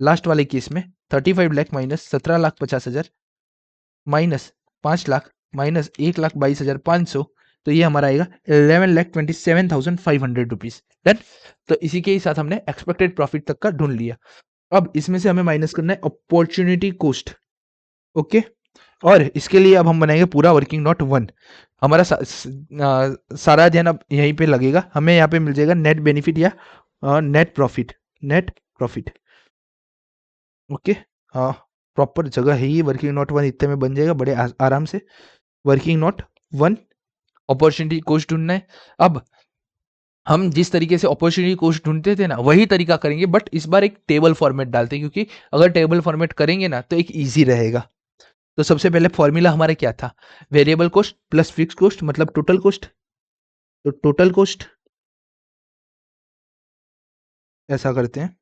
लास्ट वाले केस में 35 lakh minus 17,50,000 minus 5 lakh minus 1,22,500, तो ये हमारा आएगा 11,27,500 रुपीज। डन। तो इसी के ही साथ हमने एक्सपेक्टेड प्रॉफिट तक का ढूंढ लिया। अब इसमें से हमें माइनस करना है अपॉर्चुनिटी कॉस्ट। ओके, और इसके लिए अब हम बनाएंगे पूरा वर्किंग नोट 1। हमारा सारा ध्यान अब यहीं पे लगेगा। हमें यहाँ पे मिल जाएगा नेट बेनिफिट या net profit, net profit. Okay, हाँ, प्रॉपर जगह है ये। वर्किंग नोट 1 इतने में बन जाएगा बड़े आराम से। वर्किंग नोट 1 अपॉर्चुनिटी कॉस्ट ढूंढना है। अब हम जिस तरीके से अपॉर्चुनिटी कॉस्ट ढूंढते थे ना, वही तरीका करेंगे, बट इस बार एक टेबल फॉर्मेट डालते हैं, क्योंकि अगर टेबल फॉर्मेट करेंगे ना तो एक इजी रहेगा। तो सबसे पहले फॉर्मूला हमारा क्या था, variable cost plus fix cost मतलब टोटल कॉस्ट। तो टोटल कॉस्ट ऐसा करते हैं,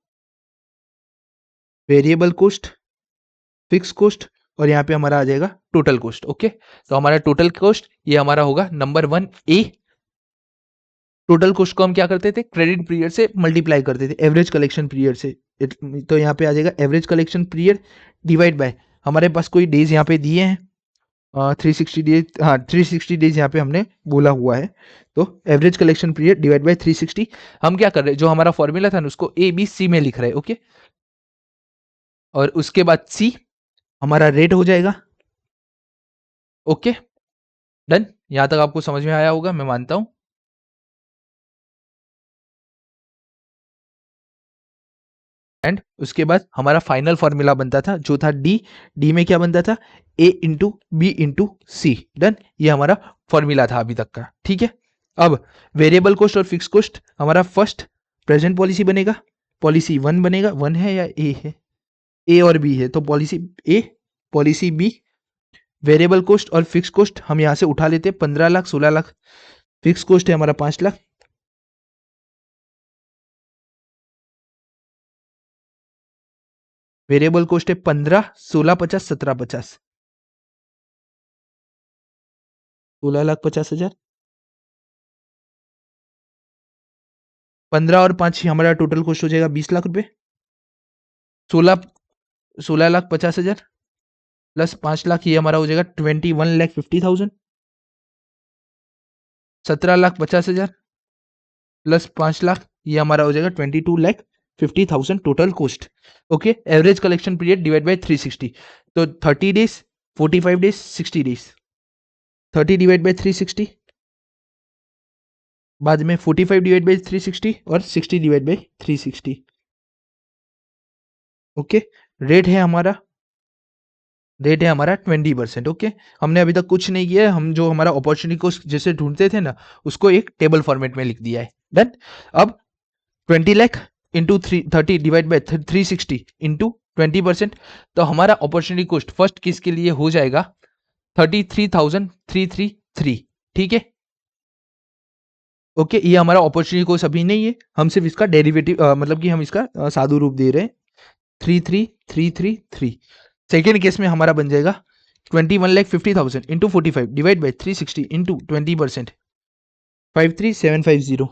वेरिएबल कॉस्ट, फिक्स कॉस्ट, और यहाँ पे हमारा आ जाएगा टोटल कॉस्ट। ओके, तो हमारा टोटल कॉस्ट ये हमारा होगा नंबर 1 ए। टोटल कॉस्ट को हम क्या करते थे, क्रेडिट पीरियड से मल्टीप्लाई करते थे एवरेज कलेक्शन पीरियड से। तो यहाँ पे आ जाएगा average collection period divide bye, हमारे पास कोई डेज यहाँ पे दिए हैं 360 डेज। हाँ, 360 डेज यहाँ पे हमने बोला हुआ है, तो average collection period divide bye 360। हम क्या कर रहे हैं, जो हमारा फॉर्मूला था ना उसको ए बी सी में लिख रहे हैं। ओके, और उसके बाद सी हमारा रेट हो जाएगा। Okay, done. यहां तक आपको समझ में आया होगा, मैं मानता हूं। एंड उसके बाद हमारा फाइनल फॉर्मूला बनता था जो था डी। डी में क्या बनता था, ए इंटू बी इंटू सी। डन, ये हमारा फॉर्मूला था अभी तक का। ठीक है, अब वेरिएबल कॉस्ट और फिक्स कॉस्ट हमारा फर्स्ट प्रेजेंट पॉलिसी बनेगा, पॉलिसी 1 बनेगा। 1 है या ए है, ए और बी है, तो policy A policy B. Variable cost और फिक्स कॉस्ट हम यहां से उठा लेते हैं, 15 लाख 16 लाख। फिक्स कॉस्ट है हमारा 5 लाख। वेरिएबल कॉस्ट है 15, 16, 50, 17, 50, 16,50,000। 15 और 5 हमारा टोटल कॉस्ट हो जाएगा 20 लाख रुपए। 16 16,50,000 प्लस 5 लाख, ये हमारा हो जाएगा 21,50,000। 17,50,000 प्लस 5 लाख, ये हमारा हो जाएगा 22,50,000 total cost. Okay, average collection period divide bye 360, तो 30 days, 45 days, 60 days. 30 divide by 360, बाद में 45 डिवाइड बाय 360 और 60 डिवाइड बाय 360। ओके, रेट है हमारा 20%। ओके, हमने अभी तक कुछ नहीं किया है, हम जो हमारा अपॉर्चुनिटी को जैसे ढूंढते थे ना उसको एक टेबल फॉर्मेट में लिख दिया है। डन। अब 20 lakh into 30 divide by 360 into 20%, तो हमारा अपॉर्चुनिटी कॉस्ट फर्स्ट केस के लिए हो जाएगा 33,333। ठीक है, ओके, ये हमारा अपॉर्चुनिटी कॉस्ट अभी नहीं है, हम सिर्फ इसका डेरिवेटिव मतलब कि हम इसका साधु रूप दे रहे हैं। 33,333। सेकेंड केस में हमारा बन जाएगा 21,50,000 इंटू 45 डिवाइड बाई 360 इंटू 20%, 53,750।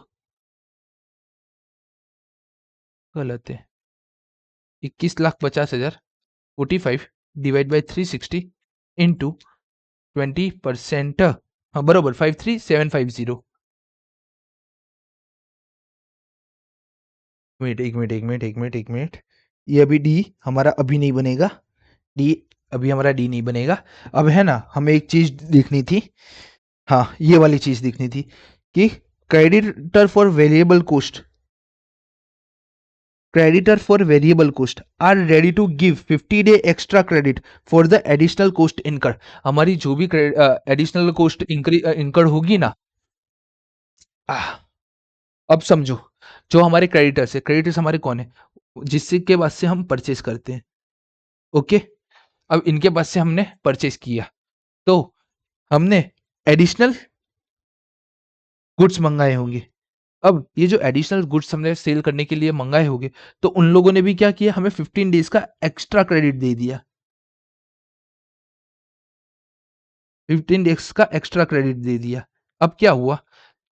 गलत है, 21,50,000 45 डिवाइड बाई 360 इंटू 20%। हाँ बरोबर, 53,750। एक मिनट, ये अभी डी हमारा अभी नहीं बनेगा, डी अभी हमारा डी नहीं बनेगा। अब है ना, हमें एक चीज देखनी थी, हाँ ये वाली चीज देखनी थी कि creditor for variable cost are ready to give 50-day extra credit for the additional cost incurred। हमारी जो भी एडिशनल कॉस्ट इंकर होगी ना, अब समझो, जो हमारे क्रेडिटर्स है, क्रेडिटर्स हमारे कौन है, जिससे के पास से हम परचेस करते हैं। ओके, अब इनके पास से हमने परचेस किया, तो हमने एडिशनल गुड्स मंगाए होंगे। अब ये जो एडिशनल गुड्स हमने सेल करने के लिए मंगाए होंगे, तो उन लोगों ने भी क्या किया, हमें 15 डेज का एक्स्ट्रा क्रेडिट दे दिया। 15 डेज का एक्स्ट्रा क्रेडिट दे दिया। अब क्या हुआ,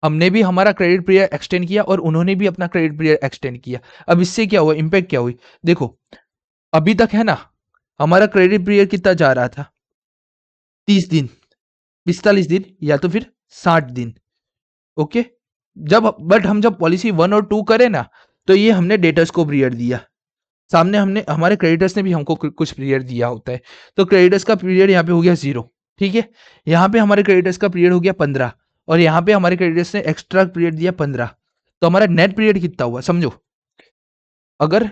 हमने भी हमारा क्रेडिट पीरियड एक्सटेंड किया और उन्होंने भी अपना क्रेडिट पीरियड एक्सटेंड किया। अब इससे क्या हुआ, इंपैक्ट क्या हुई, देखो अभी तक है ना हमारा क्रेडिट पीरियड कितना जा रहा था, 30 दिन, 45 दिन या तो फिर 60 दिन। ओके, जब बट हम जब पॉलिसी 1 और 2 करें ना, तो ये हमने डेटर्स को पीरियड दिया, सामने हमने हमारे क्रेडिटर्स ने भी हमको कुछ पीरियड दिया होता है, तो क्रेडिटर्स का पीरियड यहाँ पे हो गया 0। ठीक है, यहाँ पे हमारे क्रेडिटर्स का पीरियड हो गया 15 और यहाँ पे हमारे क्रेडिटर्स ने एक्स्ट्रा पीरियड दिया 15, तो हमारा नेट पीरियड कितना हुआ समझो। अगर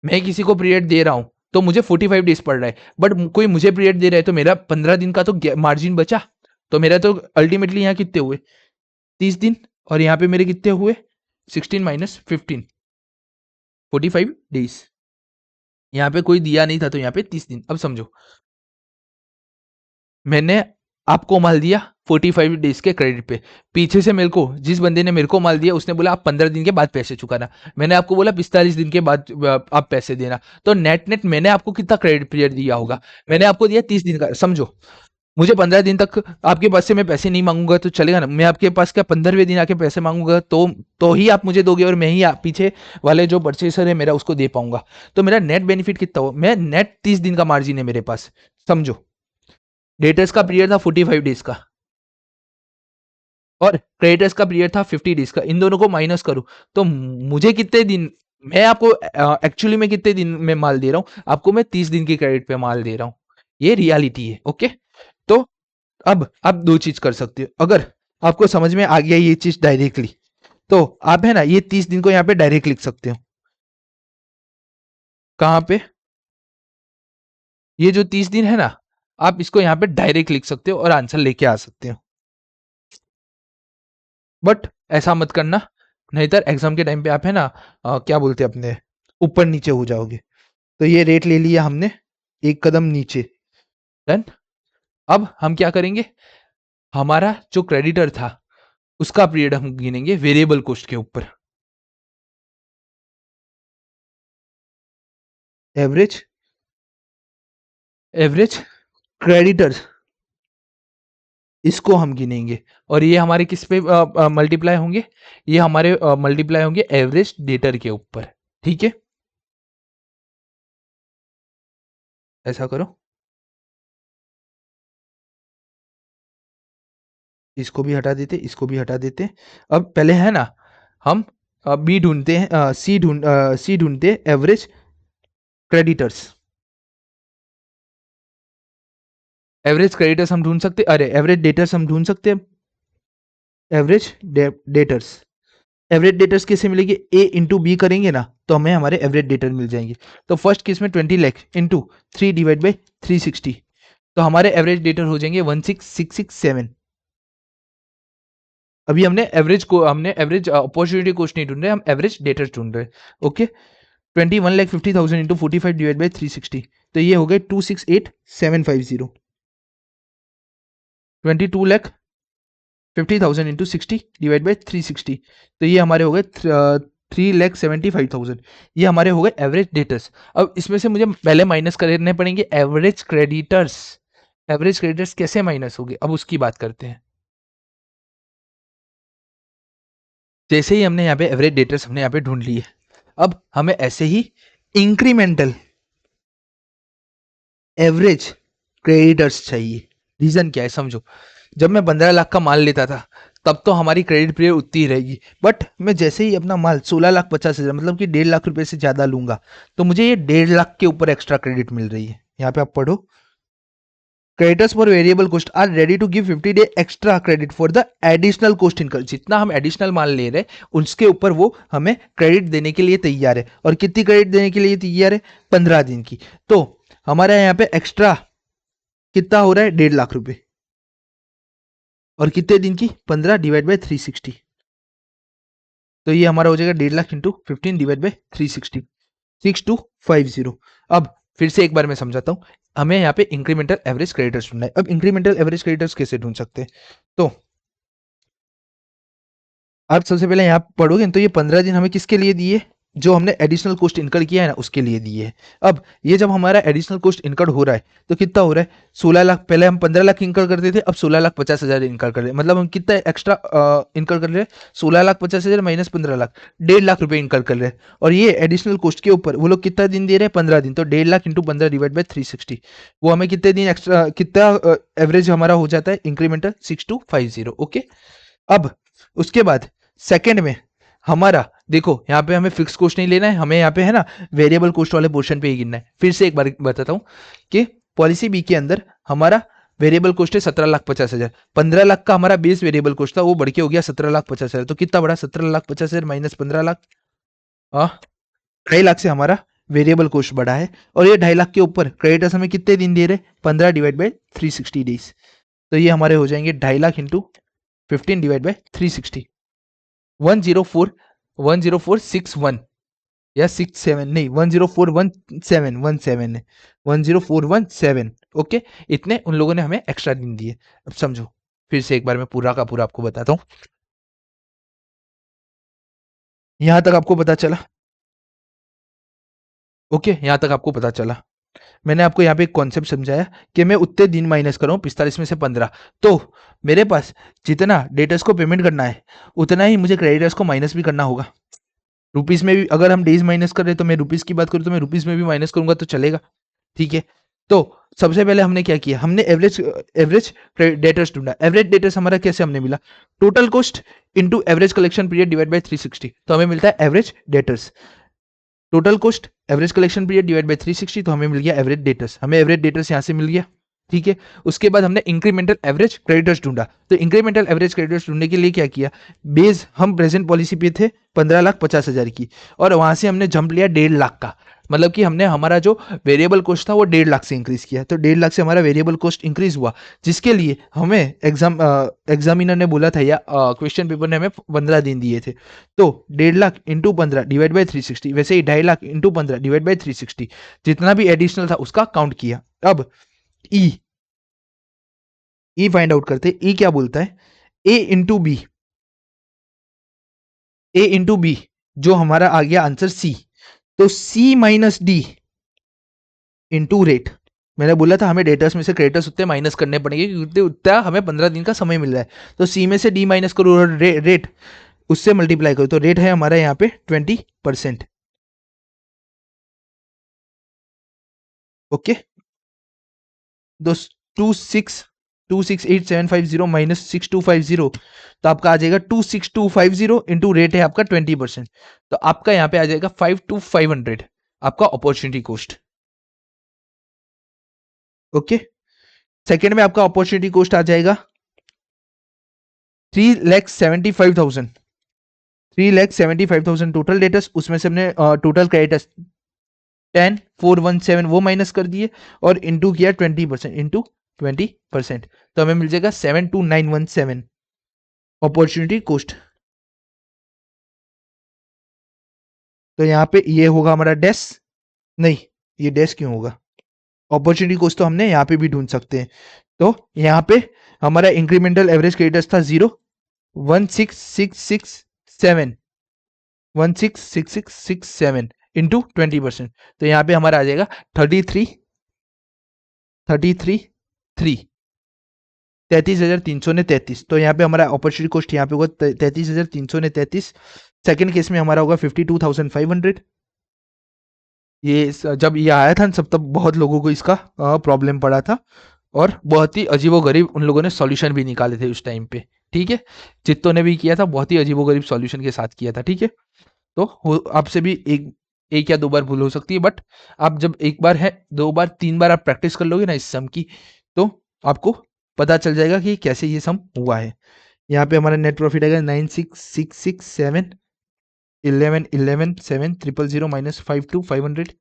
मैं किसी को पीरियड दे रहा हूं तो मुझे 45 डेज पड़ रहा है, बट कोई मुझे पीरियड दे रहा है तो मेरा 15 दिन का तो मार्जिन बचा, तो मेरा तो अल्टीमेटली यहाँ कितने हुए 30 दिन, और यहाँ पे मेरे कितने हुए 16 माइनस 15, 45 डेज। यहाँ पे कोई दिया नहीं था तो यहाँ पे 30 दिन। अब समझो, मैंने आपको माल दिया 45 डेज के क्रेडिट पे, पीछे से मेरे को जिस बंदे ने मेरे को माल दिया उसने बोला आप 15 दिन के बाद पैसे चुकाना, मैंने आपको बोला 45 दिन के बाद आप पैसे देना, तो नेट नेट मैंने आपको कितना क्रेडिट पीरियड दिया होगा, मैंने आपको दिया 30 दिन का। समझो, मुझे 15 दिन तक आपके पास से मैं पैसे नहीं मांगूंगा तो चलेगा ना, मैं आपके पास क्या 15वें दिन आके पैसे मांगूंगा तो ही आप मुझे दोगे और मैं ही पीछे वाले जो परचेसर है मेरा उसको दे पाऊंगा, तो मेरा नेट बेनिफिट कितना हो, मैं नेट 30 दिन का मार्जिन है मेरे पास। समझो, डेटर्स का पीरियड था 45 डेज का और क्रेडिटर्स का पीरियड था 50 डेज का, इन दोनों को माइनस करूं तो मुझे कितने दिन, मैं आपको एक्चुअली में कितने दिन में माल दे रहा हूं, आपको मैं 30 दिन की क्रेडिट पे माल दे रहा हूं, ये रियलिटी है। ओके, तो अब आप दो चीज कर सकते हो, अगर आपको समझ में आ गया ये चीज डायरेक्टली, तो आप है ना ये 30 दिन को यहाँ पे डायरेक्ट लिख सकते हो। कहाँ पे, ये जो 30 दिन है ना, आप इसको यहाँ पे डायरेक्ट लिख सकते हो और आंसर लेके आ सकते हो, बट ऐसा मत करना, नहीं तो एग्जाम के टाइम पे आप है ना क्या बोलते हैं अपने ऊपर नीचे हो जाओगे। तो ये रेट ले लिया हमने एक कदम नीचे, डन। अब हम क्या करेंगे, हमारा जो क्रेडिटर था उसका पीरियड हम गिनेंगे वेरिएबल कॉस्ट के ऊपर, एवरेज एवरेज क्रेडिटर्स, इसको हम गिनेंगे और ये हमारे किस पे मल्टीप्लाई होंगे, ये हमारे मल्टीप्लाई होंगे एवरेज डेटर के ऊपर। ठीक है, ऐसा करो, इसको भी हटा देते, इसको भी हटा देते। अब पहले है ना हम बी ढूंढते हैं, सी ढूंढते एवरेज क्रेडिटर्स, एवरेज क्रेडिटर्स हम ढूंढ सकते, अरे एवरेज डेटर्स हम ढूंढ सकते हैं, एवरेज डेटर्स, एवरेज डेटर्स कैसे मिलेंगे, ए इंटू बी करेंगे ना तो हमें हमारे एवरेज डेटर मिल जाएंगे। तो फर्स्ट केस में 20 लाख इंटू 3 डिवाइड बाई 360, तो हमारे एवरेज डेटर हो जाएंगे 16667। अभी हमने एवरेज अपॉर्चुनिटी कॉस्ट नहीं ढूंढ रहे, हम एवरेज डेटर ढूंढ रहे हैं। ओके, 21,50,000 इंटू 45 डिवाइड बाई 360, तो ये हो गए 268,750, 22,50,000 इंटू 60 डिवाइड बाई 360, तो ये हमारे हो गए 3,75,000, ये हमारे हो गए एवरेज डेटर्स। अब इसमें से मुझे पहले माइनस करने पड़ेंगे एवरेज क्रेडिटर्स, एवरेज क्रेडिटर्स कैसे माइनस होंगे अब उसकी बात करते हैं। जैसे ही हमने यहाँ पे एवरेज डेटर्स हमने यहाँ पे ढूंढ लिए, अब हमें ऐसे ही इंक्रीमेंटल एवरेज क्रेडिटर्स चाहिए। रीजन क्या है समझो, जब मैं 15 लाख का माल लेता था तब तो हमारी क्रेडिट पीरियड उतनी ही रहेगी, बट मैं जैसे ही अपना माल 16,50,000 मतलब कि 1.5 लाख रुपए से ज्यादा लूंगा तो मुझे ये 1.5 लाख के ऊपर एक्स्ट्रा क्रेडिट मिल रही है। यहाँ पे आप पढ़ो, creditors for variable cost are ready to give 50 day extra credit for the additional cost incur, जितना हम एडिशनल माल ले रहे हैं उसके ऊपर वो हमें क्रेडिट देने के लिए तैयार है। और कितनी क्रेडिट देने के लिए तैयार है, 15 दिन की। तो हमारे यहाँ पे एक्स्ट्रा कितना हो रहा है, 1.5 लाख रुपए, और कितने दिन की, 15 डिवाइड बाई 360, तो ये हमारा हो जाएगा 1.5 लाख इंटू 15 डिवाइड बाई 360, 6250। अब फिर से एक बार मैं समझाता हूँ, हमें यहाँ पे इंक्रीमेंटल एवरेज क्रेडिटर्स ढूंढना है। अब इंक्रीमेंटल एवरेज क्रेडिटर्स कैसे ढूंढ सकते हैं, तो आप सबसे पहले यहाँ पढ़ोगे तो ये 15 दिन हमें किसके लिए दिए, जो हमने एडिशनल कॉस्ट इनकर किया है ना उसके लिए दिए है। अब ये जब हमारा एडिशनल कॉस्ट इनकर हो रहा है तो कितना हो रहा है, 16 लाख, पहले हम 15 लाख इनकर करते थे, अब 16,50,000 इनकर कर रहे हैं, मतलब हम कितना एक्स्ट्रा इनकर कर रहे हैं, 16,50,000 माइनस 15 लाख, 1.5 लाख रुपए इनकर कर रहे हैं। और ये एडिशनल कॉस्ट के ऊपर वो लोग कितना दिन दे रहे हैं, 15 दिन, तो 1.5 लाख इंटू 15 डिवाइड बाई 360, वो हमें कितने दिन एक्स्ट्रा, कितना एवरेज हमारा हो जाता है इंक्रीमेंटल, 6250। ओके, अब उसके बाद सेकंड में हमारा देखो यहाँ पे हमें फिक्स कॉस्ट नहीं लेना है, हमें यहाँ पे है ना वेरिएबल कॉस्ट वाले पोर्शन पे ही गिनना है। फिर से एक बार बताता हूँ कि पॉलिसी बी के अंदर हमारा वेरिएबल कॉस्ट है 17,50,000, 15 लाख का हमारा बेस वेरिएबल कॉस्ट था, वो बढ़ के हो गया 17,50,000। तो कितना बढ़ा, 17,50,000 माइनस 15 लाख, 2.5 लाख से हमारा वेरिएबल कॉस्ट बढ़ा है। और ये 2.5 लाख के ऊपर क्रेडिटर्स हमें कितने दिन दे रहे, 15 डिवाइड बाई 360 डेज, तो ये हमारे हो जाएंगे 2.5 लाख इंटू 15 डिवाइड बाई 360, 10461 या 67 नहीं, 10417 है, 10417। ओके, इतने उन लोगों ने हमें एक्स्ट्रा दिन दिए। अब समझो, फिर से एक बार मैं पूरा का पूरा आपको बताता हूँ, यहां तक आपको पता चला। ओके, यहां तक आपको पता चला। मैंने आपको यहाँ पे एक कॉन्सेप्ट समझाया कि मैं उतने दिन माइनस कर रहा हूँ, 45 में से 15, तो मेरे पास जितना डेटर्स को पेमेंट करना है उतना ही मुझे क्रेडिटर्स को माइनस भी करना होगा। रुपीस में भी अगर हम डेज माइनस कर रहे हैं तो मैं रुपीस की बात करूँ तो मैं रुपीस में भी माइनस करूंगा तो चलेगा, ठीक है। तो सबसे पहले हमने क्या किया, हमने एवरेज एवरेज डेटर्स ढूंढा। एवरेज डेटर्स हमारा कैसे हमने मिला, total cost into average collection period divide bye 360, तो हमें मिलता है average debtors. Total cost average collection period divide bye 360, तो हमें मिल गया एवरेज डेटर्स, हमें एवरेज डेटर्स यहाँ से मिल गया, ठीक है। उसके बाद हमने इंक्रीमेंटल एवरेज क्रेडिटर्स ढूंढा, तो इंक्रीमेंटल एवरेज क्रेडिटर्स ढूंढने के लिए क्या किया, बेस हम प्रेजेंट पॉलिसी पे थे 15,50,000 की, और वहां से हमने जंप लिया 1.5 लाख का, मतलब कि हमने हमारा जो वेरिएबल कॉस्ट था वो 1.5 लाख से इंक्रीज किया, तो 1.5 लाख से हमारा वेरिएबल कॉस्ट इंक्रीज हुआ, जिसके लिए हमें एग्जामिनर ने बोला था या क्वेश्चन पेपर ने हमें 15 दिन दिए थे, तो 1.5 लाख इंटू 15 डिवाइड बाई 360, वैसे ही 2.5 लाख इंटू 15 डिवाइड बाई 360, जितना भी एडिशनल था उसका काउंट किया। अब ई फाइंड आउट करते, ई क्या बोलता है, ए इंटू बी, ए इंटू बी, जो हमारा आ गया आंसर सी, तो सी माइनस डी इंटू रेट। मैंने बोला था हमें डेटर्स में से क्रेडिटर्स उतने माइनस करने पड़ेंगे क्योंकि उतना हमें 15 दिन का समय मिल रहा है, तो सी में से डी माइनस करो और रेट उससे मल्टीप्लाई करो, तो रेट है हमारा यहाँ पे 20%। ओके, दो 268,750 माइनस 6250, तो आपका आ जाएगा 26250 इंटू रेट है आपका 20%, तो आपका यहाँ पे आ जाएगा 5,500 आपका अपॉर्चुनिटी कॉस्ट। ओके, सेकेंड में आपका अपॉर्चुनिटी कॉस्ट आ जाएगा 3,75,000, 3,75,000 टोटल डेटर्स, उसमें से हमने टोटल क्रेडिटर्स 10,417 वो माइनस कर दिए और इंटू किया 20%, इंटू 20%, तो हमें मिल जाएगा 7,2917 अपॉर्चुनिटी कॉस्ट। तो यहाँ पे ये होगा हमारा डैश, नहीं ये डैश क्यों होगा, अपॉर्चुनिटी कॉस्ट तो हमने यहाँ पे भी ढूंढ सकते हैं, तो यहाँ पे हमारा इंक्रीमेंटल एवरेज क्रेडिटर्स था 0,16,667, 16,6667 इंटू 20%, तो यहाँ पे हमारा आ जाएगा 33,333, तो यहाँ पे हमारा अपॉर्चुनिटी कॉस्ट यहाँ पे होगा 33,333। सेकेंड केस में हमारा होगा 52,500। ये जब ये आया था सब तब बहुत लोगों को इसका प्रॉब्लम पड़ा था और बहुत ही अजीबोगरीब उन लोगों ने सॉल्यूशन भी निकाले थे उस टाइम पे, ठीक है। जितों ने भी किया था बहुत ही अजीबोगरीब सॉल्यूशन के साथ किया था, ठीक है। तो आपसे भी एक या दो बार भूल हो सकती है, बट आप जब एक बार है, दो बार, तीन बार आप प्रैक्टिस कर लोगे ना इस सम की, तो आपको पता चल जाएगा कि कैसे ये सम हुआ है। यहाँ पे हमारा नेट प्रॉफिट आएगा 96,667 11,11,7,000 माइनस 52,500,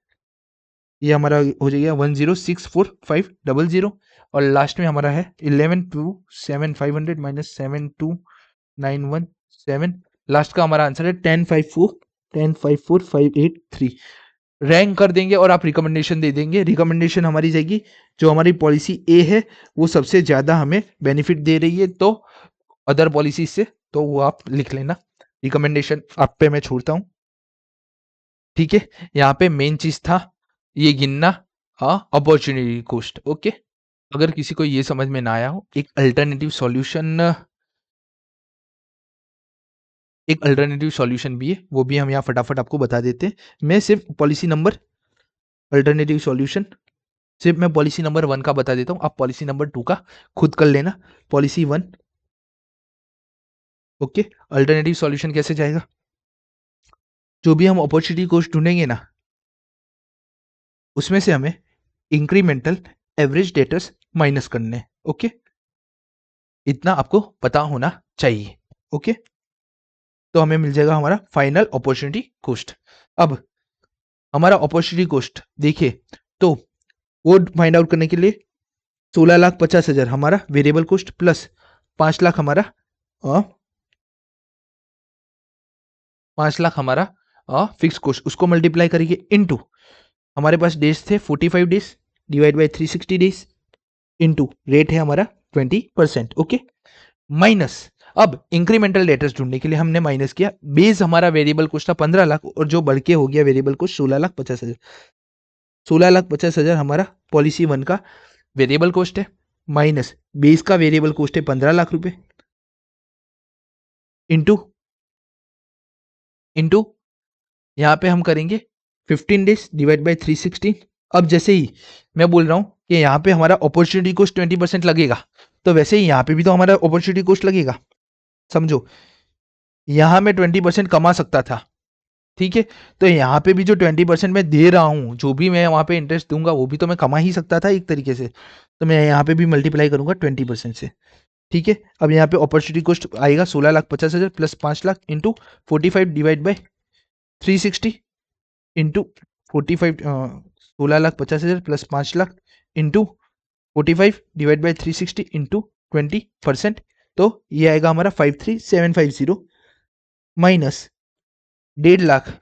ये हमारा हो जाएगा 1,06,4,500, और लास्ट में हमारा है 11,2,7,500 माइनस 7,2,917, लास्ट का हमारा आंसर है 1054,583 रैंक कर देंगे और आप रिकमेंडेशन दे देंगे। रिकमेंडेशन हमारी जाएगी जो हमारी पॉलिसी ए है वो सबसे ज़्यादा हमें बेनिफिट दे रही है तो अदर पॉलिसी से, तो वो आप लिख लेना। रिकमेंडेशन आप पे मैं छोड़ता हूँ, ठीक है। यहाँ पे मेन चीज था ये गिनना, अपॉर्चुनिटी कॉस्ट। ओके, अगर किसी को ये समझ में ना आया हो, एक अल्टरनेटिव सॉल्यूशन भी है, वो भी हम यहाँ फटाफट आपको बता देते हैं। मैं सिर्फ पॉलिसी नंबर अल्टरनेटिव सॉल्यूशन सिर्फ मैं पॉलिसी नंबर 1 का बता देता हूँ, आप पॉलिसी नंबर 2 का खुद कर लेना। Policy 1, okay. अल्टरनेटिव सॉल्यूशन कैसे जाएगा, जो भी हम अपॉर्चुनिटी कॉस्ट ढूंढेंगे ना, उसमें से हमें इंक्रीमेंटल एवरेज डेटर्स माइनस करने हैं। ओके, इतना आपको पता होना चाहिए। ओके, तो हमें मिल जाएगा हमारा फाइनल अपॉर्चुनिटी कॉस्ट। अब हमारा अपॉर्चुनिटी कॉस्ट देखिए, तो वो फाइंड आउट करने के लिए 16,50,000 हमारा वेरिएबल कॉस्ट प्लस 5 लाख हमारा 5 लाख हमारा फिक्स कॉस्ट, उसको मल्टीप्लाई करेंगे इनटू हमारे पास डेज थे 45 days divide by 360 days into rate है हमारा 20%। ओके, माइनस अब इंक्रीमेंटल डेटर्स ढूंढने के लिए हमने माइनस किया, बेस हमारा वेरिएबल कॉस्ट था 15 लाख और जो बढ़ के हो गया वेरिएबल कॉस्ट 16,50,000। 16,50,000 हमारा पॉलिसी 1 का वेरिएबल कॉस्ट है, माइनस बेस का वेरिएबल कॉस्ट है 15 लाख रुपए इंटू इंटू यहाँ पे हम करेंगे 15 डेज डिवाइड बाई 360। अब जैसे ही मैं बोल रहा हूँ कि यहाँ पे हमारा अपॉर्चुनिटी कॉस्ट 20% लगेगा, तो वैसे ही यहाँ पे भी तो हमारा अपॉर्चुनिटी कॉस्ट लगेगा। समझो, यहाँ मैं 20% कमा सकता था, ठीक है, तो यहाँ पे भी जो 20% मैं दे रहा हूँ, जो भी मैं वहाँ पे इंटरेस्ट दूंगा वो भी तो मैं कमा ही सकता था एक तरीके से, तो मैं यहाँ पे भी मल्टीप्लाई करूंगा 20% से, ठीक है। अब यहाँ पे अपॉर्चुनिटी कॉस्ट आएगा 16,50,000 plus 5 lakh into 45 divide by 360 into 45 16,50,000 plus 5 lakh into 45 divide by 360 into 20%, तो ये आएगा हमारा 53,750 minus 1.5 lakh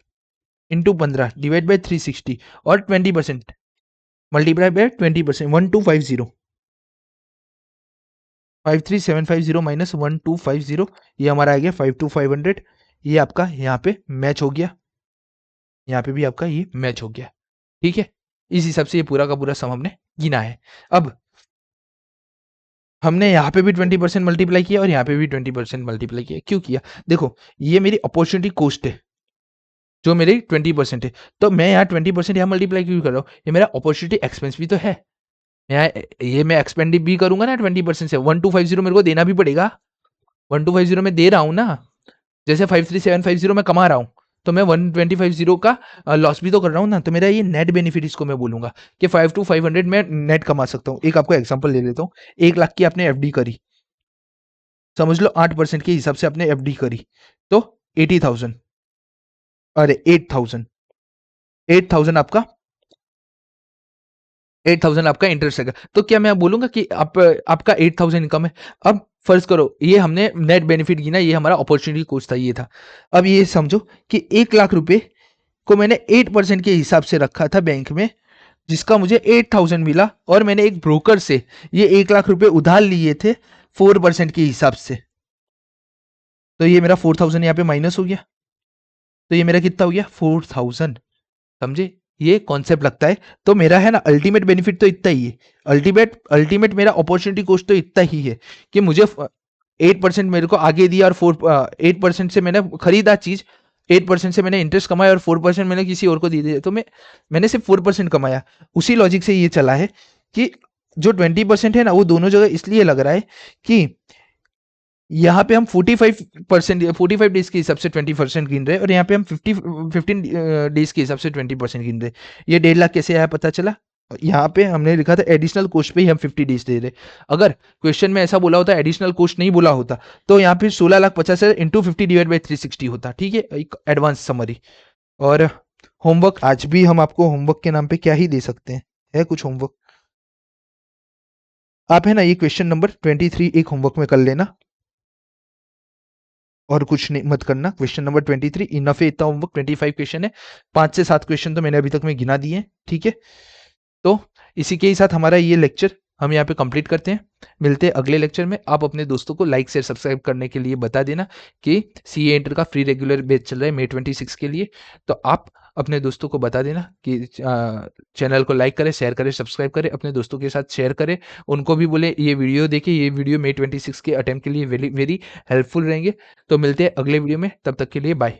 into 15 divide by 360 और 20% मल्टीप्लाई बाय 20%, 1250, 53,750 माइनस 1250, ये हमारा आ गया 52,500। ये आपका यहाँ पे मैच हो गया, यहाँ पे भी आपका ये मैच हो गया, ठीक है। इस हिसाब से ये पूरा का पूरा सम हमने गिना है। अब हमने यहाँ पे भी 20% मल्टीप्लाई किया और यहाँ पे भी 20% मल्टीप्लाई किया। क्यों किया, देखो ये मेरी अपॉर्चुनिटी कॉस्ट है जो मेरी 20% है, तो मैं यहाँ 20% यहाँ मल्टीप्लाई क्यों कर रहा हूँ, ये मेरा अपॉर्चुनिटी एक्सपेंस भी तो है। ये मैं एक्सपेंड भी करूंगा ना 20% से, 1250 मेरे को देना भी पड़ेगा। 1250 में दे रहा हूँ ना, जैसे 53,750 मैं कमा रहा हूँ, तो मैं 1,250 का लॉस भी तो कर रहा हूँ ना, तो मेरा ये नेट बेनिफिट इसको मैं बोलूंगा कि 5 to 500 में नेट कमा सकता हूँ। एक आपको एग्जांपल ले लेता हूँ, 1 लाख की आपने एफडी करी, समझ लो 8% के हिसाब से आपने एफडी करी, तो 80,000, अरे 8,000 आपका 8,000 आपका इंटरेस्ट है। तो क्या मैं बोलूंगा कि आपका 8,000 इनकम है। अब फर्ज करो ये हमने नेट बेनिफिट गिना, ये हमारा अपॉर्चुनिटी कोस्ट था, ये था। अब ये समझो कि 1 लाख रुपए को मैंने 8% के हिसाब से रखा था बैंक में, जिसका मुझे 8,000 मिला, और मैंने एक ब्रोकर से ये 1 लाख रुपए उधार लिए थे 4% के हिसाब से, तो ये मेरा 4,000 यहाँ पे माइनस हो गया, तो ये मेरा कितना हो गया 4,000। समझे, ये कॉन्सेप्ट लगता है। तो मेरा है ना अल्टीमेट बेनिफिट तो इतना ही है, अल्टीमेट अल्टीमेट मेरा अपॉर्चुनिटी कॉस्ट तो इतना ही है कि मुझे 8% मेरे को आगे दिया और 8% से मैंने खरीदा चीज, 8% से मैंने इंटरेस्ट कमाया और 4% मैंने किसी और को दे दिया, तो मैंने सिर्फ 4% कमाया। उसी लॉजिक से ये चला है कि जो 20% है ना वो दोनों जगह इसलिए लग रहा है कि यहाँ पे हम 45 डेज के हिसाब से 20% गिन रहे हैं, और यहाँ पे हम 15 डेज के हिसाब से 20% गिन रहे हैं। ये 1.5 लाख कैसे आया पता चला, यहाँ पे हमने लिखा था एडिशनल कॉस्ट पे ही हम 50 डेज दे रहे। अगर क्वेश्चन में ऐसा बोला होता, एडिशनल कॉस्ट नहीं बोला होता, तो यहाँ पे 16,50,000 इंटू 50 डिवाइड बाई 360 होता, ठीक है, एक एडवांस समरी। और होमवर्क आज भी हम आपको होमवर्क के नाम पे क्या ही दे सकते हैं, है कुछ होमवर्क, आप है ना ये क्वेश्चन नंबर 23 एक होमवर्क में कर लेना। और कुछ नहीं मत करना। क्वेश्चन नंबर 23 इनफ है, इतना होमवर्क। 25 क्वेश्चन है, 5 से 7 क्वेश्चन तो मैंने अभी तक में गिना दिए हैं, ठीक है। तो इसी के ही साथ हमारा ये लेक्चर हम यहाँ पे कंप्लीट करते हैं। मिलते हैं अगले लेक्चर में। आप अपने दोस्तों को लाइक शेयर सब्सक्राइब करने के लिए बता देना कि सीए इंटर का फ्री रेगुलर बैच चल रहा है May 26 के लिए। तो आप अपने दोस्तों को बता देना कि चैनल को लाइक करें, शेयर करें, सब्सक्राइब करें, अपने दोस्तों के साथ शेयर करें। उनको भी बोले ये वीडियो देखें, ये वीडियो May 26 के अटेम्प्ट के लिए वेरी वेरी हेल्पफुल रहेंगे। तो मिलते हैं अगले वीडियो में, तब तक के लिए बाय।